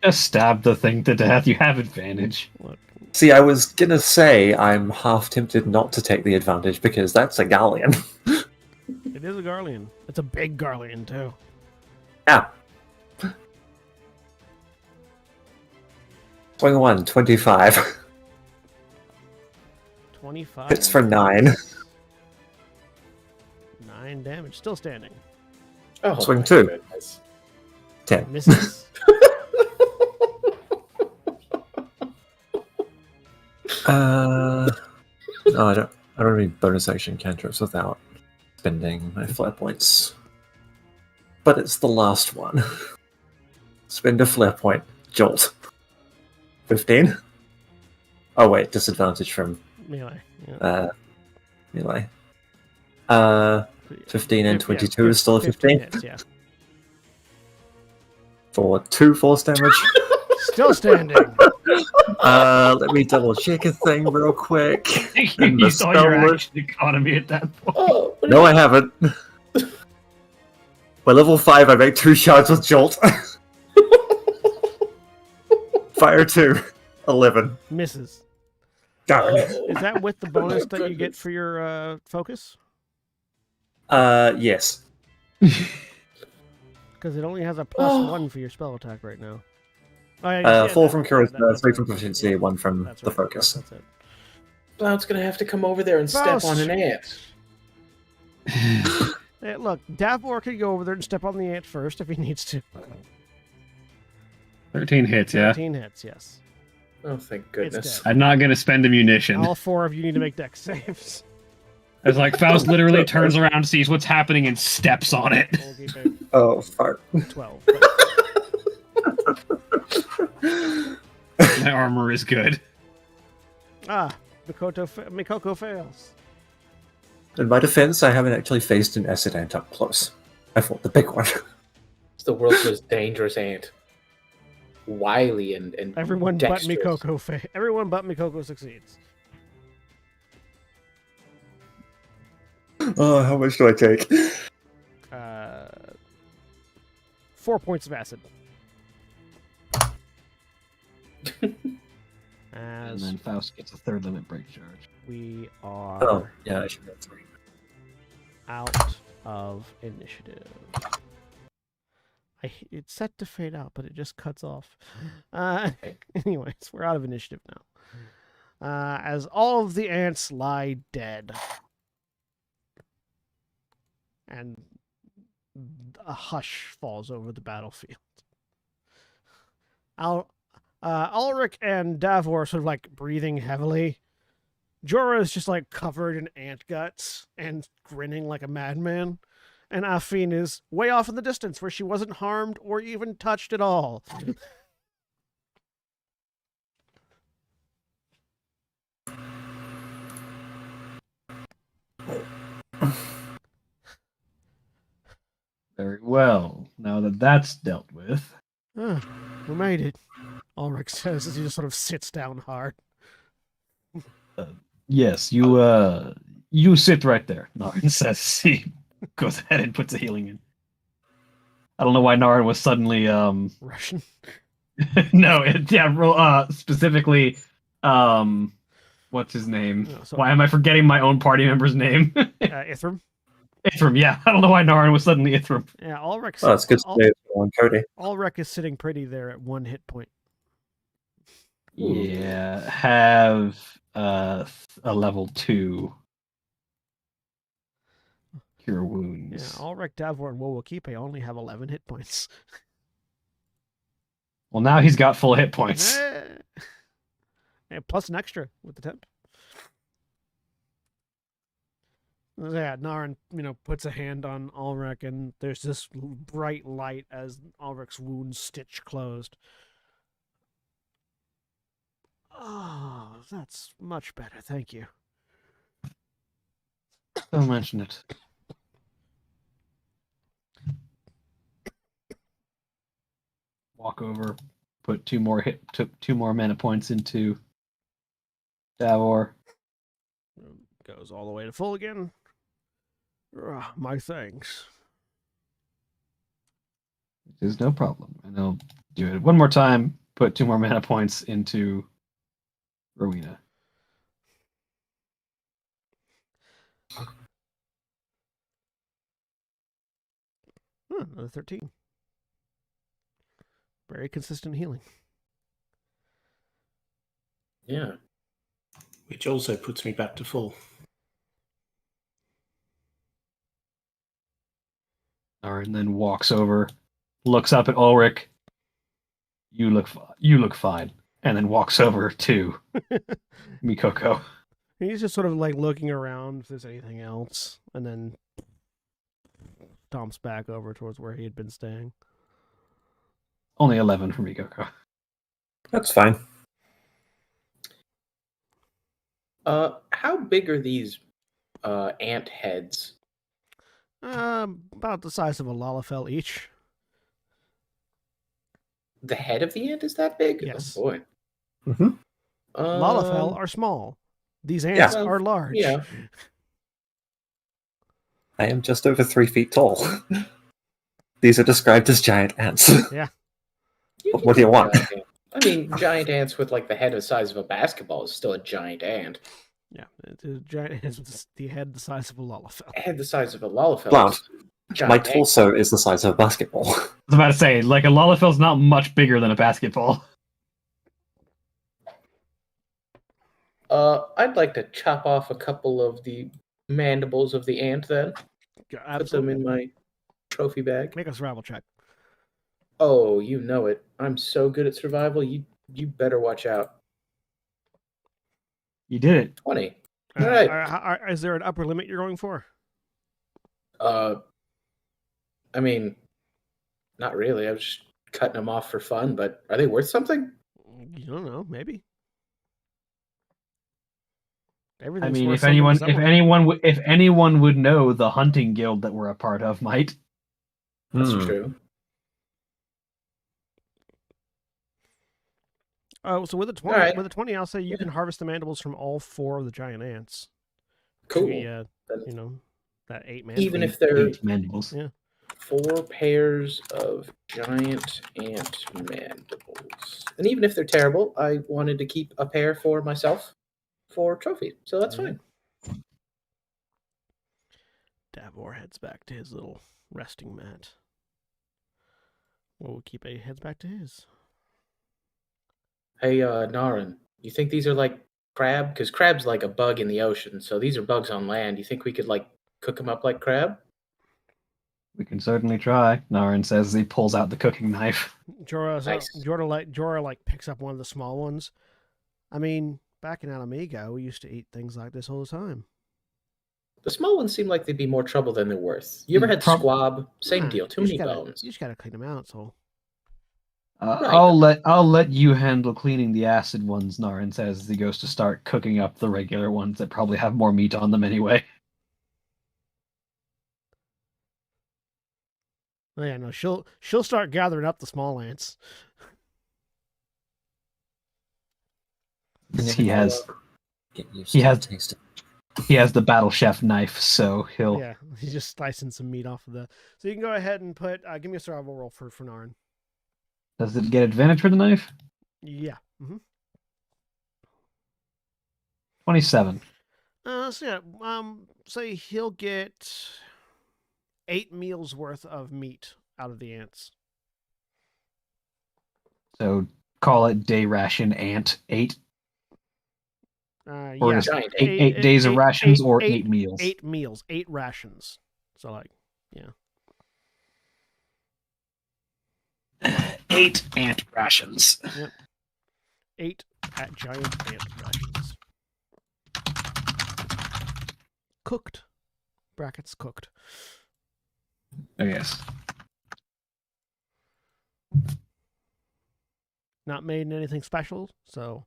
[SPEAKER 2] Just stab the thing to death. You have advantage.
[SPEAKER 1] Look,
[SPEAKER 4] See, I was gonna say I'm half tempted not to take the advantage because that's a galleon.
[SPEAKER 1] it is a Garlean. It's a big Garlean, too.
[SPEAKER 4] Yeah. Swing 1, 25.
[SPEAKER 1] 25.
[SPEAKER 4] Hits for 9.
[SPEAKER 1] 9 damage. Still standing.
[SPEAKER 5] Oh,
[SPEAKER 4] Swing
[SPEAKER 5] my
[SPEAKER 4] 2.
[SPEAKER 5] goodness.
[SPEAKER 4] 10.
[SPEAKER 1] Misses.
[SPEAKER 4] No, I don't have any bonus action cantrips without spending my flare points. But it's the last one. Spend a flare point. Jolt. 15? Oh wait, disadvantage from
[SPEAKER 1] Melee. Yeah.
[SPEAKER 4] melee. 15 and 22 is still a 15?
[SPEAKER 1] Hits, yeah.
[SPEAKER 4] For 2 force damage.
[SPEAKER 1] Still standing.
[SPEAKER 4] Let me double check a thing real quick. And
[SPEAKER 2] You
[SPEAKER 4] the
[SPEAKER 2] saw your
[SPEAKER 4] spell
[SPEAKER 2] action economy at that point.
[SPEAKER 5] Oh,
[SPEAKER 4] No, I haven't. By level 5, I make 2 shots with Jolt. Fire 2. 11.
[SPEAKER 1] Misses.
[SPEAKER 4] Darn.
[SPEAKER 1] Is that with the bonus that you get
[SPEAKER 5] goodness.
[SPEAKER 1] for your focus?
[SPEAKER 4] Yes.
[SPEAKER 1] Because it only has a +1 for your spell attack right now. Oh, yeah,
[SPEAKER 4] 4
[SPEAKER 1] that-
[SPEAKER 4] from charisma, 3
[SPEAKER 1] right.
[SPEAKER 4] from proficiency,
[SPEAKER 1] Yeah,
[SPEAKER 4] 1 from
[SPEAKER 1] that's
[SPEAKER 4] the
[SPEAKER 1] right.
[SPEAKER 4] focus.
[SPEAKER 1] That's it.
[SPEAKER 5] Blount's going to have to come over there and step on an ant.
[SPEAKER 1] Hey, look, Davor can go over there and step on the ant first if he needs to.
[SPEAKER 2] 13 hits, yeah.
[SPEAKER 1] 13 hits, yes.
[SPEAKER 5] Oh, thank goodness.
[SPEAKER 1] dead.
[SPEAKER 2] I'm not going to spend a munition.
[SPEAKER 1] All 4 of you need to make dex saves.
[SPEAKER 2] It's like Faust literally turns around, sees what's happening, and steps on it.
[SPEAKER 1] We'll keep it
[SPEAKER 4] Oh, fuck.
[SPEAKER 1] 12.
[SPEAKER 2] My armor is good.
[SPEAKER 1] Mikoko fails.
[SPEAKER 4] In my defense, I haven't actually faced an acid ant up close. I fought the big one.
[SPEAKER 5] It's the world's most dangerous ant. Wily and
[SPEAKER 1] Everyone
[SPEAKER 5] dexterous.
[SPEAKER 1] but Mikoko everyone but Mikoko succeeds.
[SPEAKER 4] Oh, how much do I take?
[SPEAKER 1] 4 points of acid.
[SPEAKER 2] And
[SPEAKER 1] As
[SPEAKER 2] then Faust gets a third limit break charge.
[SPEAKER 1] we are
[SPEAKER 4] Oh, yeah, I should get 3.
[SPEAKER 1] out of initiative. It's set to fade out, but it just cuts off. Anyways, we're out of initiative now. As all of the ants lie dead. And a hush falls over the battlefield. Ulrich and Davor sort of like breathing heavily. Jorah is just like covered in ant guts and grinning like a madman. And Afine is way off in the distance where she wasn't harmed or even touched at all.
[SPEAKER 2] Very well. Now that that's dealt with.
[SPEAKER 1] We made it, Ulrich says as he just sort of sits down hard.
[SPEAKER 2] Yes, you sit right there, Narin says. He goes ahead and puts a healing in. I don't know why Narin was suddenly
[SPEAKER 1] Russian.
[SPEAKER 2] No, specifically what's his name?
[SPEAKER 1] Oh, so-
[SPEAKER 2] Why am I forgetting my own party member's name?
[SPEAKER 1] Ithram.
[SPEAKER 2] Ithram, yeah. I don't know why Narin was suddenly Ithram.
[SPEAKER 1] Yeah, Ulrich.
[SPEAKER 4] Oh, it's good to play on Cody.
[SPEAKER 1] Ulrich is sitting pretty there at 1 hit point.
[SPEAKER 2] Yeah, have a level 2 cure
[SPEAKER 1] Yeah,
[SPEAKER 2] wounds.
[SPEAKER 1] Ulrich, Davor, and Wowokipe only have 11 hit points.
[SPEAKER 2] Well, now he's got full hit points.
[SPEAKER 1] And plus an extra with the temp. Yeah, Narin, puts a hand on Ulrich, and there's this bright light as Ulrich's wounds stitch closed. Oh, that's much better. Thank you.
[SPEAKER 2] Don't mention it. Walk over, took 2 more mana points into Davor.
[SPEAKER 1] Goes all the way to full again. My thanks.
[SPEAKER 2] There's no problem. And I'll do it one more time, put 2 more mana points into Rowena.
[SPEAKER 1] Another 13. Very consistent healing.
[SPEAKER 5] Yeah.
[SPEAKER 3] Which also puts me back to full.
[SPEAKER 2] And then walks over, looks up at Ulrich. You look fine. And then walks over to Mikoko.
[SPEAKER 1] He's just sort of like looking around if there's anything else, and then stomps back over towards where he had been staying.
[SPEAKER 2] Only 11 for Mikoko.
[SPEAKER 4] That's fine.
[SPEAKER 5] How big are these ant heads?
[SPEAKER 1] About the size of a Lalafell each.
[SPEAKER 5] The head of the ant is that big?
[SPEAKER 1] Yes.
[SPEAKER 5] Oh boy.
[SPEAKER 4] Mm-hmm.
[SPEAKER 1] Lalafell are small. These ants are large.
[SPEAKER 5] Yeah.
[SPEAKER 4] I am just over 3 feet tall. These are described as giant ants.
[SPEAKER 1] Yeah.
[SPEAKER 4] What do you want?
[SPEAKER 5] I mean, giant ants with like the head the size of a basketball is still a giant ant.
[SPEAKER 1] Yeah, it's a giant ant with the head the size of a Lalafell.
[SPEAKER 5] Head the size of a Lalafell.
[SPEAKER 4] Blount.
[SPEAKER 5] Giant
[SPEAKER 4] My
[SPEAKER 5] ant.
[SPEAKER 4] torso is the size of a basketball.
[SPEAKER 2] I was about to say, like, a Lalafell's not much bigger than a basketball.
[SPEAKER 5] I'd like to chop off a couple of the mandibles of the ant then.
[SPEAKER 1] Yeah,
[SPEAKER 5] Put them
[SPEAKER 1] absolutely.
[SPEAKER 5] in my trophy bag.
[SPEAKER 1] Make a survival check.
[SPEAKER 5] Oh, you know it. I'm so good at survival. You better watch out.
[SPEAKER 2] You did it.
[SPEAKER 5] 20. All right.
[SPEAKER 1] Is there an upper limit you're going for?
[SPEAKER 5] I mean, not really. I was just cutting them off for fun, but are they worth something?
[SPEAKER 1] You don't know. Maybe.
[SPEAKER 2] I
[SPEAKER 1] Everything's
[SPEAKER 2] mean,
[SPEAKER 1] worth
[SPEAKER 2] if
[SPEAKER 1] something to someone.
[SPEAKER 2] if anyone would know, the hunting guild that we're a part of might.
[SPEAKER 5] That's
[SPEAKER 4] Hmm.
[SPEAKER 5] true.
[SPEAKER 1] Oh, so with a 20,
[SPEAKER 5] Alright.
[SPEAKER 1] with a 20, I'll say you can harvest the mandibles from all 4 of the giant ants.
[SPEAKER 5] Cool.
[SPEAKER 1] The,
[SPEAKER 5] Then
[SPEAKER 1] that 8 mandibles.
[SPEAKER 5] even if they're
[SPEAKER 2] 8 mandibles.
[SPEAKER 1] Yeah.
[SPEAKER 5] 4 pairs of giant ant mandibles, and even if they're terrible, I wanted to keep a pair for myself for trophy, so that's fine.
[SPEAKER 1] Davor heads back to his little resting mat. Well, we'll keep a heads back to his.
[SPEAKER 5] Hey, Naren, you think these are like crab? Because crab's like a bug in the ocean, so these are bugs on land. You think we could like cook them up like crab?
[SPEAKER 2] We can certainly try, Naren says as he pulls out the cooking knife.
[SPEAKER 5] Nice.
[SPEAKER 1] Jorah picks up one of the small ones. I mean, back in Alamigo, we used to eat things like this all the time.
[SPEAKER 5] The small ones seem like they'd be more trouble than they're worth. You ever had
[SPEAKER 2] Prob-
[SPEAKER 5] squab? Same
[SPEAKER 1] Nah,
[SPEAKER 5] deal. Too
[SPEAKER 1] you
[SPEAKER 5] many
[SPEAKER 1] just gotta-
[SPEAKER 5] bones.
[SPEAKER 1] You just gotta clean them out, so.
[SPEAKER 5] Right.
[SPEAKER 2] I'll let you handle cleaning the acid ones, Naren says as he goes to start cooking up the regular ones that probably have more meat on them anyway.
[SPEAKER 1] Oh yeah, no, she'll start gathering up the small ants.
[SPEAKER 2] He has
[SPEAKER 4] Get used
[SPEAKER 2] He
[SPEAKER 4] to
[SPEAKER 2] has-
[SPEAKER 4] the taste of
[SPEAKER 2] he has the battle chef knife, so he'll
[SPEAKER 1] Yeah, he's just slicing some meat off of the. So you can go ahead and put. Give me a survival roll for Naren.
[SPEAKER 2] Does it get advantage for the knife?
[SPEAKER 1] Yeah. Mm-hmm.
[SPEAKER 2] 27.
[SPEAKER 1] So yeah, say he'll get 8 meals worth of meat out of the ants.
[SPEAKER 2] So call it day ration ant 8. Or
[SPEAKER 1] Yeah,
[SPEAKER 2] is
[SPEAKER 5] Giant
[SPEAKER 2] eight days of rations or 8 meals?
[SPEAKER 1] 8 meals, 8 rations. So like, yeah.
[SPEAKER 2] 8 ant rations.
[SPEAKER 1] 8 giant ant rations. Cooked. Brackets cooked.
[SPEAKER 2] Oh yes.
[SPEAKER 1] Not made in anything special, so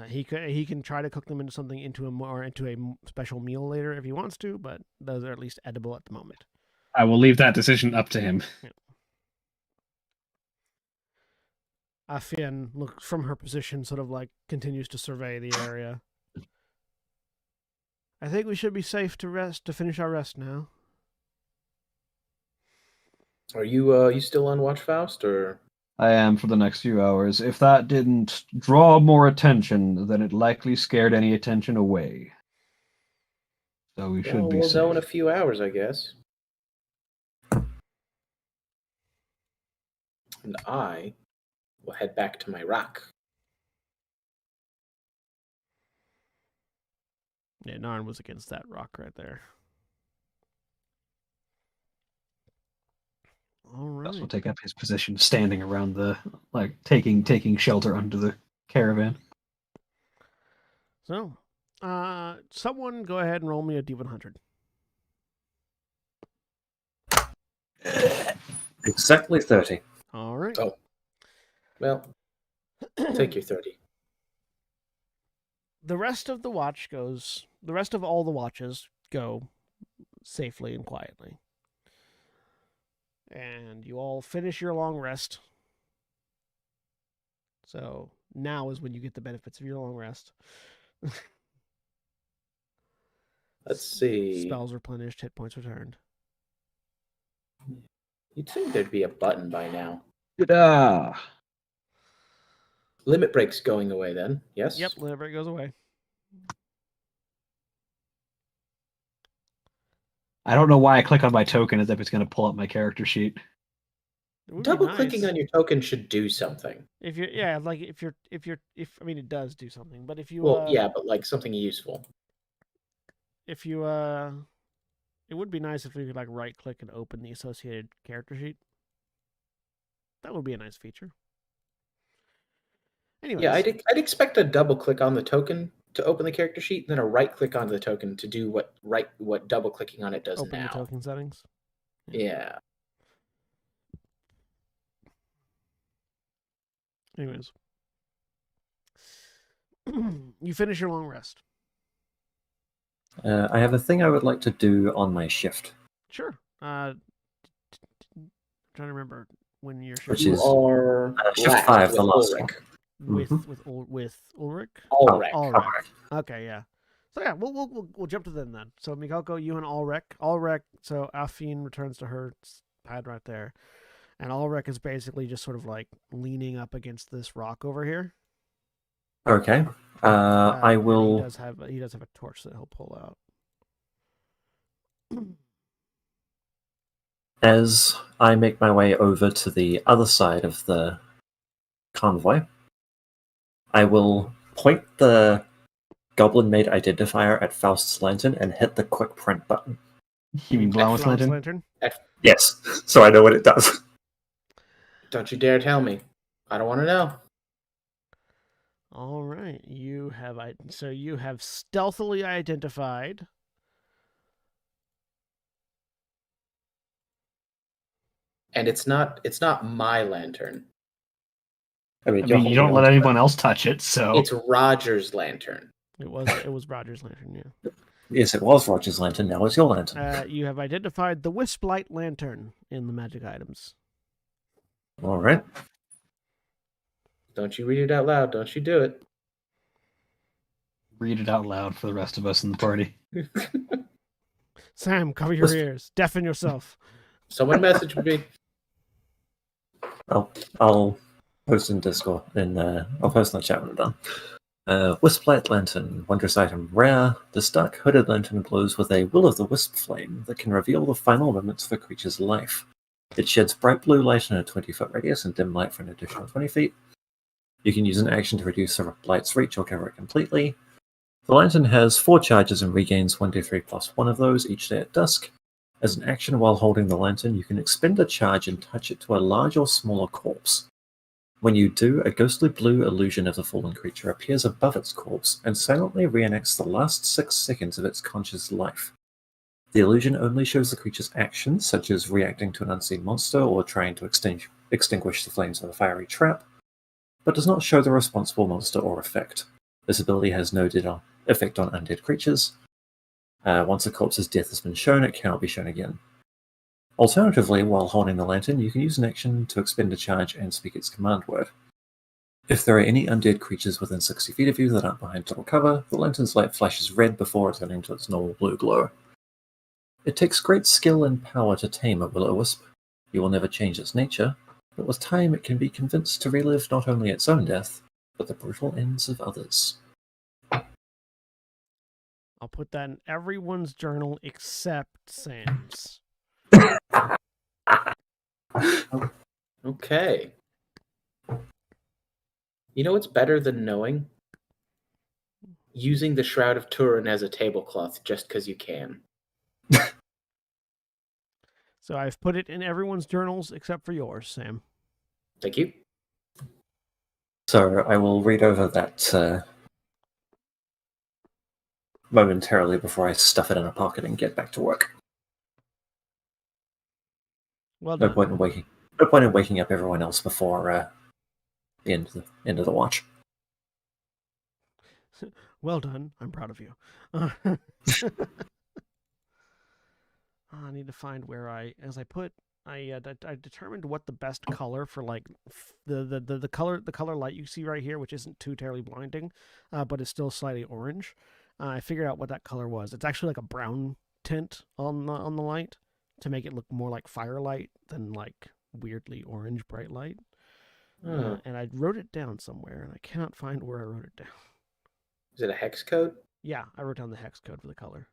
[SPEAKER 1] he can try to cook them into something into a special meal later if he wants to, but those are at least edible at the moment.
[SPEAKER 2] I will leave that decision up to him.
[SPEAKER 1] Afian looks from her position, sort of like continues to survey the area. I think we should be safe to finish our rest now.
[SPEAKER 5] Are you still on watch, Faust, or?
[SPEAKER 2] I am for the next few hours. If that didn't draw more attention, then it likely scared any attention away. So we should be
[SPEAKER 5] We'll
[SPEAKER 2] safe.
[SPEAKER 5] know in a few hours, I guess. And I will head back to my rock.
[SPEAKER 1] Yeah, Narn was against that rock right there. All right.
[SPEAKER 2] Also take up his position standing around the taking shelter under the caravan.
[SPEAKER 1] So, someone go ahead and roll me a D100.
[SPEAKER 4] exactly 30.
[SPEAKER 1] All right.
[SPEAKER 5] Oh. Well, take your 30.
[SPEAKER 1] The rest of all the watches go safely and quietly. And you all finish your long rest. So now is when you get the benefits of your long rest.
[SPEAKER 5] Let's see.
[SPEAKER 1] Spells replenished, hit points returned.
[SPEAKER 5] You'd think there'd be a button by now.
[SPEAKER 2] Ta-da!
[SPEAKER 5] Limit break's going away then, yes?
[SPEAKER 1] Yep, whenever it goes away.
[SPEAKER 2] I don't know why I click on my token as if it's going to pull up my character sheet.
[SPEAKER 1] It would be
[SPEAKER 5] Double clicking
[SPEAKER 1] nice.
[SPEAKER 5] on your token should do something.
[SPEAKER 1] If it does do something, but if you
[SPEAKER 5] Well, yeah, but like something useful.
[SPEAKER 1] if you it would be nice if we could like right click and open the associated character sheet. That would be a nice feature. Anyways,
[SPEAKER 5] Yeah, I'd expect a double click on the token to open the character sheet, and then a right click on the token to do what double clicking on it does
[SPEAKER 1] open
[SPEAKER 5] now.
[SPEAKER 1] the token settings.
[SPEAKER 5] Yeah.
[SPEAKER 1] Anyways, you finish your long rest.
[SPEAKER 4] I have a thing I would like to do on my shift.
[SPEAKER 1] Sure. I'm trying to remember when your shift
[SPEAKER 4] Which
[SPEAKER 5] You
[SPEAKER 4] is-
[SPEAKER 5] are
[SPEAKER 4] shift
[SPEAKER 5] black
[SPEAKER 4] 5, the
[SPEAKER 5] with
[SPEAKER 4] last
[SPEAKER 5] Ulrich.
[SPEAKER 4] one.
[SPEAKER 1] with Ulrich.
[SPEAKER 5] Ulrich.
[SPEAKER 1] Ulrich. Okay, yeah. So yeah, we'll jump to them then. So Mikoko, you and Ulrich. So Alfine returns to her pad right there, and Ulrich is basically just sort of like leaning up against this rock over here.
[SPEAKER 4] Okay. I will.
[SPEAKER 1] He does have a torch that he'll pull out.
[SPEAKER 4] As I make my way over to the other side of the convoy, I will point the goblin-made identifier at Faust's lantern and hit the quick print button.
[SPEAKER 2] You mean Glamour's lantern?
[SPEAKER 4] Yes, so I know what it does.
[SPEAKER 5] Don't you dare tell me. I don't want to know.
[SPEAKER 1] All right, you have stealthily identified.
[SPEAKER 5] And it's not my lantern.
[SPEAKER 2] I mean, you don't let anyone else touch it, so
[SPEAKER 5] It's Roger's lantern.
[SPEAKER 1] It was Roger's lantern, yeah.
[SPEAKER 4] Yes, it was Roger's lantern. Now it's your lantern.
[SPEAKER 1] You have identified the Wisp Light Lantern in the magic items.
[SPEAKER 4] All right.
[SPEAKER 5] Don't you read it out loud. Don't you do it.
[SPEAKER 2] read it out loud for the rest of us in the party.
[SPEAKER 1] Sam, cover your ears. Deafen yourself.
[SPEAKER 5] Someone message me.
[SPEAKER 4] I'll post in Discord, and I'll post in the chat when I'm done. Wisp Light Lantern, wondrous item, rare. This dark hooded lantern glows with a will-o'-the-wisp flame that can reveal the final moments of a creature's life. It sheds bright blue light in a 20-foot radius and dim light for an additional 20 feet. You can use an action to reduce the light's reach or cover it completely. The lantern has 4 charges and regains 1d3 plus 1 of those each day at dusk. As an action while holding the lantern, you can expend a charge and touch it to a large or smaller corpse. When you do, a ghostly blue illusion of the fallen creature appears above its corpse and silently reenacts the last 6 seconds of its conscious life. The illusion only shows the creature's actions, such as reacting to an unseen monster or trying to extinguish the flames of a fiery trap, but does not show the responsible monster or effect. This ability has no effect on undead creatures. Once a corpse's death has been shown, it cannot be shown again. Alternatively, while holding the lantern, you can use an action to expend a charge and speak its command word. If there are any undead creatures within 60 feet of you that aren't behind total cover, the lantern's light flashes red before returning to its normal blue glow. It takes great skill and power to tame a will-o'-wisp. You will never change its nature, but with time it can be convinced to relive not only its own death, but the brutal ends of others.
[SPEAKER 1] I'll put that in everyone's journal except Sam's.
[SPEAKER 5] Okay. You know what's better than knowing? Using the Shroud of Turin as a tablecloth just because you can.
[SPEAKER 1] So I've put it in everyone's journals except for yours, Sam.
[SPEAKER 5] Thank you.
[SPEAKER 4] So I will read over that momentarily before I stuff it in a pocket and get back to work.
[SPEAKER 1] Well
[SPEAKER 4] No
[SPEAKER 1] done.
[SPEAKER 4] point in waking up everyone else before the end of the watch.
[SPEAKER 1] Well done. I'm proud of you. I need to find where I determined what the best color for like the color light you see right here, which isn't too terribly blinding, but is still slightly orange. I figured out what that color was. It's actually like a brown tint on the light to make it look more like firelight than like weirdly orange bright light. And I wrote it down somewhere, and I cannot find where I wrote it down.
[SPEAKER 5] Is it a hex code?
[SPEAKER 1] Yeah, I wrote down the hex code for the color.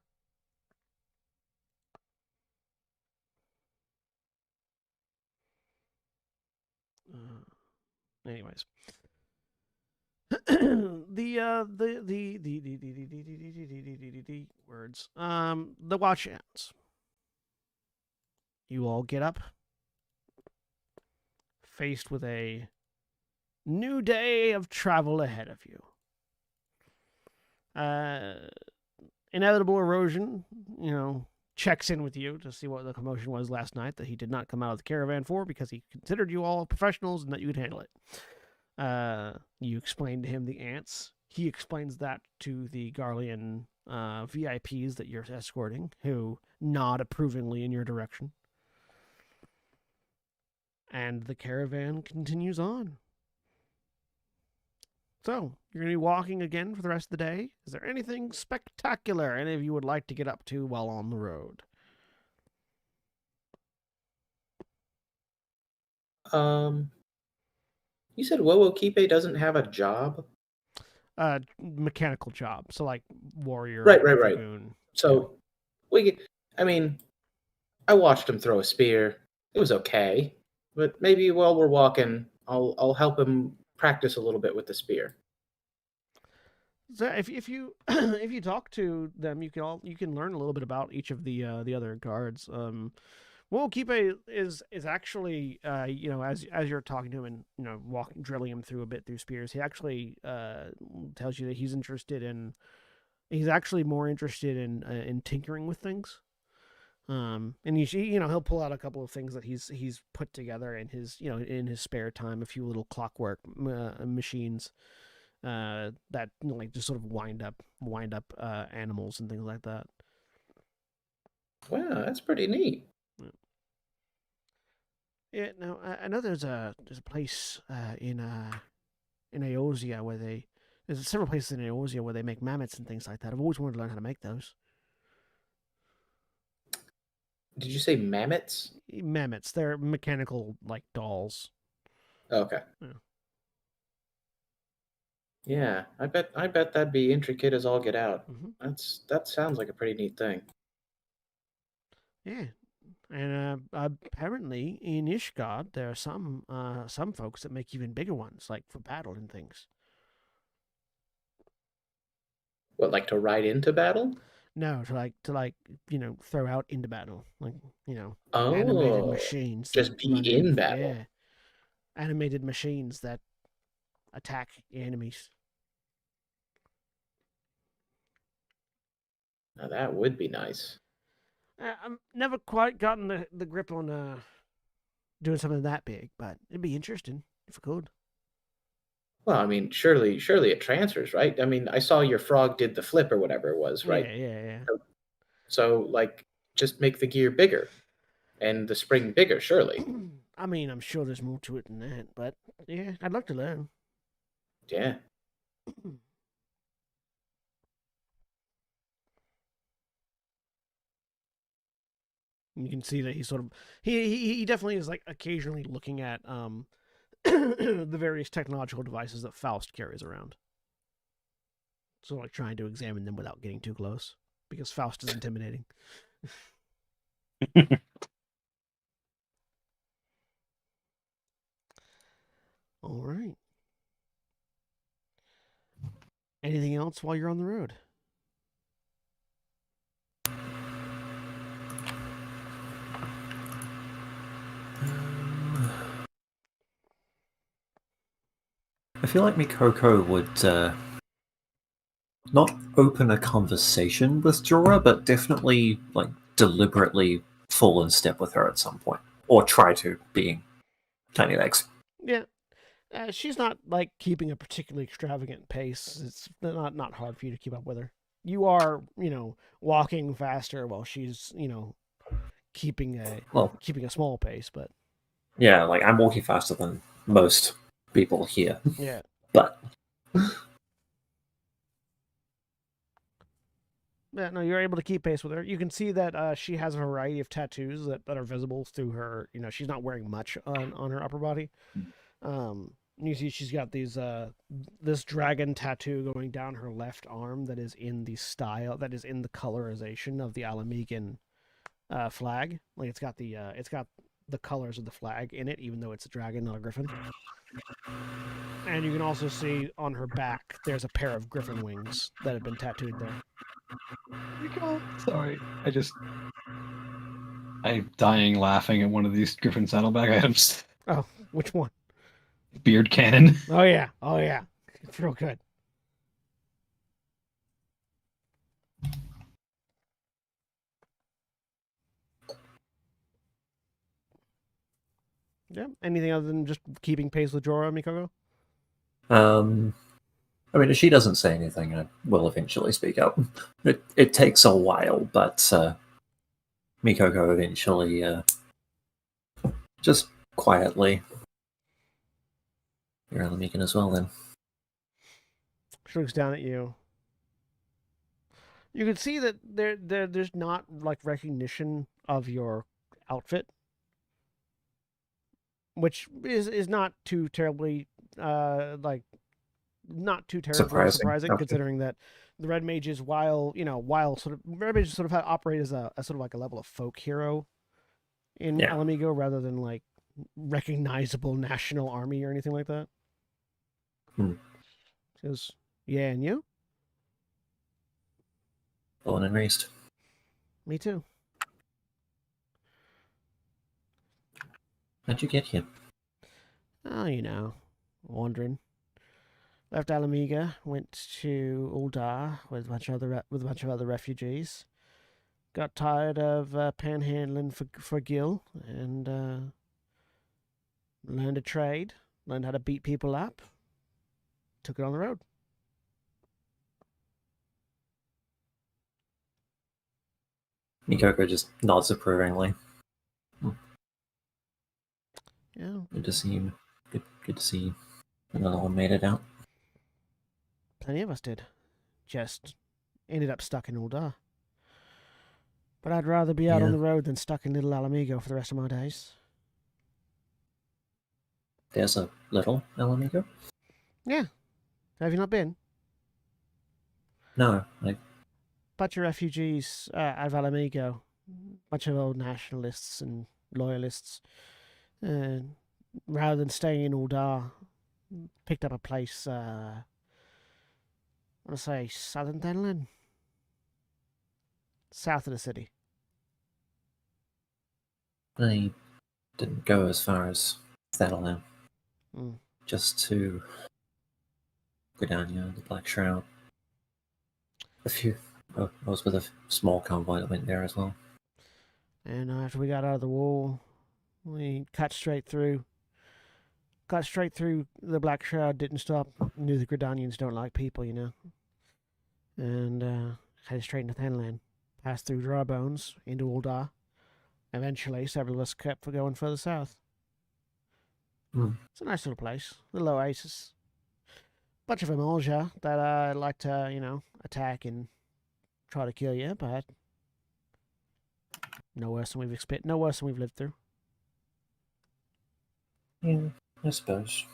[SPEAKER 1] Anyways, the words. The watch ends. You all get up, faced with a new day of travel ahead of you. Inevitable erosion, checks in with you to see what the commotion was last night that he did not come out of the caravan for because he considered you all professionals and that you could handle it. You explained to him the ants. He explains that to the Garlean VIPs that you're escorting, who nod approvingly in your direction. And the caravan continues on. So, you're going to be walking again for the rest of the day. Is there anything spectacular any of you would like to get up to while on the road?
[SPEAKER 5] You said Wowokipe doesn't have a job?
[SPEAKER 1] Mechanical job. So, like, warrior.
[SPEAKER 5] Right.
[SPEAKER 1] dragoon.
[SPEAKER 5] So, I watched him throw a spear. It was okay. But maybe while we're walking, I'll help him practice a little bit with the spear.
[SPEAKER 1] So if you if you talk to them, you can learn a little bit about each of the other guards. Well, Kipe is actually as you're talking to him and drilling him through a bit through spears, he actually tells you that he's actually more interested in tinkering with things. And he'll pull out a couple of things that he's put together in his spare time, a few little clockwork machines that just sort of wind up animals and things like that.
[SPEAKER 5] Wow, that's pretty neat.
[SPEAKER 1] Yeah. Now I know there's a place in Eosia where there's several places in Eosia where they make mammoths and things like that. I've always wanted to learn how to make those.
[SPEAKER 5] Did you say mammoths?
[SPEAKER 1] Mammoths. They're mechanical like dolls.
[SPEAKER 5] Okay.
[SPEAKER 1] Yeah.
[SPEAKER 5] Yeah, I bet that'd be intricate as all get out.
[SPEAKER 1] Mm-hmm.
[SPEAKER 5] That sounds like a pretty neat thing.
[SPEAKER 1] Yeah, and apparently in Ishgard there are some folks that make even bigger ones, like for battle and things.
[SPEAKER 5] What, like to ride into battle?
[SPEAKER 1] No, to throw out into battle, animated
[SPEAKER 5] Oh,
[SPEAKER 1] machines.
[SPEAKER 5] just
[SPEAKER 1] that
[SPEAKER 5] be
[SPEAKER 1] run
[SPEAKER 5] in battle.
[SPEAKER 1] Yeah, animated machines that attack enemies.
[SPEAKER 5] Now that would be nice.
[SPEAKER 1] I've never quite gotten the grip on doing something that big, but it'd be interesting if I could.
[SPEAKER 5] Well, I mean, surely it transfers, right? I mean, I saw your frog did the flip or whatever it was, right?
[SPEAKER 1] Yeah.
[SPEAKER 5] So, like, just make the gear bigger and the spring bigger, surely.
[SPEAKER 1] I mean, I'm sure there's more to it than that, but yeah, I'd like to learn.
[SPEAKER 5] Yeah.
[SPEAKER 1] You can see that he's sort of he definitely is like occasionally looking at the various technological devices that Faust carries around. So like trying to examine them without getting too close, because Faust is intimidating. All right. Anything else while you're on the road?
[SPEAKER 4] I feel like Mikoko would not open a conversation with Jorah, but definitely deliberately fall in step with her at some point, or try to, being Tiny Legs.
[SPEAKER 1] Yeah. She's not like keeping a particularly extravagant pace. It's not hard for you to keep up with her. You are, walking faster while she's, keeping a small pace, but
[SPEAKER 4] yeah, I'm walking faster than most people here.
[SPEAKER 1] Yeah.
[SPEAKER 4] But
[SPEAKER 1] yeah, no, you're able to keep pace with her. You can see that she has a variety of tattoos that are visible through her. She's not wearing much on her upper body. You see she's got this dragon tattoo going down her left arm that is in the colorization of the Alamegan flag. Like it's got the colors of the flag in it, even though it's a dragon, not a griffin. And you can also see on her back there's a pair of griffin wings that have been tattooed there.
[SPEAKER 2] Sorry, I'm dying laughing at one of these griffin saddlebag items.
[SPEAKER 1] Oh, which one?
[SPEAKER 2] Beard cannon.
[SPEAKER 1] Oh yeah, it's real good. Yeah. Anything other than just keeping pace with Jorah, Mikoko?
[SPEAKER 4] I mean, if she doesn't say anything, I will eventually speak up. It takes a while, but Mikoko eventually just quietly. You're Alamegan as well, then.
[SPEAKER 1] She looks down at you. You can see that there's not like recognition of your outfit, which is not too terribly not too terribly surprising
[SPEAKER 4] Okay.
[SPEAKER 1] considering that the red mages, while red mages sort of operate as a sort of like a level of folk hero in
[SPEAKER 4] Yeah.
[SPEAKER 1] Alamigo rather than like recognizable national army or anything like that.
[SPEAKER 4] Hmm.
[SPEAKER 1] She goes, yeah, and you?
[SPEAKER 4] Born and raised.
[SPEAKER 1] Me too.
[SPEAKER 4] How'd you get here?
[SPEAKER 1] Oh, wandering. Left Alamiga, went to Uldar with a bunch of other refugees. Got tired of panhandling for Gil and learned a trade. Learned how to beat people up. Took it on the road.
[SPEAKER 4] Mikoko just nods approvingly.
[SPEAKER 1] Yeah,
[SPEAKER 4] Good to see you. Good to see another one made it out.
[SPEAKER 1] plenty of us did. Just ended up stuck in Uldar. But I'd rather be out on
[SPEAKER 4] Yeah.
[SPEAKER 1] the road than stuck in Little Alamigo for the rest of my days.
[SPEAKER 4] There's a little Alamigo?
[SPEAKER 1] Yeah. Have you not been?
[SPEAKER 4] No,
[SPEAKER 1] Bunch of refugees out of Alamigo. Bunch of old nationalists and loyalists. Rather than staying in Uldar, picked up a place, I want to say southern Denland. South of the city.
[SPEAKER 4] I didn't go as far as Thanalan.
[SPEAKER 1] Mm.
[SPEAKER 4] Just to Gridania, the Black Shroud. I was with a small convoy that went there as well.
[SPEAKER 1] And after we got out of the wall, we cut straight through. Got straight through the Black Shroud, didn't stop. Knew the Gridanians don't like people, And headed straight into Thanland. Passed through Drawbones into Uldar. Eventually, several of us kept going further south.
[SPEAKER 4] Hmm.
[SPEAKER 1] It's a nice little place. Little oasis. Bunch of Emulja that like to, attack and try to kill you, but no worse than we've lived through.
[SPEAKER 4] Yeah, I suppose.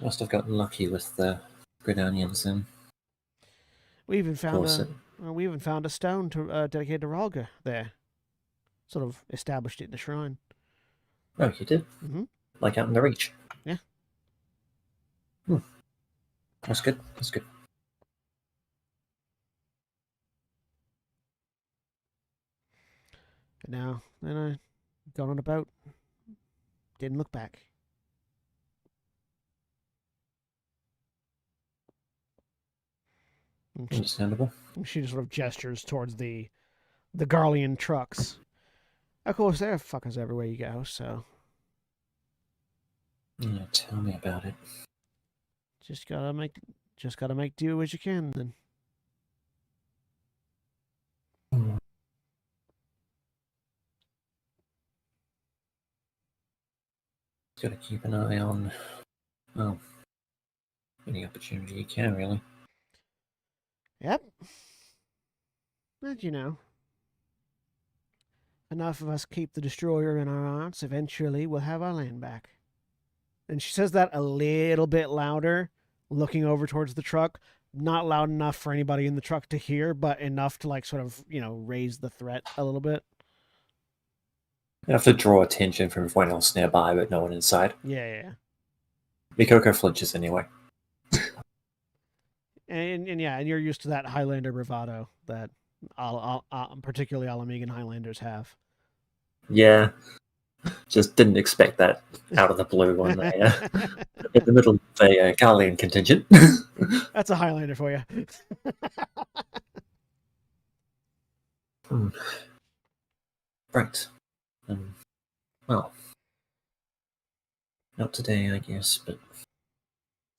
[SPEAKER 4] Must have gotten lucky with the Gridanians then.
[SPEAKER 1] We even found
[SPEAKER 4] Close
[SPEAKER 1] a stone to dedicated to Ralga there. Sort of established it in the shrine.
[SPEAKER 4] Oh, you did?
[SPEAKER 1] Mm-hmm.
[SPEAKER 4] Like out in the Reach?
[SPEAKER 1] Yeah.
[SPEAKER 4] That's good. That's good.
[SPEAKER 1] But now, then I got on a boat. Didn't look back.
[SPEAKER 4] Understandable.
[SPEAKER 1] She just sort of gestures towards the Garlean trucks. Of course, there are fuckers everywhere you go, so
[SPEAKER 4] Yeah, tell me about it.
[SPEAKER 1] just gotta make do as you can then.
[SPEAKER 4] Gotta keep an eye on, well, any opportunity you can, really.
[SPEAKER 1] Yep. And enough of us keep the destroyer in our arms, eventually we'll have our land back. And she says that a little bit louder, looking over towards the truck. Not loud enough for anybody in the truck to hear, but enough to like sort of, raise the threat a little bit.
[SPEAKER 4] You have to draw attention from everyone else nearby, but no one inside.
[SPEAKER 1] Yeah.
[SPEAKER 4] Mikoko flinches anyway.
[SPEAKER 1] And you're used to that Highlander bravado that particularly Alamigan Highlanders have.
[SPEAKER 4] Yeah. Just didn't expect that out of the blue when they in the middle of a Garlean contingent.
[SPEAKER 1] That's a Highlander for you.
[SPEAKER 4] Right. Well, not today, I guess, but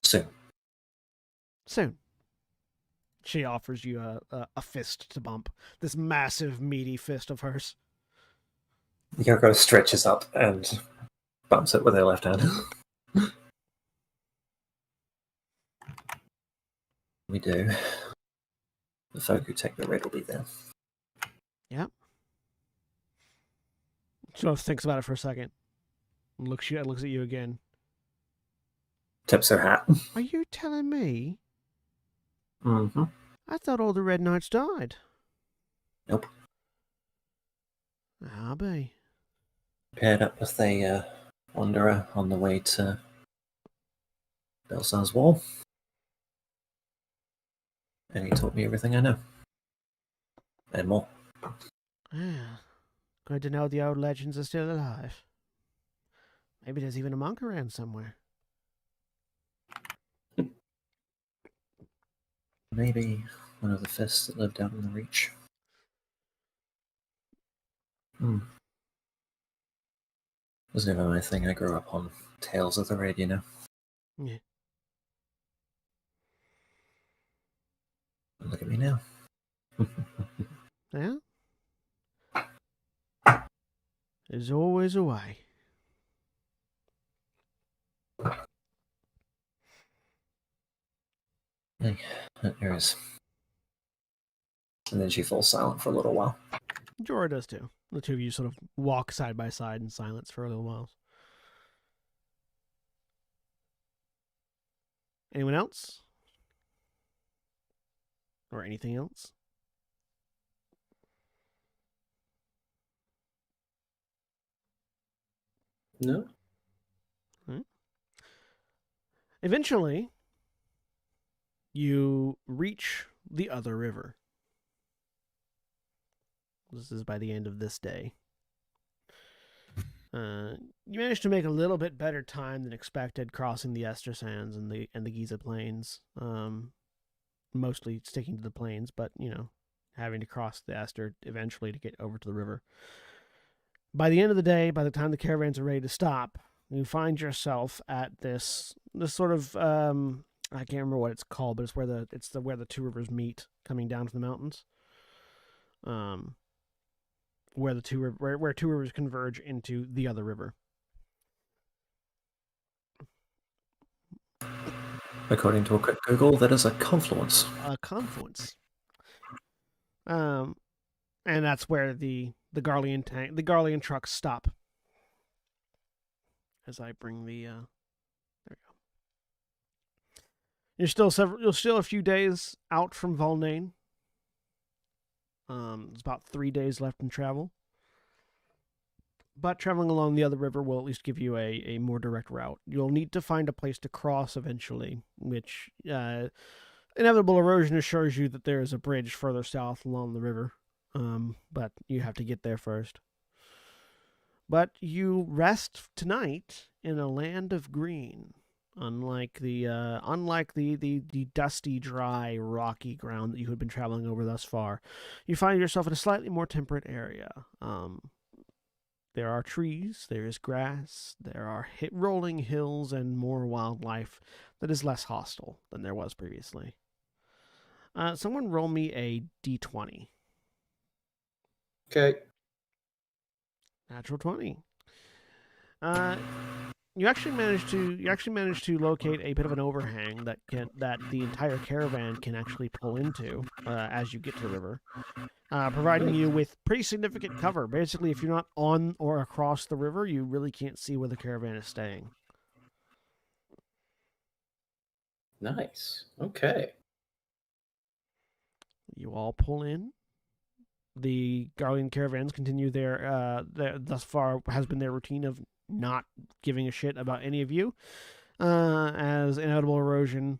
[SPEAKER 4] soon.
[SPEAKER 1] Soon. She offers you a fist to bump. This massive, meaty fist of hers.
[SPEAKER 4] Yoko stretches up and bumps it with her left hand. We do. The folk who take the raid will be there.
[SPEAKER 1] Yep. She thinks about it for a second. Looks at you again.
[SPEAKER 4] Tips her hat.
[SPEAKER 1] Are you telling me?
[SPEAKER 4] Mm-hmm.
[SPEAKER 1] I thought all the Red Knights died.
[SPEAKER 4] Nope.
[SPEAKER 1] I'll be.
[SPEAKER 4] Paired up with a wanderer on the way to Belsar's Wall. And he taught me everything I know. And more.
[SPEAKER 1] Yeah. Good to know the old legends are still alive. Maybe there's even a monk around somewhere.
[SPEAKER 4] Maybe one of the fists that lived out in the Reach. Was never my thing. I grew up on Tales of the Raid, you know.
[SPEAKER 1] Yeah.
[SPEAKER 4] Look at me now.
[SPEAKER 1] Yeah? There's always a way.
[SPEAKER 4] There is. And then she falls silent for a little while.
[SPEAKER 1] Jorah does too. The two of you sort of walk side by side in silence for a little while. Anyone else? Or anything else?
[SPEAKER 5] No.
[SPEAKER 1] Eventually, you reach the other river. This is by the end of this day. You managed to make a little bit better time than expected crossing the Ester Sands and the Giza Plains. Mostly sticking to the plains, but, having to cross the Ester eventually to get over to the river. By the end of the day, by the time the caravans are ready to stop, you find yourself at this sort of I can't remember what it's called, but it's where the two rivers meet, coming down from the mountains. Where two rivers converge into the other river.
[SPEAKER 4] According to a quick Google, that is a confluence.
[SPEAKER 1] A confluence. And that's where the Garlean trucks stop. As I bring the there we go. You're still a few days out from Volnane. There's about 3 days left in travel. But traveling along the other river will at least give you a more direct route. You'll need to find a place to cross eventually, which inevitable erosion assures you that there is a bridge further south along the river. But you have to get there first. But you rest tonight in a land of green. Unlike the dusty, dry, rocky ground that you had been traveling over thus far, you find yourself in a slightly more temperate area. There are trees, there is grass, there are rolling hills, and more wildlife that is less hostile than there was previously. Someone roll me a d20.
[SPEAKER 5] Okay.
[SPEAKER 1] Natural 20. You actually managed to locate a bit of an overhang that the entire caravan can actually pull into as you get to the river, providing you with pretty significant cover. Basically, if you're not on or across the river, you really can't see where the caravan is staying.
[SPEAKER 5] Nice. Okay.
[SPEAKER 1] You all pull in. The Garlean caravans continue their thus far has been their routine of not giving a shit about any of you, as inevitable erosion,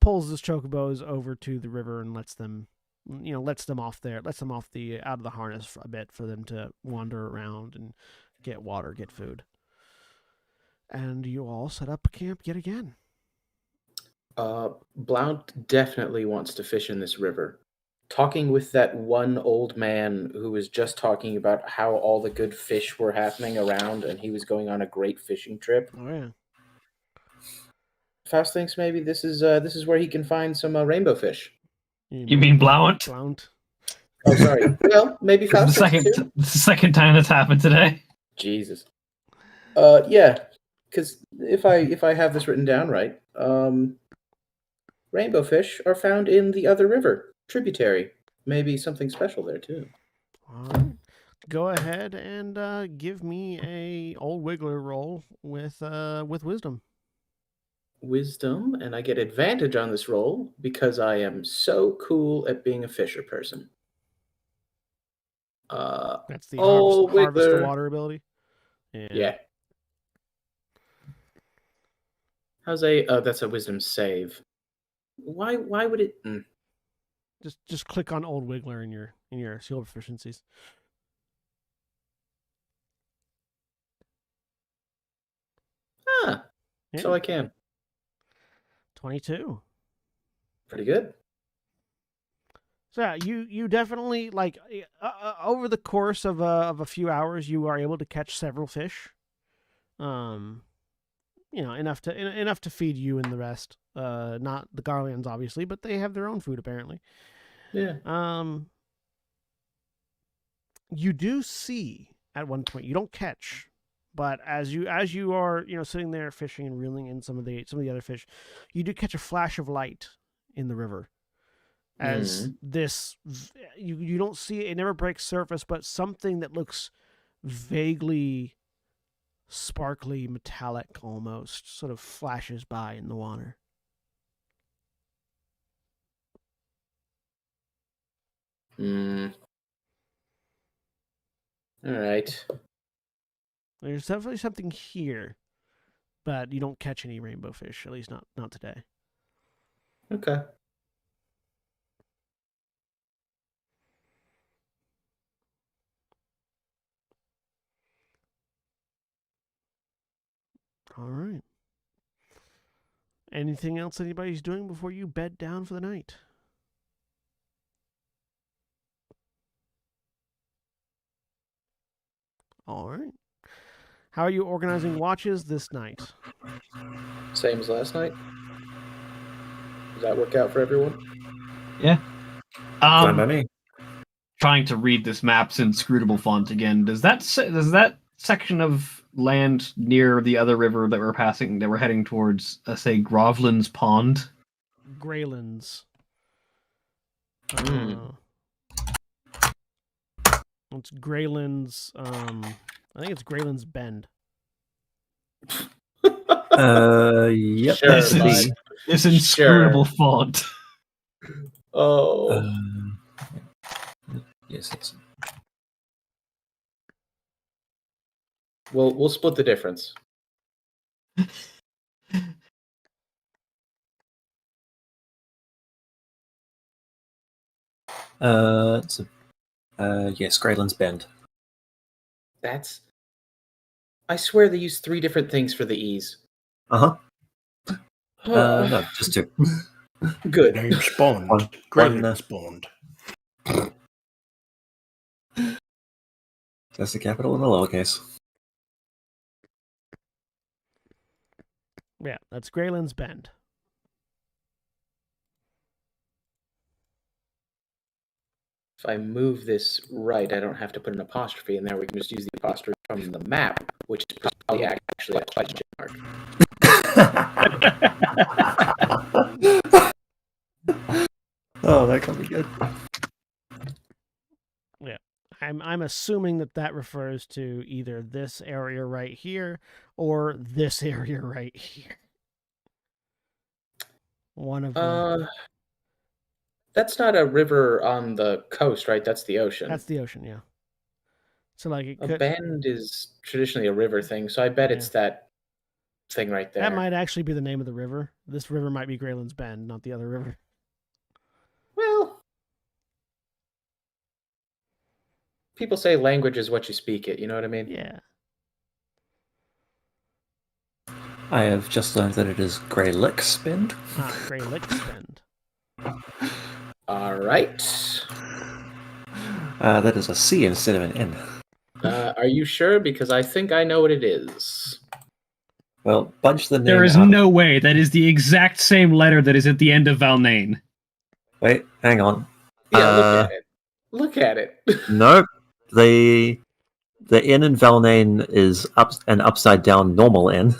[SPEAKER 1] pulls those chocobos over to the river and lets them off out of the harness for a bit for them to wander around and get water, get food. And you all set up camp yet again.
[SPEAKER 5] Blount definitely wants to fish in this river. Talking with that one old man who was just talking about how all the good fish were happening around and he was going on a great fishing trip.
[SPEAKER 1] Oh yeah.
[SPEAKER 5] Faust thinks maybe this is where he can find some rainbow fish.
[SPEAKER 2] You mean Blount?
[SPEAKER 1] Blount.
[SPEAKER 5] Oh, sorry. Well, maybe Faust thinks too.
[SPEAKER 2] The second time that's happened today.
[SPEAKER 5] Jesus. Yeah, because if I have this written down right, Rainbow fish are found in the other river, tributary. Maybe something special there, too.
[SPEAKER 1] All right. Go ahead and give me a old wiggler roll with wisdom.
[SPEAKER 5] Wisdom, and I get advantage on this roll because I am so cool at being a fisher person.
[SPEAKER 1] That's the
[SPEAKER 5] old
[SPEAKER 1] harvest the
[SPEAKER 5] wiggler.
[SPEAKER 1] water ability.
[SPEAKER 5] Yeah. How's a? Oh, that's a wisdom save. Why would it?
[SPEAKER 1] Just click on old wiggler in your skill proficiencies.
[SPEAKER 5] Ah,
[SPEAKER 1] Yeah.
[SPEAKER 5] so I can.
[SPEAKER 1] 22.
[SPEAKER 5] Pretty good.
[SPEAKER 1] So yeah, you definitely over the course of a few hours you are able to catch several fish. Enough to feed you and the rest. Not the Garleans obviously, but they have their own food apparently.
[SPEAKER 5] Yeah.
[SPEAKER 1] You do see at one point, you don't catch, but as you are sitting there fishing and reeling in some of the other fish, you do catch a flash of light in the river. As this, you don't see it never breaks surface, but something that looks vaguely sparkly, metallic almost, sort of flashes by in the water.
[SPEAKER 5] All right.
[SPEAKER 1] There's definitely something here, but you don't catch any rainbow fish, at least not today.
[SPEAKER 5] Okay.
[SPEAKER 1] All right. Anything else anybody's doing before you bed down for the night? All right. How are you organizing watches this night?
[SPEAKER 5] Same as last night. Does that work out for everyone?
[SPEAKER 2] Yeah.
[SPEAKER 4] Fine by me.
[SPEAKER 2] Trying to read this map's inscrutable font again. Does that section of land near the other river that we're heading towards, say, Groveland's Pond?
[SPEAKER 1] Greylands. It's Greylands. I think it's Greylands Bend.
[SPEAKER 4] Yep.
[SPEAKER 5] Sure,
[SPEAKER 4] that's
[SPEAKER 5] bud.
[SPEAKER 4] the-
[SPEAKER 2] This inscrutable font.
[SPEAKER 5] Oh.
[SPEAKER 4] yes, it's
[SPEAKER 5] We'll split the difference.
[SPEAKER 4] yes, Greylands Bend.
[SPEAKER 5] That's. I swear they use 3 different things for the E's.
[SPEAKER 4] No, just 2.
[SPEAKER 5] Good.
[SPEAKER 3] Name spawned.
[SPEAKER 4] One,
[SPEAKER 3] Greyland spawned.
[SPEAKER 4] That's the capital in the lowercase.
[SPEAKER 1] Yeah, that's Greylands Bend.
[SPEAKER 5] If I move this right, I don't have to put an apostrophe in there. We can just use the apostrophe from the map, which is probably actually a question mark.
[SPEAKER 4] Oh, that could be good.
[SPEAKER 1] Yeah, I'm assuming that refers to either this area right here or this area right here. One of them.
[SPEAKER 5] That's not a river on the coast, right? That's the ocean.
[SPEAKER 1] That's the ocean, yeah. So like
[SPEAKER 5] A bend is traditionally a river thing, so I bet it's that thing right there.
[SPEAKER 1] That might actually be the name of the river. This river might be Greylands Bend, not the other river.
[SPEAKER 5] Well, people say language is what you speak it, you know what I mean?
[SPEAKER 1] Yeah.
[SPEAKER 4] I have just learned that it is Grey Licks Bend.
[SPEAKER 1] Grey Licks Bend.
[SPEAKER 5] All right.
[SPEAKER 4] That is a C instead of an N.
[SPEAKER 5] Are you sure? Because I think I know what it is.
[SPEAKER 4] Well, bunch the name
[SPEAKER 2] There is
[SPEAKER 4] out.
[SPEAKER 2] no way that is the exact same letter that is at the end of Valnain.
[SPEAKER 4] Wait, hang on.
[SPEAKER 5] Yeah, look at it. Look at it.
[SPEAKER 4] Nope. The N in Valnain is an upside down normal N.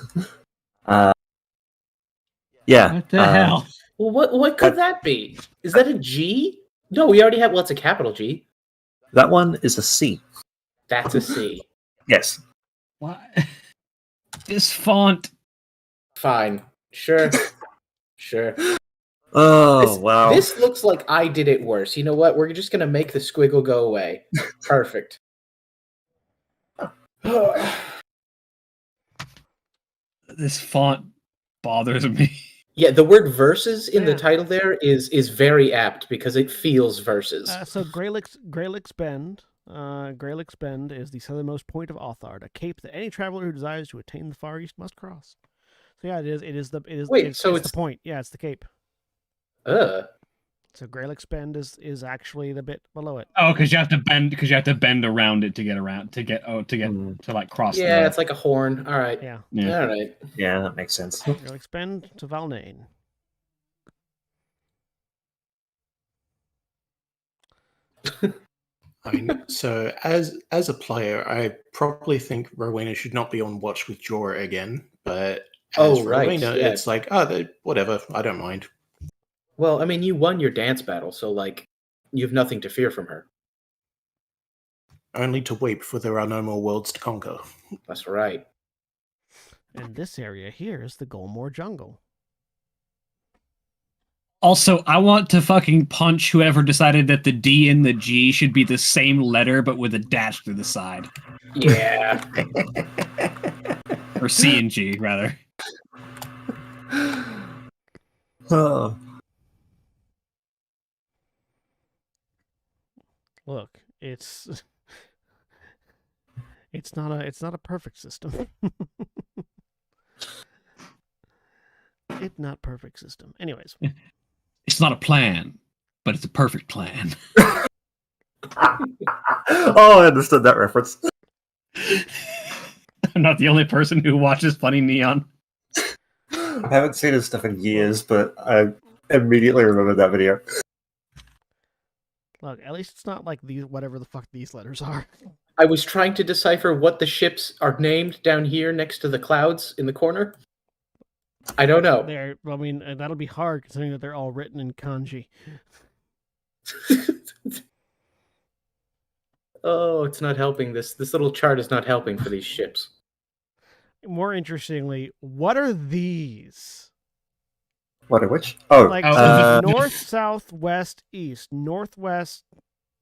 [SPEAKER 4] Yeah.
[SPEAKER 2] What the hell?
[SPEAKER 5] Well, what could that be? Is that a G? No, we already have. Well, it's a capital G.
[SPEAKER 4] That one is a C.
[SPEAKER 5] That's a C.
[SPEAKER 4] Yes.
[SPEAKER 2] What? This font.
[SPEAKER 5] Fine. Sure. Sure.
[SPEAKER 4] Oh, wow.
[SPEAKER 5] This looks like I did it worse. You know what? We're just going to make the squiggle go away. Perfect.
[SPEAKER 2] This font bothers me.
[SPEAKER 5] Yeah, the word verses in the
[SPEAKER 1] Yeah.
[SPEAKER 5] title there is very apt because it feels verses.
[SPEAKER 1] So Greylick's Bend. Greylick's Bend is the southernmost point of Althard, a cape that any traveler who desires to attain the Far East must cross. So yeah, it is the point. Yeah, it's the cape. So Greylick's Bend is actually the bit below it.
[SPEAKER 2] Oh, because you have to bend around it to get around to like cross.
[SPEAKER 5] Yeah, it's like a horn. All right.
[SPEAKER 1] Yeah.
[SPEAKER 2] Yeah.
[SPEAKER 5] All right.
[SPEAKER 4] Yeah, that makes sense.
[SPEAKER 1] Greylick's Bend to Valnain.
[SPEAKER 3] I mean, so as a player, I probably think Rowena should not be on watch with Jorah again. But as Rowena,
[SPEAKER 5] yeah.
[SPEAKER 3] it's like, whatever, I don't mind.
[SPEAKER 5] Well, I mean, you won your dance battle, so like, you have nothing to fear from her.
[SPEAKER 3] Only to weep, for there are no more worlds to conquer.
[SPEAKER 5] That's right.
[SPEAKER 1] And this area here is the Golmore Jungle.
[SPEAKER 2] Also, I want to fucking punch whoever decided that the D and the G should be the same letter but with a dash to the side.
[SPEAKER 5] Yeah.
[SPEAKER 2] Or C and G, rather.
[SPEAKER 4] Oh.
[SPEAKER 1] Look, it's not a perfect system. It's not perfect system. Anyways.
[SPEAKER 2] It's not a plan, but it's a perfect plan.
[SPEAKER 4] Oh, I understood that reference.
[SPEAKER 2] I'm not the only person who watches Funny Neon.
[SPEAKER 4] I haven't seen his stuff in years, but I immediately remembered that video.
[SPEAKER 1] Look, at least it's not like these whatever the fuck these letters are.
[SPEAKER 5] I was trying to decipher what the ships are named down here next to the clouds in the corner. I don't know.
[SPEAKER 1] I mean, that'll be hard considering that they're all written in kanji.
[SPEAKER 5] Oh, it's not helping. This little chart is not helping for these ships.
[SPEAKER 1] More interestingly, what are these?
[SPEAKER 4] What are which? Oh,
[SPEAKER 1] Like north, south, west, east, northwest,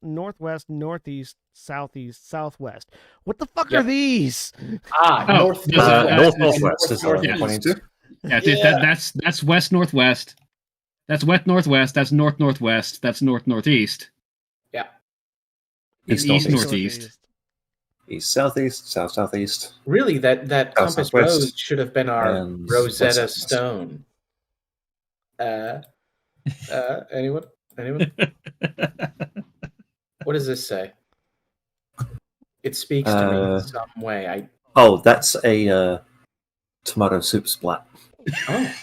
[SPEAKER 1] northwest, northeast, southeast, southwest. What the fuck are these?
[SPEAKER 5] North,
[SPEAKER 4] northwest is what I'm
[SPEAKER 5] northeast.
[SPEAKER 4] pointing to.
[SPEAKER 2] Yeah, that's west northwest. That's west northwest. That's north northwest. That's north northeast.
[SPEAKER 5] Yeah.
[SPEAKER 4] East,
[SPEAKER 2] East
[SPEAKER 4] northeast.
[SPEAKER 2] northeast.
[SPEAKER 4] East southeast, south southeast.
[SPEAKER 5] Really, that compass
[SPEAKER 4] southwest.
[SPEAKER 5] rose should have been our
[SPEAKER 4] And
[SPEAKER 5] Rosetta
[SPEAKER 4] west.
[SPEAKER 5] Stone. Anyone? What does this say? It speaks to me in some way.
[SPEAKER 4] Oh, that's a tomato soup splat.
[SPEAKER 5] Oh.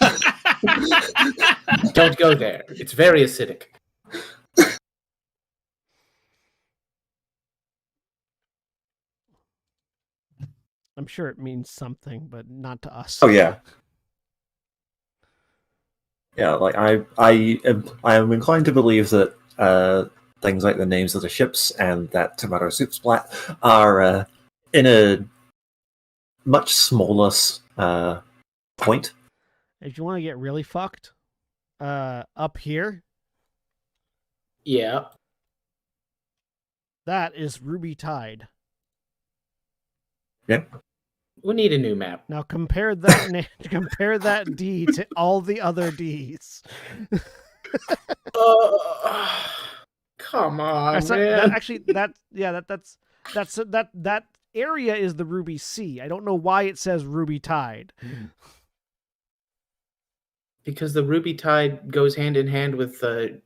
[SPEAKER 5] Don't go there. It's very acidic.
[SPEAKER 1] I'm sure it means something, but not to us.
[SPEAKER 4] Oh yeah. Yeah, like I am inclined to believe that things like the names of the ships and that tomato soup splat are in a much smaller point.
[SPEAKER 1] If you want to get really fucked, up here,
[SPEAKER 5] Yeah.
[SPEAKER 1] that is Ruby Tide.
[SPEAKER 4] Yeah.
[SPEAKER 5] We need a new map.
[SPEAKER 1] Now compare that compare that D to all the other Ds.
[SPEAKER 5] Come on,
[SPEAKER 1] That's not-
[SPEAKER 5] man.
[SPEAKER 1] that area is the Ruby Sea. I don't know why it says Ruby Tide.
[SPEAKER 5] Because the Ruby Tide goes hand in hand with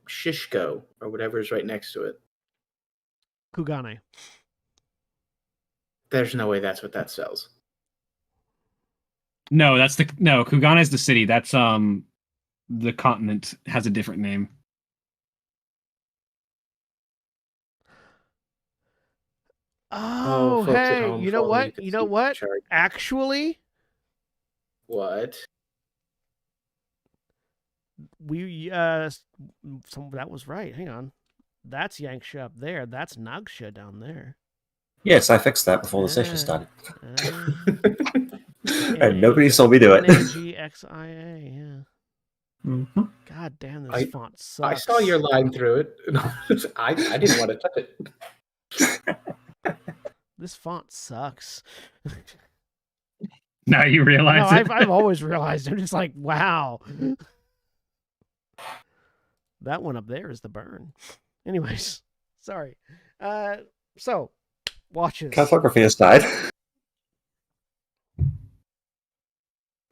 [SPEAKER 5] Shishko, or whatever is right next to it.
[SPEAKER 1] Kugane.
[SPEAKER 5] There's no way that's what that sells.
[SPEAKER 2] No, Kugane is the city. That's the continent has a different name.
[SPEAKER 1] Oh,
[SPEAKER 5] folks at
[SPEAKER 1] hey,
[SPEAKER 5] home,
[SPEAKER 1] you know
[SPEAKER 5] follow me,
[SPEAKER 1] what?
[SPEAKER 5] can
[SPEAKER 1] You
[SPEAKER 5] see
[SPEAKER 1] know
[SPEAKER 5] the
[SPEAKER 1] what?
[SPEAKER 5] chart.
[SPEAKER 1] Actually,
[SPEAKER 5] What?
[SPEAKER 1] that was right. Hang on. That's Yanksha up there. That's Nagsha down there.
[SPEAKER 4] Yes, I fixed that before the session
[SPEAKER 1] Yeah.
[SPEAKER 4] started.
[SPEAKER 1] And
[SPEAKER 4] And nobody saw me do it.
[SPEAKER 1] NAGXIA, yeah.
[SPEAKER 4] Mhm.
[SPEAKER 1] God damn, this font sucks.
[SPEAKER 5] I saw your line through it. I didn't want to touch it.
[SPEAKER 1] This font sucks.
[SPEAKER 2] Now you realize
[SPEAKER 1] No,
[SPEAKER 2] it.
[SPEAKER 1] I've always realized. I'm just like, wow. That one up there is the burn. Anyways, sorry. So, watches.
[SPEAKER 4] Cartography aside.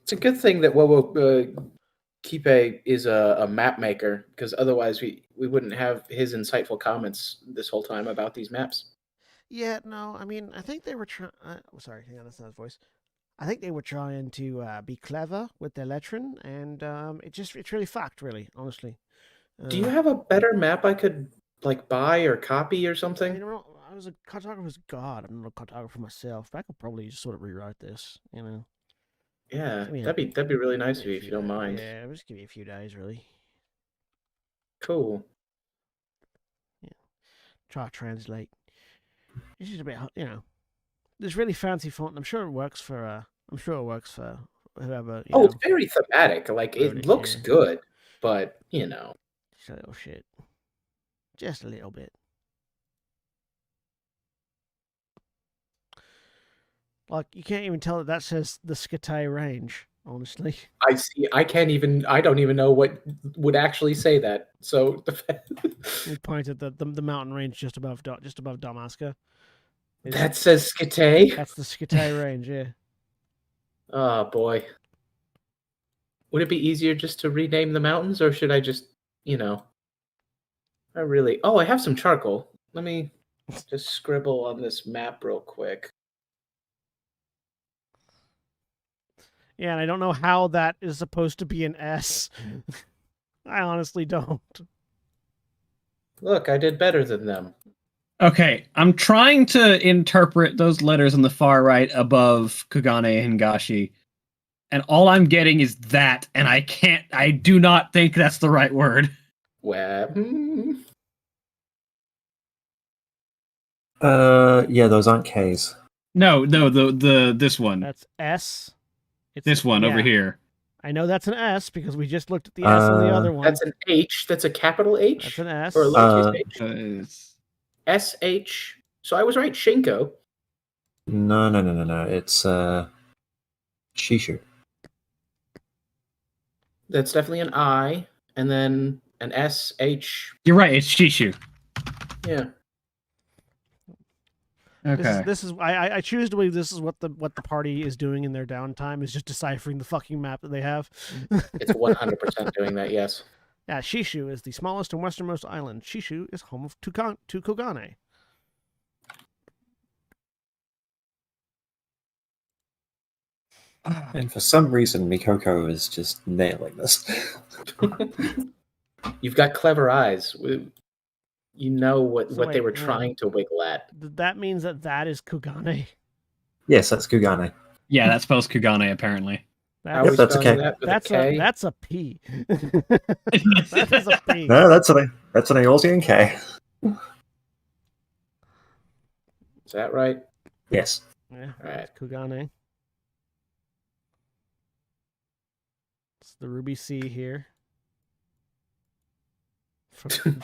[SPEAKER 5] It's a good thing that Wowo Kipe is a map maker, because otherwise we wouldn't have his insightful comments this whole time about these maps.
[SPEAKER 1] Yeah, no, I mean, I think they were trying. Sorry, hang on, that's not his voice. I think they were trying to be clever with their lettering, and it's really fucked, really, honestly.
[SPEAKER 5] Do you have a better map I could like buy or copy or
[SPEAKER 1] I
[SPEAKER 5] something?
[SPEAKER 1] mean, I was a cartographer's god. I'm not a cartographer myself, but I could probably just sort of rewrite this, you know.
[SPEAKER 5] Yeah,
[SPEAKER 1] I mean,
[SPEAKER 5] that'd be really nice of
[SPEAKER 1] Give me
[SPEAKER 5] you
[SPEAKER 1] a
[SPEAKER 5] if you
[SPEAKER 1] few
[SPEAKER 5] don't
[SPEAKER 1] days.
[SPEAKER 5] mind.
[SPEAKER 1] Yeah, I'll just give you a few days, really.
[SPEAKER 5] Cool.
[SPEAKER 1] Try to translate. It's just a bit, you know. This really fancy font. I'm sure it works for. I'm sure it works for whoever. You know,
[SPEAKER 5] It's very thematic. Like
[SPEAKER 1] wrote
[SPEAKER 5] it
[SPEAKER 1] it,
[SPEAKER 5] looks
[SPEAKER 1] yeah.
[SPEAKER 5] good, but you know.
[SPEAKER 1] just a little shit. Just a little bit. Like you can't even tell that says the Skitay range. Honestly,
[SPEAKER 5] I see. I don't even know what would actually say that. So
[SPEAKER 1] we pointed the mountain range just above Dalmasca.
[SPEAKER 5] that says Skitay.
[SPEAKER 1] That's the Skitay range. Yeah.
[SPEAKER 5] Oh boy. Would it be easier just to rename the mountains, or should I just, I have some charcoal. Let me just scribble on this map real quick.
[SPEAKER 1] Yeah, and I don't know how that is supposed to be an S. I honestly don't.
[SPEAKER 5] Look, I did better than them.
[SPEAKER 2] Okay, I'm trying to interpret those letters on the far right above Kugane and Hingashi, and all I'm getting is that, and I do not think that's the right word.
[SPEAKER 5] Well,
[SPEAKER 4] Yeah, those aren't K's.
[SPEAKER 2] No, this one.
[SPEAKER 1] That's S. It's
[SPEAKER 2] This one over here.
[SPEAKER 1] I know that's an S because we just looked at the S on the other one.
[SPEAKER 5] That's an H. That's a capital H.
[SPEAKER 1] That's an S.
[SPEAKER 5] Or a lowercase H.
[SPEAKER 2] It's-
[SPEAKER 5] SH. So I was right, Shinko.
[SPEAKER 4] No. It's Shishu.
[SPEAKER 5] That's definitely an I, and then an SH.
[SPEAKER 2] You're right, it's Shishu.
[SPEAKER 5] Yeah.
[SPEAKER 2] Okay.
[SPEAKER 1] This is I choose to believe this is what the party is doing in their downtime is just deciphering the fucking map that they have.
[SPEAKER 5] It's 100% doing that, yes.
[SPEAKER 1] Yeah, Shishu is the smallest and westernmost island. Shishu is home of Kogane.
[SPEAKER 4] And for some reason, Mikoko is just nailing this.
[SPEAKER 5] You've got clever eyes. You know what
[SPEAKER 1] So
[SPEAKER 5] they were
[SPEAKER 1] wait,
[SPEAKER 5] trying to wiggle at.
[SPEAKER 1] That means that is Kogane.
[SPEAKER 4] Yes, that's Kugane.
[SPEAKER 2] Yeah, that spells Kugane, apparently.
[SPEAKER 5] How are
[SPEAKER 4] Yep,
[SPEAKER 5] we
[SPEAKER 4] that's
[SPEAKER 5] spelling
[SPEAKER 4] okay.
[SPEAKER 5] that with
[SPEAKER 1] That's
[SPEAKER 5] a K?
[SPEAKER 1] that's a P. That is a P.
[SPEAKER 4] No, that's an Eolzian K.
[SPEAKER 5] Is that right?
[SPEAKER 4] Yes.
[SPEAKER 1] Yeah,
[SPEAKER 5] All right.
[SPEAKER 1] Kogane. It's the Ruby C here.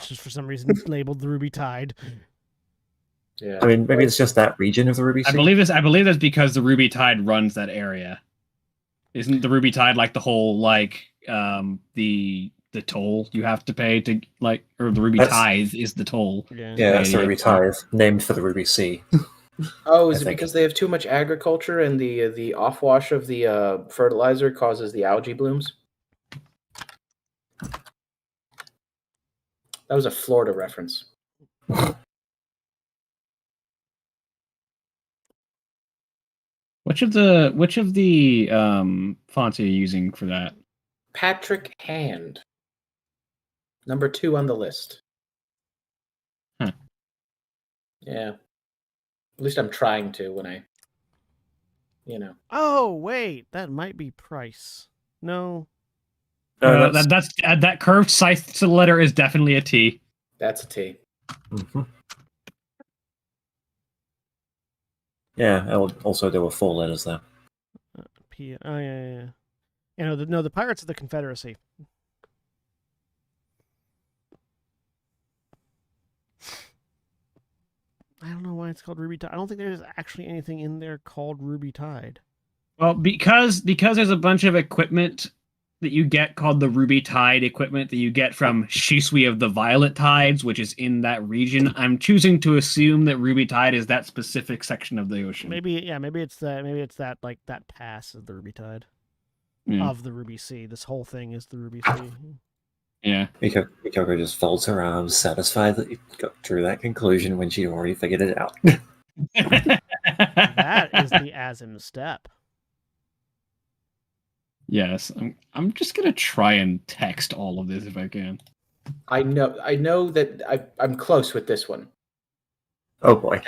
[SPEAKER 1] Just for some reason labeled the Ruby Tide.
[SPEAKER 5] Yeah.
[SPEAKER 4] I mean, maybe it's just that region of the Ruby Sea.
[SPEAKER 2] I believe that's because the Ruby Tide runs that area. Isn't the Ruby Tide like the whole the toll you have to pay to or the Ruby Tithe is the toll?
[SPEAKER 1] Yeah.
[SPEAKER 4] Yeah, that's the Ruby Tithe, named for the Ruby Sea.
[SPEAKER 5] Oh, is
[SPEAKER 4] I
[SPEAKER 5] it
[SPEAKER 4] think.
[SPEAKER 5] because they have too much agriculture and the offwash of the fertilizer causes the algae blooms? That was a Florida reference.
[SPEAKER 2] Which of the fonts are you using for that?
[SPEAKER 5] Patrick Hand. Number 2 on the list.
[SPEAKER 2] Huh.
[SPEAKER 5] Yeah. At least I'm trying to when I,
[SPEAKER 1] Oh, wait. That might be Price. No.
[SPEAKER 2] That curved scythe to the letter is definitely a T.
[SPEAKER 5] That's a T.
[SPEAKER 4] Mhm. Yeah, also there were 4 letters there.
[SPEAKER 1] P. Oh yeah. No, the pirates of the Confederacy. I don't know why it's called Ruby Tide. I don't think there's actually anything in there called Ruby Tide.
[SPEAKER 2] Well, because there's a bunch of equipment that you get called the Ruby Tide equipment that you get from Shisui of the Violet Tides, which is in that region. I'm choosing to assume that Ruby Tide is that specific section of the ocean.
[SPEAKER 1] Maybe it's that like that pass of the Ruby Tide.
[SPEAKER 2] Yeah.
[SPEAKER 1] Of the Ruby Sea. This whole thing is the Ruby Sea.
[SPEAKER 2] Yeah.
[SPEAKER 4] Mikoko just folds her arms, satisfied that you got through that conclusion when she already figured it out.
[SPEAKER 1] That is the Azim step.
[SPEAKER 2] Yes, I'm just gonna try and text all of this if I can.
[SPEAKER 5] I know that I'm close with this one.
[SPEAKER 4] Oh boy.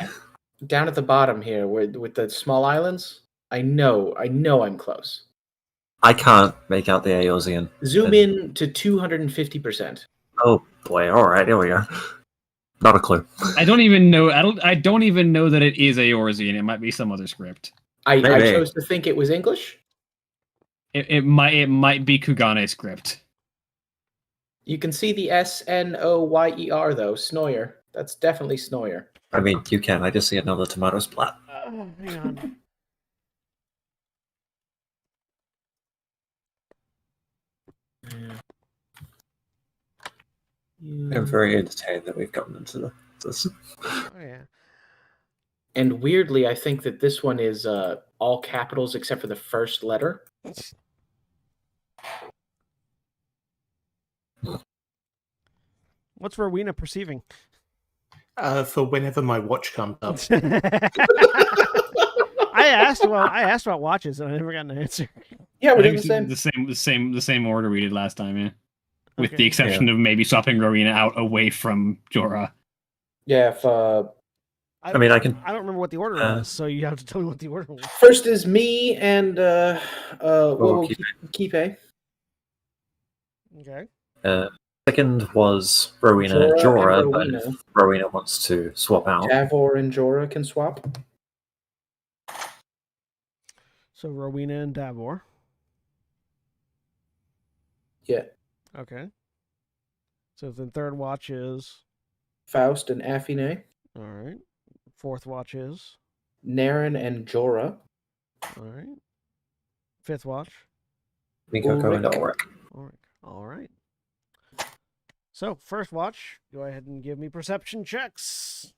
[SPEAKER 5] Down at the bottom here, with the small islands, I know I'm close.
[SPEAKER 4] I can't make out the Aeosian.
[SPEAKER 5] Zoom in to 250%.
[SPEAKER 4] Oh boy, alright, here we go. Not a clue.
[SPEAKER 2] I don't even know that it is Eorzean. It might be some other script.
[SPEAKER 5] I
[SPEAKER 4] Maybe.
[SPEAKER 5] chose to think it was English.
[SPEAKER 2] It might be Kugane script.
[SPEAKER 5] You can see the Snoyer though, Snoyer. That's definitely Snoyer.
[SPEAKER 4] I mean, you can. I just see another tomato splat.
[SPEAKER 1] Hang on.
[SPEAKER 4] I'm very entertained that we've gotten into this.
[SPEAKER 1] Oh yeah.
[SPEAKER 5] And weirdly, I think that this one is all capitals except for the first letter.
[SPEAKER 1] What's Rowena perceiving?
[SPEAKER 3] For whenever my watch comes up.
[SPEAKER 1] I asked about watches and I never got an answer.
[SPEAKER 5] Yeah, we're
[SPEAKER 2] I
[SPEAKER 5] doing
[SPEAKER 2] think
[SPEAKER 5] the same.
[SPEAKER 2] the same order we did last time, yeah. With
[SPEAKER 1] Okay.
[SPEAKER 2] the exception of maybe swapping Rowena out away from Jorah.
[SPEAKER 5] Yeah, if
[SPEAKER 4] I mean, I can.
[SPEAKER 1] I don't remember what the order was, so you have to tell me what the order was.
[SPEAKER 5] first is me and Kipe.
[SPEAKER 1] Okay.
[SPEAKER 4] Second was Rowena and
[SPEAKER 5] Jorah
[SPEAKER 4] Jorah,
[SPEAKER 5] and
[SPEAKER 4] but
[SPEAKER 5] Rowena.
[SPEAKER 4] if Rowena wants to swap out.
[SPEAKER 5] Davor and Jorah can swap.
[SPEAKER 1] So Rowena and Davor.
[SPEAKER 5] Yeah.
[SPEAKER 1] Okay. So then third watch is
[SPEAKER 5] Faust and Afine.
[SPEAKER 1] all right. Fourth watch is
[SPEAKER 5] Naren and Jorah.
[SPEAKER 1] all right. Fifth watch.
[SPEAKER 4] Mikoko and
[SPEAKER 5] Ulrich.
[SPEAKER 4] Ulrich.
[SPEAKER 1] All right. So first watch, go ahead and give me perception checks.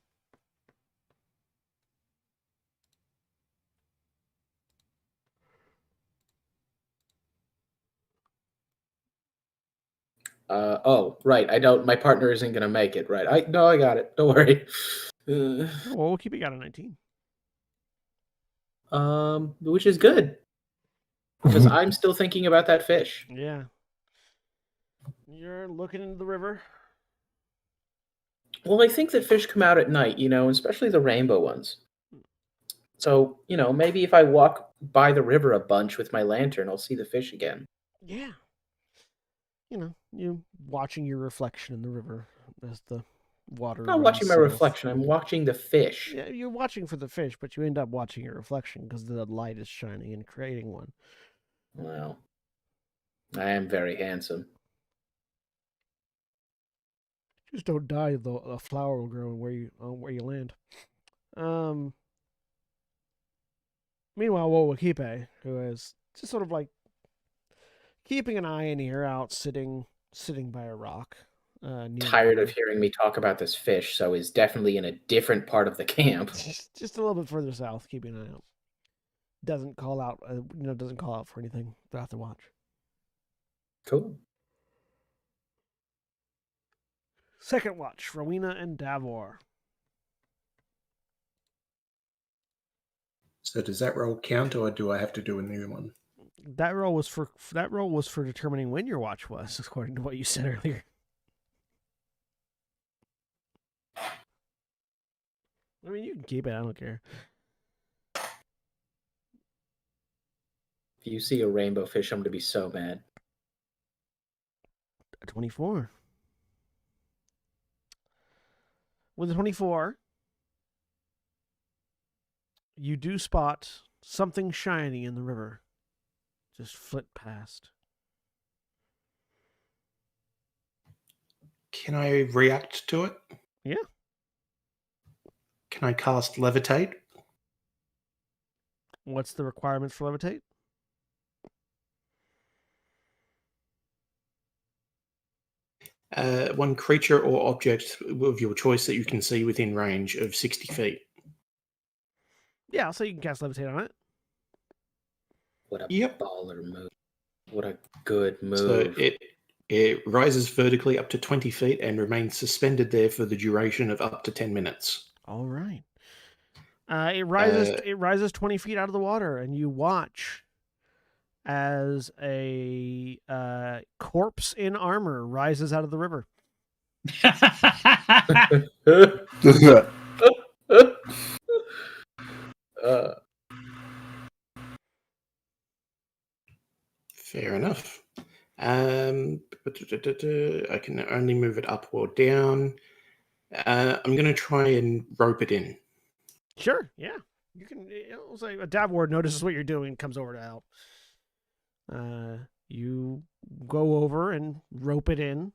[SPEAKER 5] Right. I don't. My partner isn't gonna make it. Right. I got it. Don't worry.
[SPEAKER 1] Well, we'll keep it at a 19.
[SPEAKER 5] Which is good because I'm still thinking about that fish.
[SPEAKER 1] Yeah. You're looking into the river.
[SPEAKER 5] Well, I think that fish come out at night, especially the rainbow ones. So, maybe if I walk by the river a bunch with my lantern, I'll see the fish again.
[SPEAKER 1] Yeah. You watching your reflection in the river as the water.
[SPEAKER 5] I'm not
[SPEAKER 1] runs
[SPEAKER 5] watching my
[SPEAKER 1] south.
[SPEAKER 5] reflection. I'm watching the fish.
[SPEAKER 1] Yeah, you're watching for the fish, but you end up watching your reflection because the light is shining and creating one.
[SPEAKER 5] Well, I am very handsome.
[SPEAKER 1] Just don't die, though. A flower will grow where you land. Meanwhile, Wowakipe, who is just sort of like keeping an eye and ear out, sitting by a rock.
[SPEAKER 5] Tired of hearing me talk about this fish, so is definitely in a different part of the camp.
[SPEAKER 1] Just a little bit further south, keeping an eye out. Doesn't call out, doesn't call out for anything throughout the watch.
[SPEAKER 5] Cool.
[SPEAKER 1] Second watch, Rowena and Davor.
[SPEAKER 3] So does that roll count, or do I have to do a new one?
[SPEAKER 1] That roll was for determining when your watch was, according to what you said earlier. I mean, you can keep it. I don't care.
[SPEAKER 5] If you see a rainbow fish, I'm going to be so mad.
[SPEAKER 1] 24. With a 24, you do spot something shiny in the river. Just flit past.
[SPEAKER 3] Can I react to it?
[SPEAKER 1] Yeah.
[SPEAKER 3] Can I cast Levitate?
[SPEAKER 1] What's the requirements for Levitate?
[SPEAKER 3] One creature or object of your choice that you can see within range of 60 feet.
[SPEAKER 1] Yeah, I'll say you can cast Levitate on it.
[SPEAKER 5] What a
[SPEAKER 3] Yep.
[SPEAKER 5] baller move. What a good move.
[SPEAKER 3] So it rises vertically up to 20 feet and remains suspended there for the duration of up to 10 minutes.
[SPEAKER 1] All right. It rises 20 feet out of the water, and you watch as a corpse in armor rises out of the river.
[SPEAKER 3] Fair enough. I can only move it up or down. I'm going to try and rope it in.
[SPEAKER 1] Sure, yeah. You can. It's like a Dav Ward notices what you're doing and comes over to help. You go over and rope it in.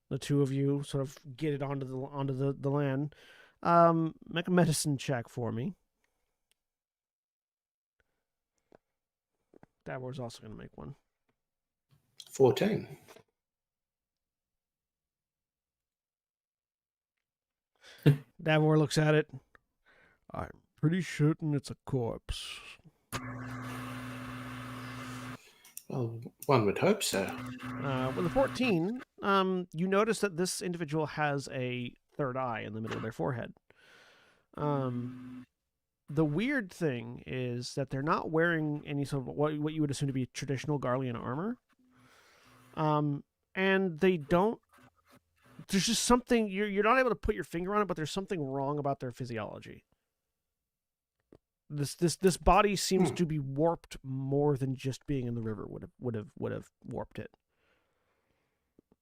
[SPEAKER 1] The two of you sort of get it onto the land. Make a medicine check for me. Dav Ward's also going to make one.
[SPEAKER 3] 14.
[SPEAKER 1] Davor looks at it. I'm pretty certain it's a corpse.
[SPEAKER 3] Well, one would hope so.
[SPEAKER 1] With a 14, you notice that this individual has a third eye in the middle of their forehead. The weird thing is that they're not wearing any sort of what you would assume to be traditional Garlean armor. And they don't. There's just something you're not able to put your finger on it, but there's something wrong about their physiology. This body seems to be warped more than just being in the river would have warped it.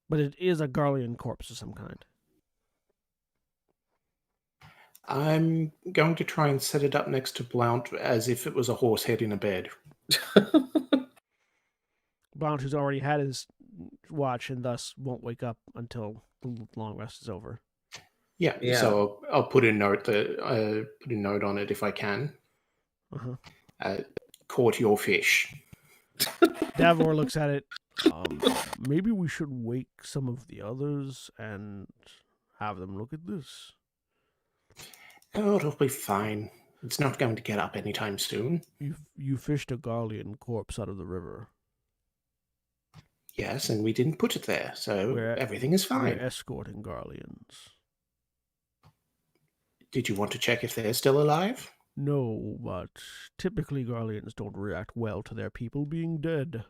[SPEAKER 1] But it is a Garlean corpse of some kind.
[SPEAKER 3] I'm going to try and set it up next to Blount as if it was a horse head in a bed.
[SPEAKER 1] Blount, who's already had his watch and thus won't wake up until the long rest is over.
[SPEAKER 3] Yeah. So I'll put a note on it if I can. Caught your fish.
[SPEAKER 1] Davor looks at it. Maybe we should wake some of the others and have them look at this.
[SPEAKER 3] Oh, it'll be fine. It's not going to get up anytime soon.
[SPEAKER 1] You fished a Garlean corpse out of the river.
[SPEAKER 3] Yes, and we didn't put it there, so everything is fine.
[SPEAKER 1] We're escorting Garleans.
[SPEAKER 3] Did you want to check if they're still alive?
[SPEAKER 1] No, but typically Garleans don't react well to their people being dead.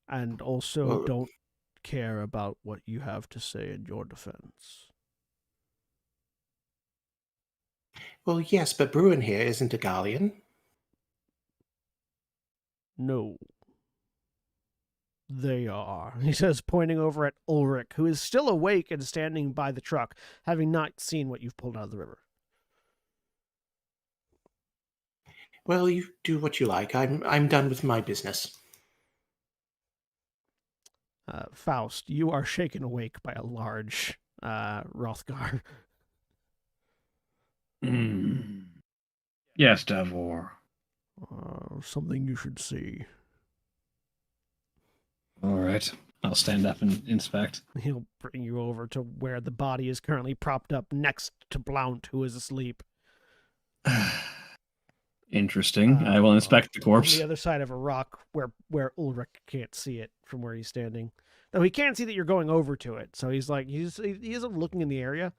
[SPEAKER 1] And also don't care about what you have to say in your defense.
[SPEAKER 3] Well, yes, but Bruin here isn't a Garlean.
[SPEAKER 1] No. They are, he says, pointing over at Ulrich, who is still awake and standing by the truck, having not seen what you've pulled out of the river.
[SPEAKER 3] Well, you do what you like. I'm done with my business.
[SPEAKER 1] Faust, you are shaken awake by a large Hrothgar.
[SPEAKER 2] Yes, Davor.
[SPEAKER 1] Something you should see.
[SPEAKER 2] All right. I'll stand up and inspect.
[SPEAKER 1] He'll bring you over to where the body is currently propped up next to Blount, who is asleep.
[SPEAKER 2] Interesting. I will inspect the corpse.
[SPEAKER 1] On the other side of a rock where Ulrich can't see it from where he's standing. Though he can't see that you're going over to it. So he's like, he isn't looking in the area,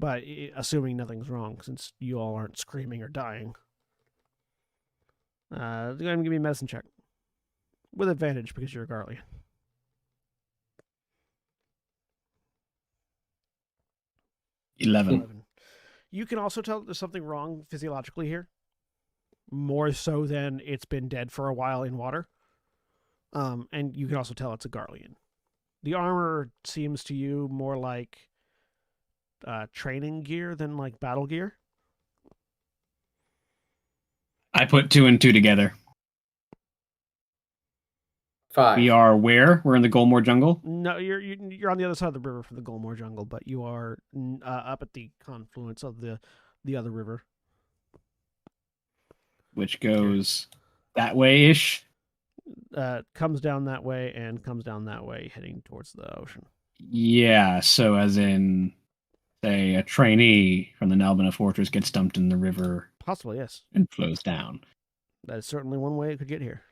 [SPEAKER 1] but assuming nothing's wrong since you all aren't screaming or dying. Go ahead and give me a medicine check. With advantage because you're a Garlean.
[SPEAKER 2] 11.
[SPEAKER 1] You can also tell there's something wrong physiologically here. More so than it's been dead for a while in water. And you can also tell it's a Garlean. The armor seems to you more like training gear than like battle gear.
[SPEAKER 2] I put 2 and 2 together.
[SPEAKER 5] 5.
[SPEAKER 2] We are where? We're in the Golmore Jungle,
[SPEAKER 1] No, you're on the other side of the river from the Golmore Jungle, but you are up at the confluence of the other river.
[SPEAKER 2] which goes that way-ish.
[SPEAKER 1] Comes down that way and comes down that way, heading towards the ocean.
[SPEAKER 2] Yeah, so as in, say, a trainee from the Nalbina Fortress gets dumped in the river
[SPEAKER 1] Possibly, yes.
[SPEAKER 2] and flows down.
[SPEAKER 1] That is certainly one way it could get here.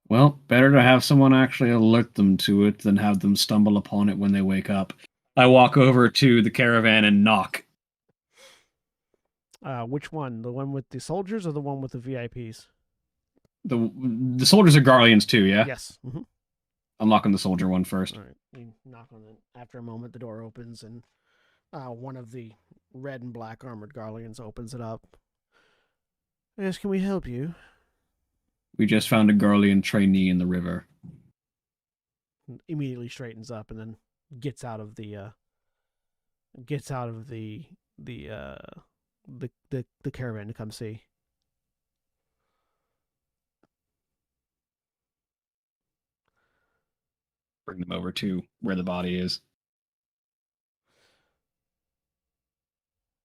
[SPEAKER 2] Well, better to have someone actually alert them to it than have them stumble upon it when they wake up. I walk over to the caravan and knock.
[SPEAKER 1] Which one? The one with the soldiers or the one with the VIPs?
[SPEAKER 2] The soldiers are Garleans too, yeah?
[SPEAKER 1] Yes. Mm-hmm.
[SPEAKER 2] I'm locking the soldier one first.
[SPEAKER 1] All right. You knock on it. After a moment, the door opens, and one of the red and black armored Garleans opens it up. Yes, can we help you?
[SPEAKER 2] We just found a Garlean trainee in the river.
[SPEAKER 1] Immediately straightens up and then gets out of the caravan to come see.
[SPEAKER 2] Bring them over to where the body is.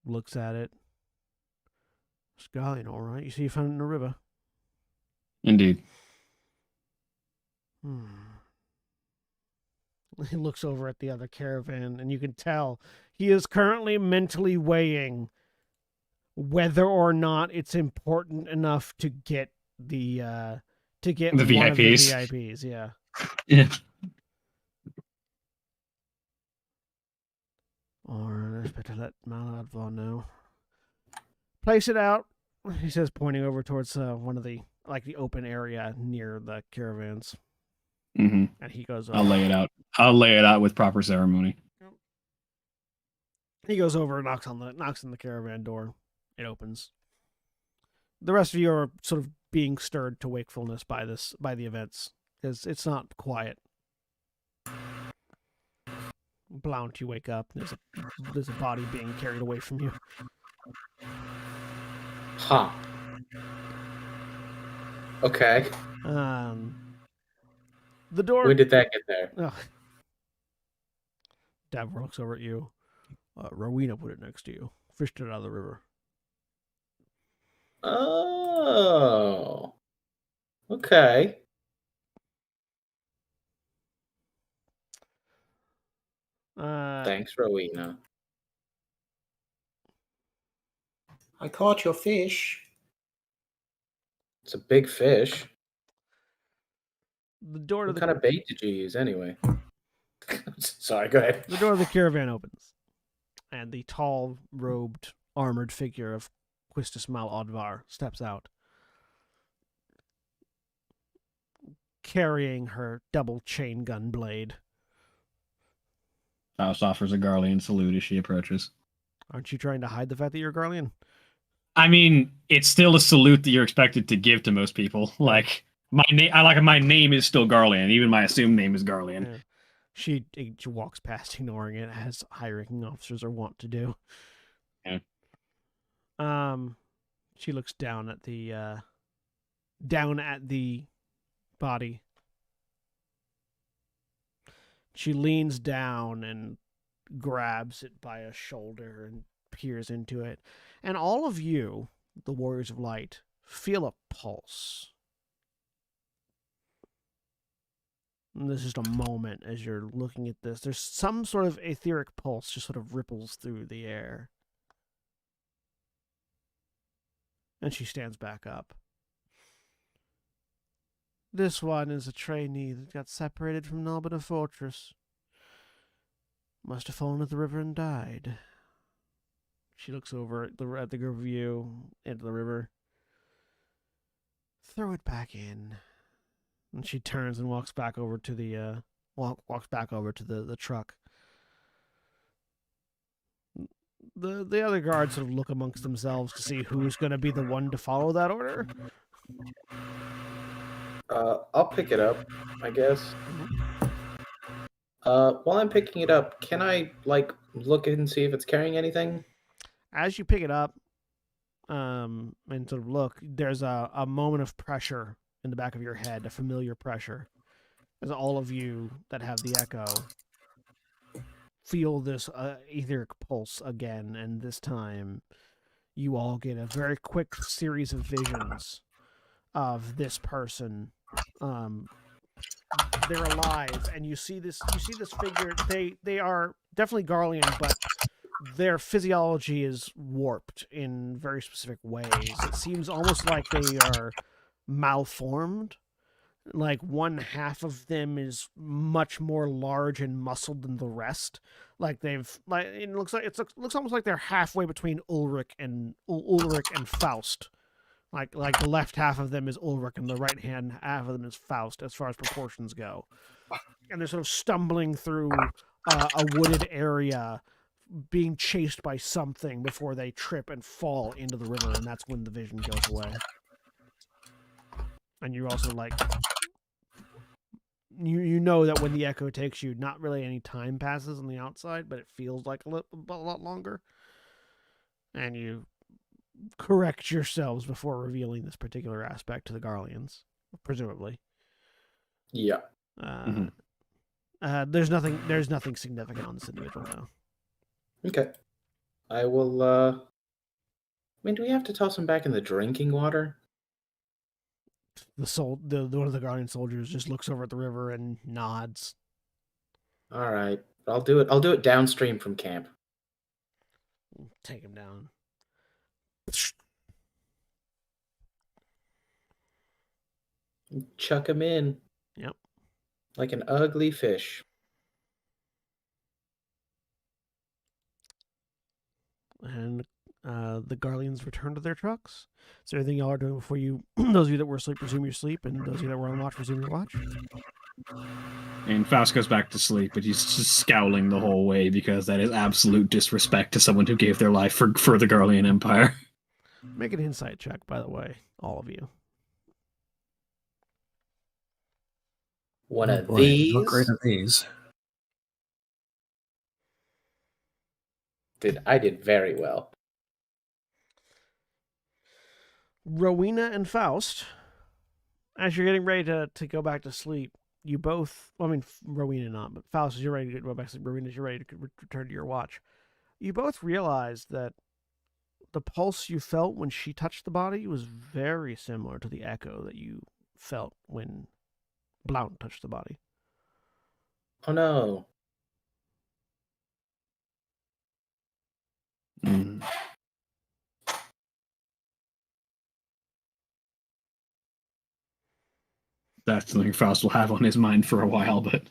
[SPEAKER 1] Looks at it. It's Garlean, all right. You see you found it in the river.
[SPEAKER 2] Indeed.
[SPEAKER 1] He looks over at the other caravan, and you can tell he is currently mentally weighing whether or not it's important enough to get the one
[SPEAKER 2] VIPs.
[SPEAKER 1] of the VIPs. Yeah.
[SPEAKER 2] Yeah.
[SPEAKER 1] Or it's better let Maladvar know. Place it out, he says, pointing over towards one of the open area near the caravans.
[SPEAKER 2] Mm-hmm.
[SPEAKER 1] And he goes
[SPEAKER 2] I'll lay it out. I'll lay it out with proper ceremony.
[SPEAKER 1] He goes over and knocks on the caravan door. It opens. The rest of you are sort of being stirred to wakefulness by the events, because it's not quiet. Blount, you wake up. There's a body being carried away from you.
[SPEAKER 5] Huh. Okay.
[SPEAKER 1] The door.
[SPEAKER 5] When did that get there?
[SPEAKER 1] Davor looks over at you. Rowena put it next to you. Fished it out of the river.
[SPEAKER 5] Oh. Okay. Thanks, Rowena.
[SPEAKER 3] I caught your fish.
[SPEAKER 5] It's a big fish.
[SPEAKER 1] The door to
[SPEAKER 5] What
[SPEAKER 1] the
[SPEAKER 5] kind of bait did you use anyway? Sorry, go ahead.
[SPEAKER 1] The door of the caravan opens, and the tall, robed, armored figure of Quistis Mal Odvar steps out, carrying her double chain gun blade.
[SPEAKER 2] Faust offers a Garlean salute as she approaches.
[SPEAKER 1] Aren't you trying to hide the fact that you're Garlean?
[SPEAKER 2] I mean, it's still a salute that you're expected to give to most people. Like my name is still Garlean. Even my assumed name is Garlean.
[SPEAKER 1] Yeah. She walks past, ignoring it, as high-ranking officers are wont to do.
[SPEAKER 2] Yeah.
[SPEAKER 1] She looks down at the body. She leans down and grabs it by a shoulder and peers into it. And all of you, the Warriors of Light, feel a pulse. And there's just a moment as you're looking at this. There's some sort of etheric pulse just sort of ripples through the air. And she stands back up. This one is a trainee that got separated from Nalbina Fortress. Must have fallen into the river and died. She looks over at the group of you into the river. Throw it back in. And she turns and walks back over to the the truck. The other guards sort of look amongst themselves to see who's going to be the one to follow that order.
[SPEAKER 5] I'll pick it up, I guess. While I'm picking it up, can I look and see if it's carrying anything?
[SPEAKER 1] As you pick it up, and sort of look, there's a moment of pressure in the back of your head, a familiar pressure, as all of you that have the echo feel this etheric pulse again, and this time you all get a very quick series of visions of this person. They're alive, and you see this figure. They are definitely Garlean, but their physiology is warped in very specific ways. It seems almost like they are malformed. Like one half of them is much more large and muscled than the rest. Like it looks almost like they're halfway between Ulrich and Faust. Like the left half of them is Ulrich and the right hand half of them is Faust as far as proportions go. And they're sort of stumbling through a wooded area, being chased by something before they trip and fall into the river, and that's when the vision goes away. And you're also like, you know that when the echo takes you, not really any time passes on the outside, but it feels like a lot longer. And you correct yourselves before revealing this particular aspect to the Garleans, presumably.
[SPEAKER 5] Yeah.
[SPEAKER 1] There's nothing significant on this individual though.
[SPEAKER 5] Okay. I will. I mean, do we have to toss him back in the drinking water?
[SPEAKER 1] One of the Guardian soldiers just looks over at the river and nods.
[SPEAKER 5] All right, I'll do it. I'll do it downstream from camp.
[SPEAKER 1] Take him down.
[SPEAKER 5] Chuck him in.
[SPEAKER 1] Yep. Like
[SPEAKER 5] an ugly fish.
[SPEAKER 1] And the Garleans return to their trucks. Is there anything y'all are doing before you? Those of you that were asleep, resume your sleep, and those of you that were on watch, resume your watch.
[SPEAKER 2] And Faust goes back to sleep, but he's just scowling the whole way because that is absolute disrespect to someone who gave their life for the Garlean Empire.
[SPEAKER 1] Make an insight check, by the way, all of you.
[SPEAKER 5] One of
[SPEAKER 4] boy,
[SPEAKER 5] these.
[SPEAKER 4] Not great at these.
[SPEAKER 5] I did very well.
[SPEAKER 1] Rowena and Faust, as you're getting ready to go back to sleep, you both, well, I mean, Rowena not, but Faust, as you're ready to go back to sleep, Rowena, as you're ready to return to your watch, you both realize that the pulse you felt when she touched the body was very similar to the echo that you felt when Blount touched the body.
[SPEAKER 5] Oh no.
[SPEAKER 2] Mm. That's something Faust will have on his mind for a while, but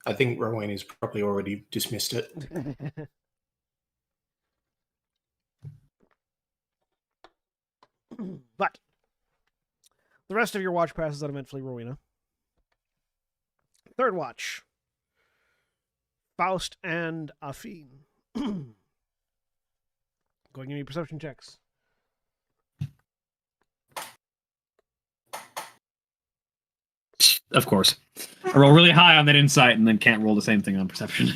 [SPEAKER 3] I think Rowena's probably already dismissed it.
[SPEAKER 1] But the rest of your watch passes uneventfully, Rowena. Third watch. Faust and Affine. Go and give me perception checks.
[SPEAKER 2] of course. I roll really high on that insight and then can't roll the same thing on perception.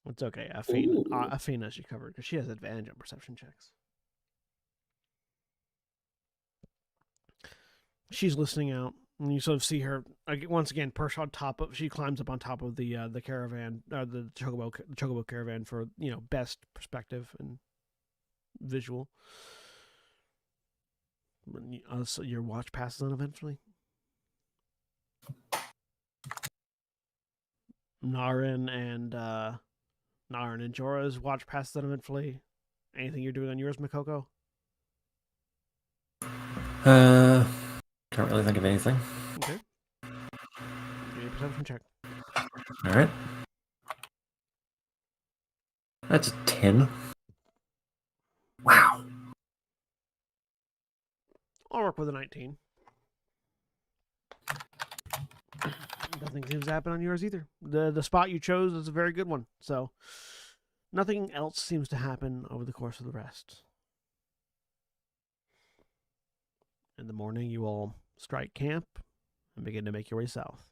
[SPEAKER 1] It's okay. Affine has you covered because she has advantage on perception checks. She's listening out, and you sort of see her once again perched on top of. She climbs up on top of the caravan, the chocobo caravan for best perspective and visual. So your watch passes on eventually. Naren and Jorah's watch passes on eventually. Anything you're doing on yours, Makoko?
[SPEAKER 4] Can't really think of anything.
[SPEAKER 1] Okay. Give me a perception check.
[SPEAKER 4] All right. That's a 10. Wow.
[SPEAKER 1] I'll work with a 19. Nothing seems to happen on yours either. The spot you chose is a very good one, so nothing else seems to happen over the course of the rest. In the morning, you all strike camp and begin to make your way south.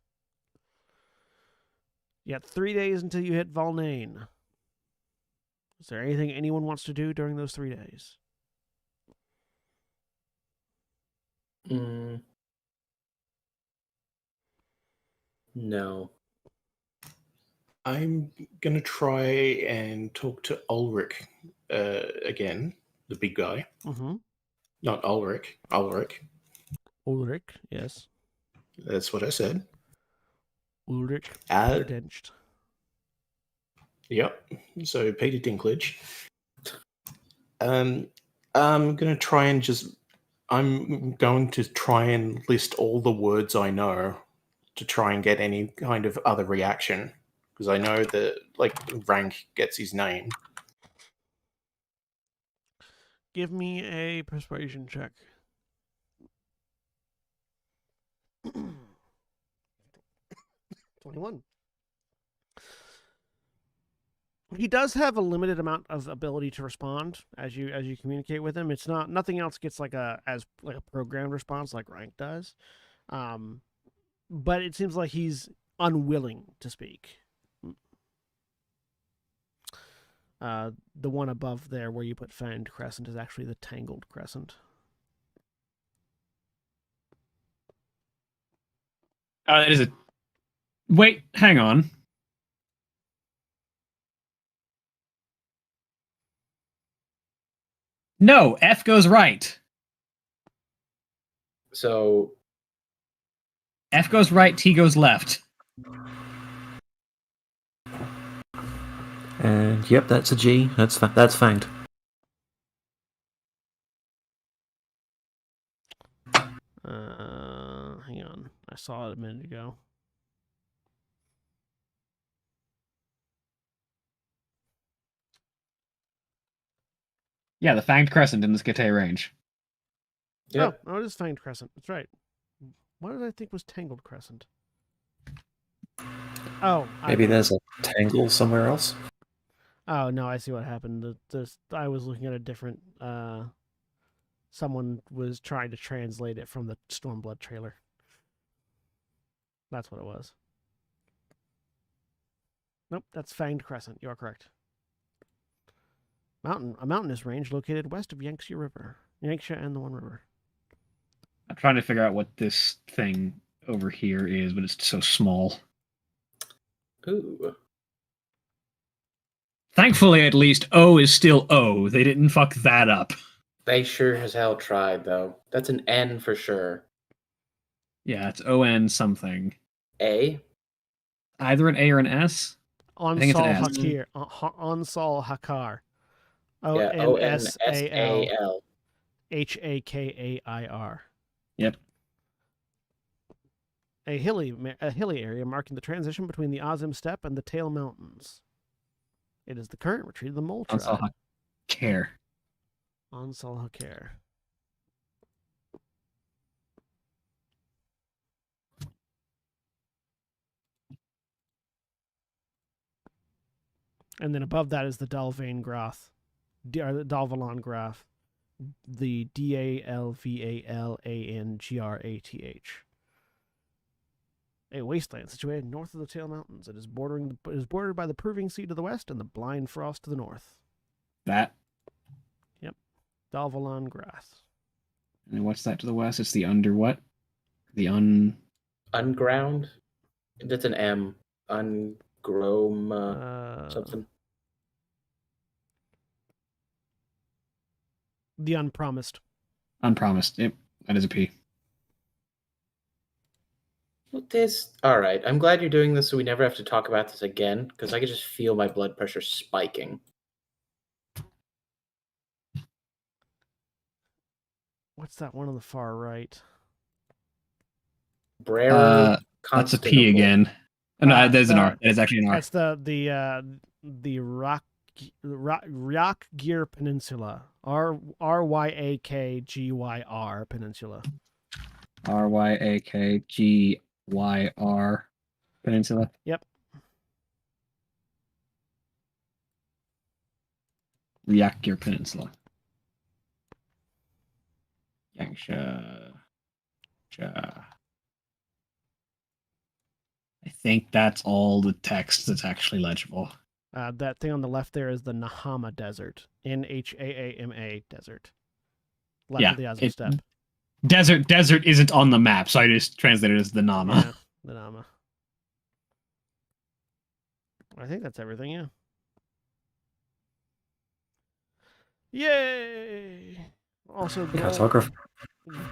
[SPEAKER 1] You got 3 days until you hit Valnain. Is there anything anyone wants to do during those 3 days?
[SPEAKER 5] No.
[SPEAKER 3] I'm going to try and talk to Ulrich again, the big guy.
[SPEAKER 1] Mm-hmm.
[SPEAKER 3] Not Ulrich. Ulrich.
[SPEAKER 1] Ulrich, yes.
[SPEAKER 3] That's what I said.
[SPEAKER 1] Ulrich
[SPEAKER 3] Uh,
[SPEAKER 1] Dencht.
[SPEAKER 3] Yep. So Peter Dinklage. I'm going to try and list all the words I know to try and get any kind of other reaction, because I know that rank gets his name.
[SPEAKER 1] Give me a persuasion check. 21. He does have a limited amount of ability to respond as you communicate with him. It's nothing else gets like a programmed response like rank does. But it seems like he's unwilling to speak. The one above there where you put Fanged Crescent is actually the Tangled Crescent.
[SPEAKER 2] That is a... Wait, hang on. No, F goes right.
[SPEAKER 5] So
[SPEAKER 2] F goes right, T goes left.
[SPEAKER 4] And yep, that's a G. That's fanged.
[SPEAKER 1] Hang on. I saw it a minute ago.
[SPEAKER 2] Yeah, the Fanged Crescent in the Skate range.
[SPEAKER 5] Yep.
[SPEAKER 1] Oh, it is Fanged Crescent. That's right. What did I think was Tangled Crescent? Oh,
[SPEAKER 4] Maybe there's a tangle somewhere else.
[SPEAKER 1] Oh no, I see what happened. I was looking at a different. Someone was trying to translate it from the Stormblood trailer. That's what it was. Nope, that's Fanged Crescent. You are correct. A mountainous range located west of Yangtze River. Yangtze and the One River.
[SPEAKER 2] I'm trying to figure out what this thing over here is, but it's so small.
[SPEAKER 5] Ooh.
[SPEAKER 2] Thankfully, at least, O is still O. They didn't fuck that up.
[SPEAKER 5] They sure as hell tried, though. That's an N for sure.
[SPEAKER 2] Yeah, it's O-N something.
[SPEAKER 5] A?
[SPEAKER 2] Either an A or an S? I think it's an S.
[SPEAKER 1] Onsal Hakar.
[SPEAKER 5] Yeah,
[SPEAKER 1] O-N-S-A-L.
[SPEAKER 5] OnSal.
[SPEAKER 1] Hakair.
[SPEAKER 2] Yep.
[SPEAKER 1] A hilly area marking the transition between the Azim Steppe and the Tail Mountains. It is the current retreat of the Mole tribe.
[SPEAKER 2] Care.
[SPEAKER 1] Onsal Hakar. And then above that is the Dalvalan Grath. The Dalvalan Grath. The Dalvalangarath. A wasteland situated north of the Tail Mountains. It is bordered by the Proving Sea to the west and the Blind Frost to the north.
[SPEAKER 2] That.
[SPEAKER 1] Yep. Dalvalan Grath.
[SPEAKER 2] And what's that to the west? It's the under what? The
[SPEAKER 5] Unground? That's an M. Ungrom something.
[SPEAKER 1] The Unpromised.
[SPEAKER 2] Unpromised. Yep, that is a P.
[SPEAKER 5] Well, all right. I'm glad you're doing this so we never have to talk about this again, because I can just feel my blood pressure spiking.
[SPEAKER 1] What's that one on the far right?
[SPEAKER 5] Brera.
[SPEAKER 2] That's a P again. No, there's an R. That is actually an R.
[SPEAKER 1] That's the Ryakgir Peninsula. Ryakgyr Peninsula.
[SPEAKER 2] Ryakgyr. Peninsula.
[SPEAKER 1] Yep.
[SPEAKER 2] Ryakir Peninsula. Yangsha. I think that's all the text that's actually legible.
[SPEAKER 1] That thing on the left there is the Nahamah Desert. Nhaama Desert. Left
[SPEAKER 2] Yeah,
[SPEAKER 1] of the Asma Steppe.
[SPEAKER 2] Desert isn't on the map, so I just translated it as the Nama.
[SPEAKER 1] Yeah, the Nama. I think that's everything, yeah. Yay! Also,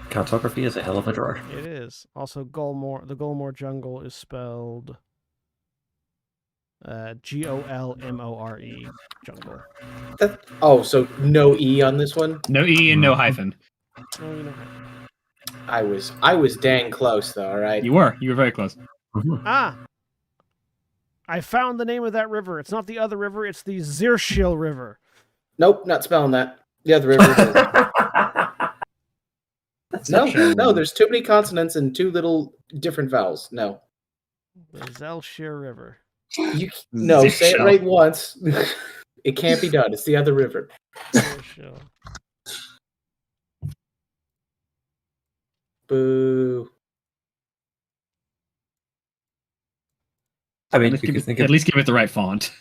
[SPEAKER 4] Cartography is a hell of a draw.
[SPEAKER 1] it is. Also, Golmore. The Golmore Jungle is spelled Golmore Jungle.
[SPEAKER 5] So no E on this one?
[SPEAKER 2] No E and no hyphen.
[SPEAKER 1] Oh, you know.
[SPEAKER 5] I was dang close though, all right?
[SPEAKER 2] You were very close.
[SPEAKER 1] Ah! I found the name of that river. It's not the other river, it's the Zirshil River.
[SPEAKER 5] Nope, not spelling that. The other river. No, there's too many consonants and too little different vowels. No.
[SPEAKER 1] The Zelshir River.
[SPEAKER 5] No, say it right once. It can't be done. It's the other river.
[SPEAKER 1] Zirshil.
[SPEAKER 5] Boo.
[SPEAKER 4] I mean,
[SPEAKER 2] At least give it the right font.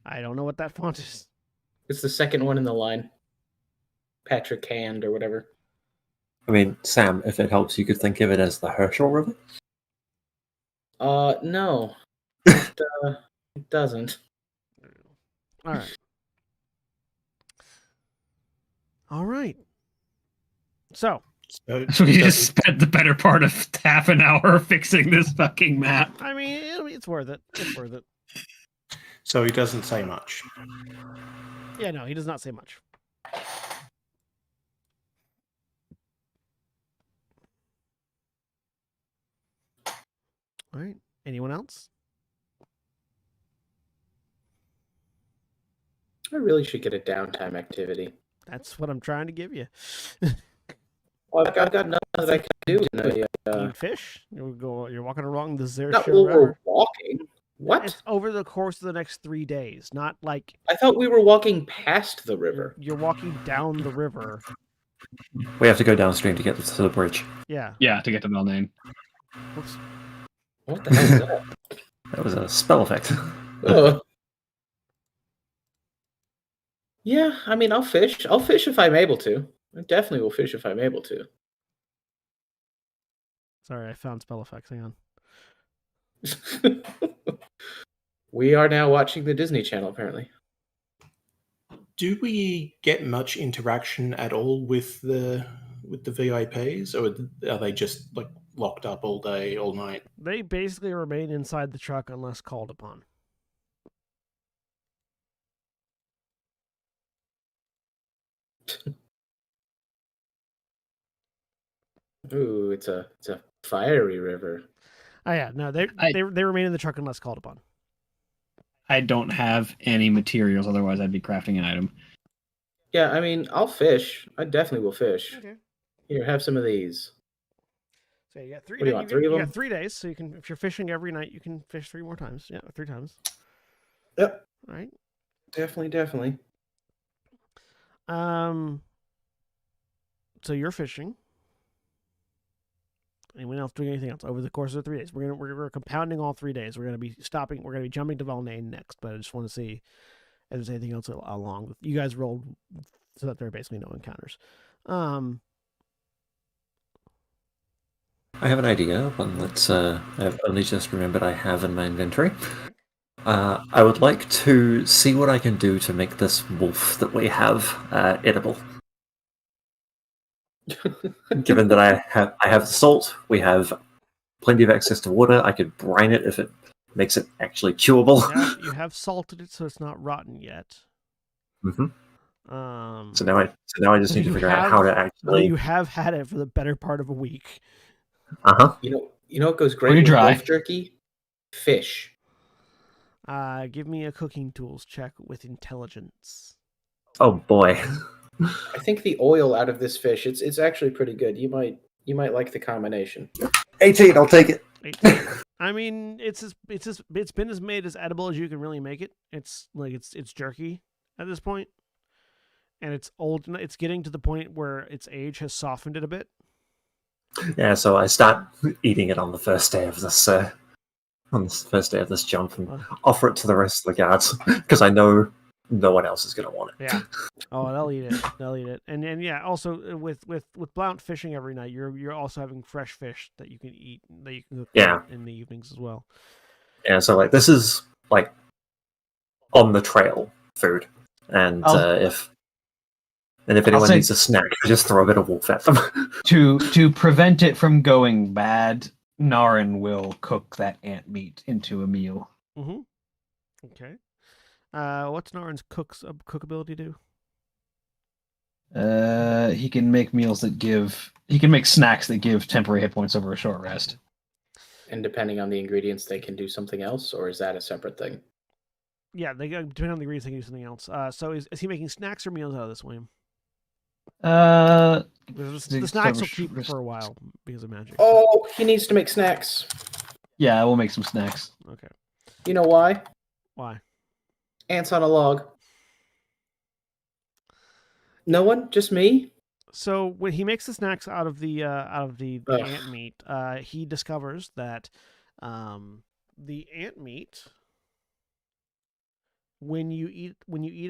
[SPEAKER 1] I don't know what that font is.
[SPEAKER 5] It's the second one in the line. Patrick Hand or whatever.
[SPEAKER 4] I mean, Sam, if it helps, you could think of it as the Herschel River.
[SPEAKER 5] No. It doesn't.
[SPEAKER 1] All right. All right. So
[SPEAKER 3] So
[SPEAKER 2] We just spent the better part of half an hour fixing this fucking map.
[SPEAKER 1] I mean, it's worth it. It's worth it.
[SPEAKER 3] So he doesn't say much.
[SPEAKER 1] Yeah, no, he does not say much. All right. Anyone else?
[SPEAKER 5] I really should get a downtime activity.
[SPEAKER 1] That's what I'm trying to give you.
[SPEAKER 5] Well, I've got nothing that I can do.
[SPEAKER 1] You fish. You're walking along the
[SPEAKER 5] Not
[SPEAKER 1] Zirshil
[SPEAKER 5] while
[SPEAKER 1] River.
[SPEAKER 5] we're walking. What?
[SPEAKER 1] It's over the course of the next 3 days, not like
[SPEAKER 5] I thought we were walking past the river.
[SPEAKER 1] you're walking down the river.
[SPEAKER 4] We have to go downstream to get to the bridge.
[SPEAKER 1] Yeah.
[SPEAKER 2] Yeah, to get to Belnane.
[SPEAKER 1] Oops.
[SPEAKER 5] What the hell is that?
[SPEAKER 4] That was a spell effect.
[SPEAKER 5] Ugh. Yeah, I mean, I'll fish. I'll fish if I'm able to. I definitely will fish if I'm able to.
[SPEAKER 1] Sorry, I found spell effects. Hang on.
[SPEAKER 5] We are now watching the Disney Channel, apparently.
[SPEAKER 3] Do we get much interaction at all with the VIPs, or are they just like locked up all day, all night?
[SPEAKER 1] They basically remain inside the truck unless called upon.
[SPEAKER 5] Ooh, it's a fiery river.
[SPEAKER 1] Oh yeah, no, they remain in the truck unless called upon.
[SPEAKER 2] I don't have any materials, otherwise I'd be crafting an item.
[SPEAKER 5] Yeah, I mean, I'll fish. I definitely will fish.
[SPEAKER 1] Okay.
[SPEAKER 5] Here, have some of these.
[SPEAKER 1] So you got
[SPEAKER 5] What do you want, 3 of
[SPEAKER 1] you
[SPEAKER 5] them?
[SPEAKER 1] got 3 days, so you can, if you're fishing every night, you can fish 3 more times. Yeah, 3 times.
[SPEAKER 5] Yep,
[SPEAKER 1] All right.
[SPEAKER 5] definitely.
[SPEAKER 1] So you're fishing. Anyone else doing anything else over the course of the 3 days? We're compounding all 3 days. We're gonna be stopping. We're gonna be jumping to Valnane next, but I just want to see if there's anything else along with you guys rolled so that there are basically no encounters.
[SPEAKER 4] I have an idea, one that I've only just remembered I have in my inventory. I would like to see what I can do to make this wolf that we have edible. Given that I have the salt, we have plenty of access to water. I could brine it if it makes it actually chewable.
[SPEAKER 1] You have salted it, so it's not rotten yet.
[SPEAKER 4] Mm-hmm. So now I just need to figure out how to actually.
[SPEAKER 1] You have had it for the better part of a week.
[SPEAKER 5] You know what goes great
[SPEAKER 2] Pretty
[SPEAKER 5] with
[SPEAKER 2] dry.
[SPEAKER 5] wolf jerky? Fish.
[SPEAKER 1] Give me a cooking tools check with intelligence.
[SPEAKER 4] Oh boy.
[SPEAKER 5] I think the oil out of this fish, it's actually pretty good. You might like the combination.
[SPEAKER 4] 18, I'll take it.
[SPEAKER 1] I mean, it's been as made as edible as you can really make it. It's jerky at this point, and it's old. It's getting to the point where its age has softened it a bit.
[SPEAKER 4] Yeah, so I start eating it on the first day of this jump, and offer it to the rest of the guards because I know no one else is going to want it.
[SPEAKER 1] Yeah. Oh, they'll eat it. They'll eat it. And yeah, also with Blount fishing every night, you're also having fresh fish that you can eat, that you can cook in the evenings as well.
[SPEAKER 4] Yeah, so like this is like on the trail food, and if anyone needs a snack, just throw a bit of wolf at them.
[SPEAKER 2] To prevent it from going bad, Naren will cook that ant meat into a meal.
[SPEAKER 1] Mm-hmm. Okay. What's Naren's cook ability do?
[SPEAKER 2] He can make snacks that give temporary hit points over a short rest.
[SPEAKER 5] And depending on the ingredients, they can do something else, or is that a separate thing?
[SPEAKER 1] Yeah, depending on the ingredients, they can do something else. So is he making snacks or meals out of this, William? The snacks will keep for a while because of magic.
[SPEAKER 5] Oh, he needs to make snacks.
[SPEAKER 2] Yeah, we'll make some snacks.
[SPEAKER 1] Okay.
[SPEAKER 5] You know why?
[SPEAKER 1] Why?
[SPEAKER 5] Ants on a log. No one? Just me?
[SPEAKER 1] So when he makes the snacks out of the ant meat, he discovers that the ant meat, when you eat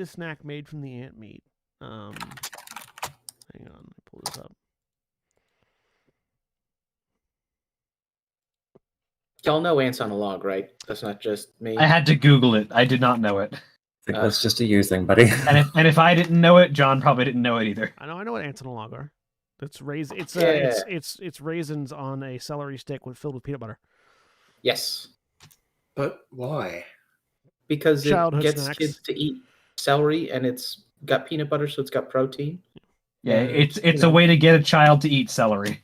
[SPEAKER 1] a snack made from the ant meat, hang on, let me pull this up.
[SPEAKER 5] Y'all know ants on a log, right? That's not just me.
[SPEAKER 2] I had to Google it. I did not know it.
[SPEAKER 4] I think that's just a you thing, buddy.
[SPEAKER 2] And if I didn't know it, John probably didn't know it either.
[SPEAKER 1] I know what ants on a log are. It's it's raisins on a celery stick filled with peanut butter.
[SPEAKER 5] Yes.
[SPEAKER 3] But why?
[SPEAKER 5] Because
[SPEAKER 1] Childhood
[SPEAKER 5] it gets
[SPEAKER 1] snacks.
[SPEAKER 5] kids to eat celery, and it's got peanut butter, so it's got protein.
[SPEAKER 2] Yeah, it's a way to get a child to eat celery.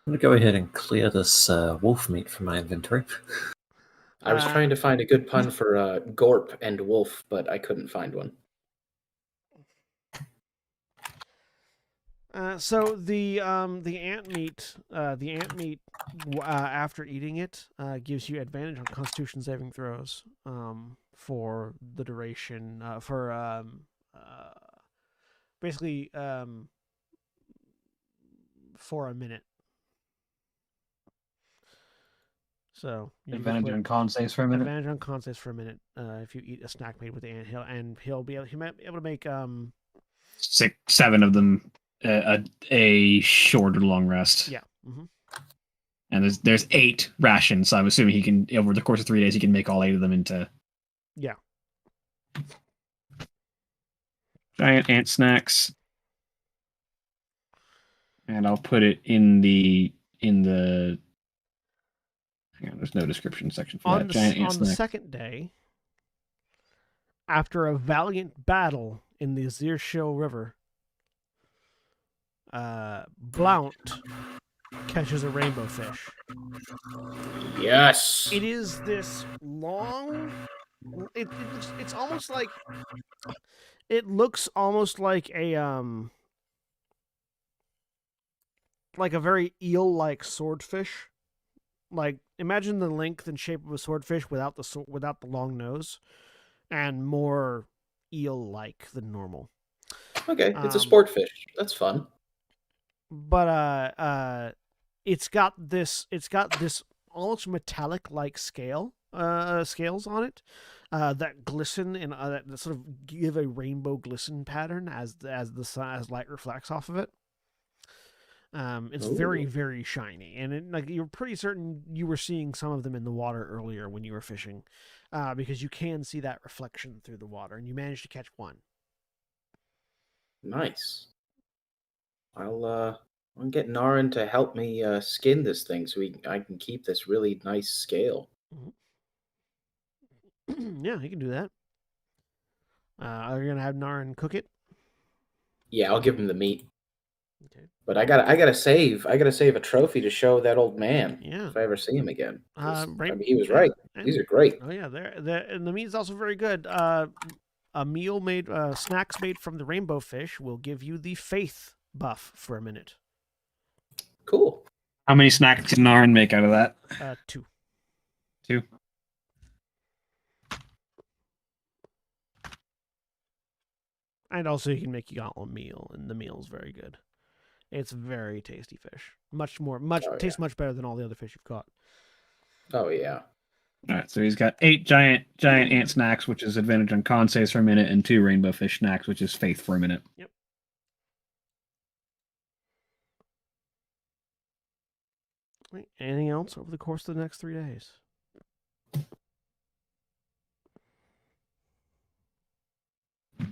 [SPEAKER 4] I'm going to go ahead and clear this wolf meat from my inventory.
[SPEAKER 5] I was trying to find a good pun for gorp and wolf, but I couldn't find one.
[SPEAKER 1] So the ant meat after eating it gives you advantage on Constitution saving throws for the duration basically for a minute. So
[SPEAKER 2] Advantage on con saves for a minute.
[SPEAKER 1] Advantage on con saves for a minute if you eat a snack made with the ant. He might be able to make
[SPEAKER 2] 6, 7 of them a short or long rest.
[SPEAKER 1] Yeah. Mm-hmm.
[SPEAKER 2] And there's 8 rations, so I'm assuming he can, over the course of 3 days, he can make all 8 of them into giant ant snacks. And I'll put it in the hang on, there's no description section for that. Giant ant
[SPEAKER 1] on
[SPEAKER 2] snack.
[SPEAKER 1] the second day, after a valiant battle in the Zirshil River, Blount catches a rainbow fish.
[SPEAKER 5] Yes.
[SPEAKER 1] It is this long. It's almost like. It looks almost like a very eel-like swordfish. Like, imagine the length and shape of a swordfish without the long nose, and more eel-like than normal.
[SPEAKER 5] Okay, it's a sport fish. That's fun.
[SPEAKER 1] But it's got this almost metallic-like scales on it that glisten and that sort of give a rainbow glisten pattern as light reflects off of it. It's very, very shiny, and you're pretty certain you were seeing some of them in the water earlier when you were fishing, because you can see that reflection through the water, and you managed to catch one.
[SPEAKER 5] Nice. I'll get Naren to help me skin this thing so I can keep this really nice scale.
[SPEAKER 1] Mm-hmm. Yeah, he can do that. Are you gonna have Naren cook it? Yeah,
[SPEAKER 5] I'll give him the meat.
[SPEAKER 1] Okay.
[SPEAKER 5] But I gotta save a trophy to show that old man.
[SPEAKER 1] Yeah.
[SPEAKER 5] If I ever see him again.
[SPEAKER 1] Right.
[SPEAKER 5] I mean, he was right. These are great.
[SPEAKER 1] Oh yeah, and the meat is also very good. A meal made, snacks made from the rainbow fish will give you the faith buff for a minute.
[SPEAKER 5] Cool.
[SPEAKER 2] How many snacks can Narin make out of that?
[SPEAKER 1] 2.
[SPEAKER 2] 2.
[SPEAKER 1] And also you can make a meal, and the meal is very good. It's very tasty fish. Tastes much better than all the other fish you've caught.
[SPEAKER 5] Oh yeah.
[SPEAKER 2] All right, so he's got 8 giant ant snacks, which is advantage on con saves for a minute, and 2 rainbow fish snacks, which is faith for a minute.
[SPEAKER 1] Yep. Anything else over the course of the next 3 days?
[SPEAKER 2] I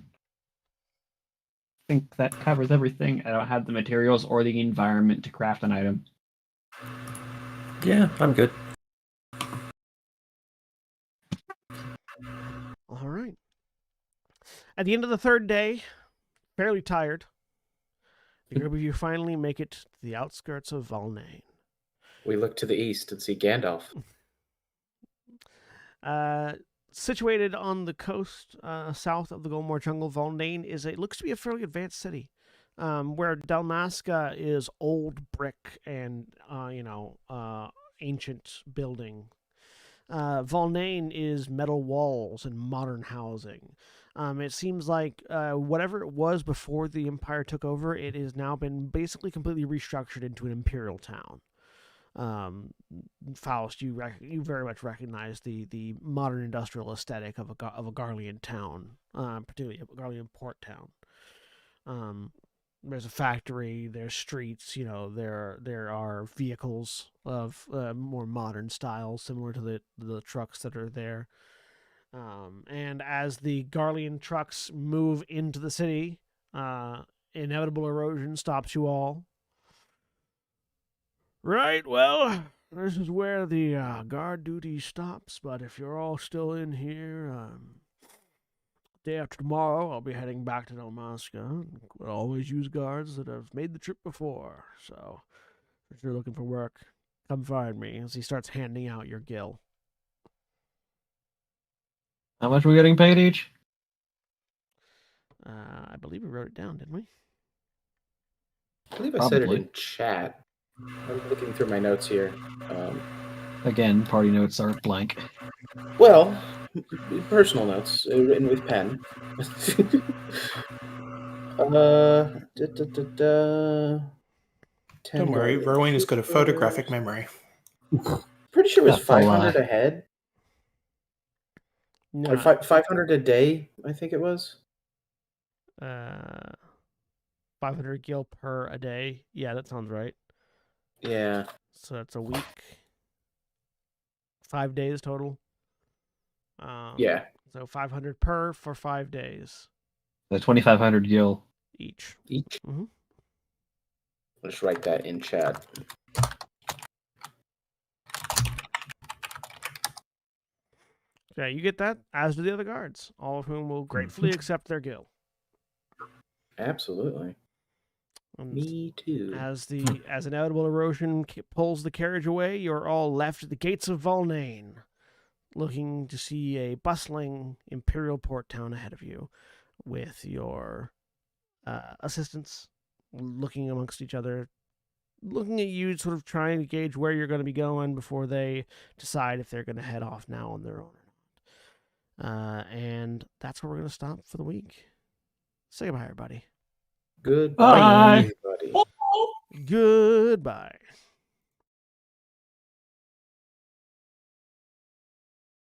[SPEAKER 2] think that covers everything. I don't have the materials or the environment to craft an item.
[SPEAKER 4] Yeah, I'm good.
[SPEAKER 1] All right. At the end of the 3rd day, fairly tired, the group of you finally make it to the outskirts of Valnain.
[SPEAKER 5] We look to the east and see Gandalf.
[SPEAKER 1] Situated on the coast south of the Golmore Jungle, Valnain looks to be a fairly advanced city, where Dalmasca is old brick and ancient building. Valnain is metal walls and modern housing. It seems like whatever it was before the Empire took over, it has now been basically completely restructured into an imperial town. Faust, you very much recognize the modern industrial aesthetic of a Garlean town, particularly a Garlean port town. There's a factory, there's streets, there are vehicles of more modern style, similar to the trucks that are there. And as the Garlean trucks move into the city, inevitable erosion stops you all. Right, well, this is where the guard duty stops, but if you're all still in here, day after tomorrow, I'll be heading back to Dalmasca. We'll always use guards that have made the trip before, so if you're looking for work, come find me, as he starts handing out your gil.
[SPEAKER 2] How much are we getting paid each?
[SPEAKER 1] I believe we wrote it down, didn't we?
[SPEAKER 5] I believe I said it
[SPEAKER 2] Probably.
[SPEAKER 5] in chat. I'm looking through my notes here.
[SPEAKER 2] Again, party notes are blank.
[SPEAKER 5] Well, personal notes written with pen.
[SPEAKER 3] Don't worry, Rowan has got a photographic memory.
[SPEAKER 5] Pretty sure it was
[SPEAKER 2] That's a lie.
[SPEAKER 5] 500 a head.
[SPEAKER 1] No,
[SPEAKER 5] Or 500 a day, I think it was.
[SPEAKER 1] 500 gil per a day. Yeah, that sounds right.
[SPEAKER 5] Yeah.
[SPEAKER 1] So that's a week. 5 days total.
[SPEAKER 5] Yeah.
[SPEAKER 1] So 500 per for 5 days
[SPEAKER 2] The 2,500 gil.
[SPEAKER 1] each.
[SPEAKER 5] Each.
[SPEAKER 1] Mm-hmm.
[SPEAKER 5] I'll just write that in chat.
[SPEAKER 1] Yeah, you get that, as do the other guards, all of whom will gratefully accept their gil.
[SPEAKER 5] Absolutely.
[SPEAKER 1] And
[SPEAKER 5] Me too.
[SPEAKER 1] as inevitable erosion pulls the carriage away, you're all left at the gates of Valnain, looking to see a bustling imperial port town ahead of you, with your assistants looking amongst each other, looking at you, sort of trying to gauge where you're going to be going before they decide if they're going to head off now on their own or not. And that's where we're going to stop for the week. Say goodbye, everybody.
[SPEAKER 5] Goodbye,
[SPEAKER 2] Bye.
[SPEAKER 5] everybody.
[SPEAKER 1] Goodbye.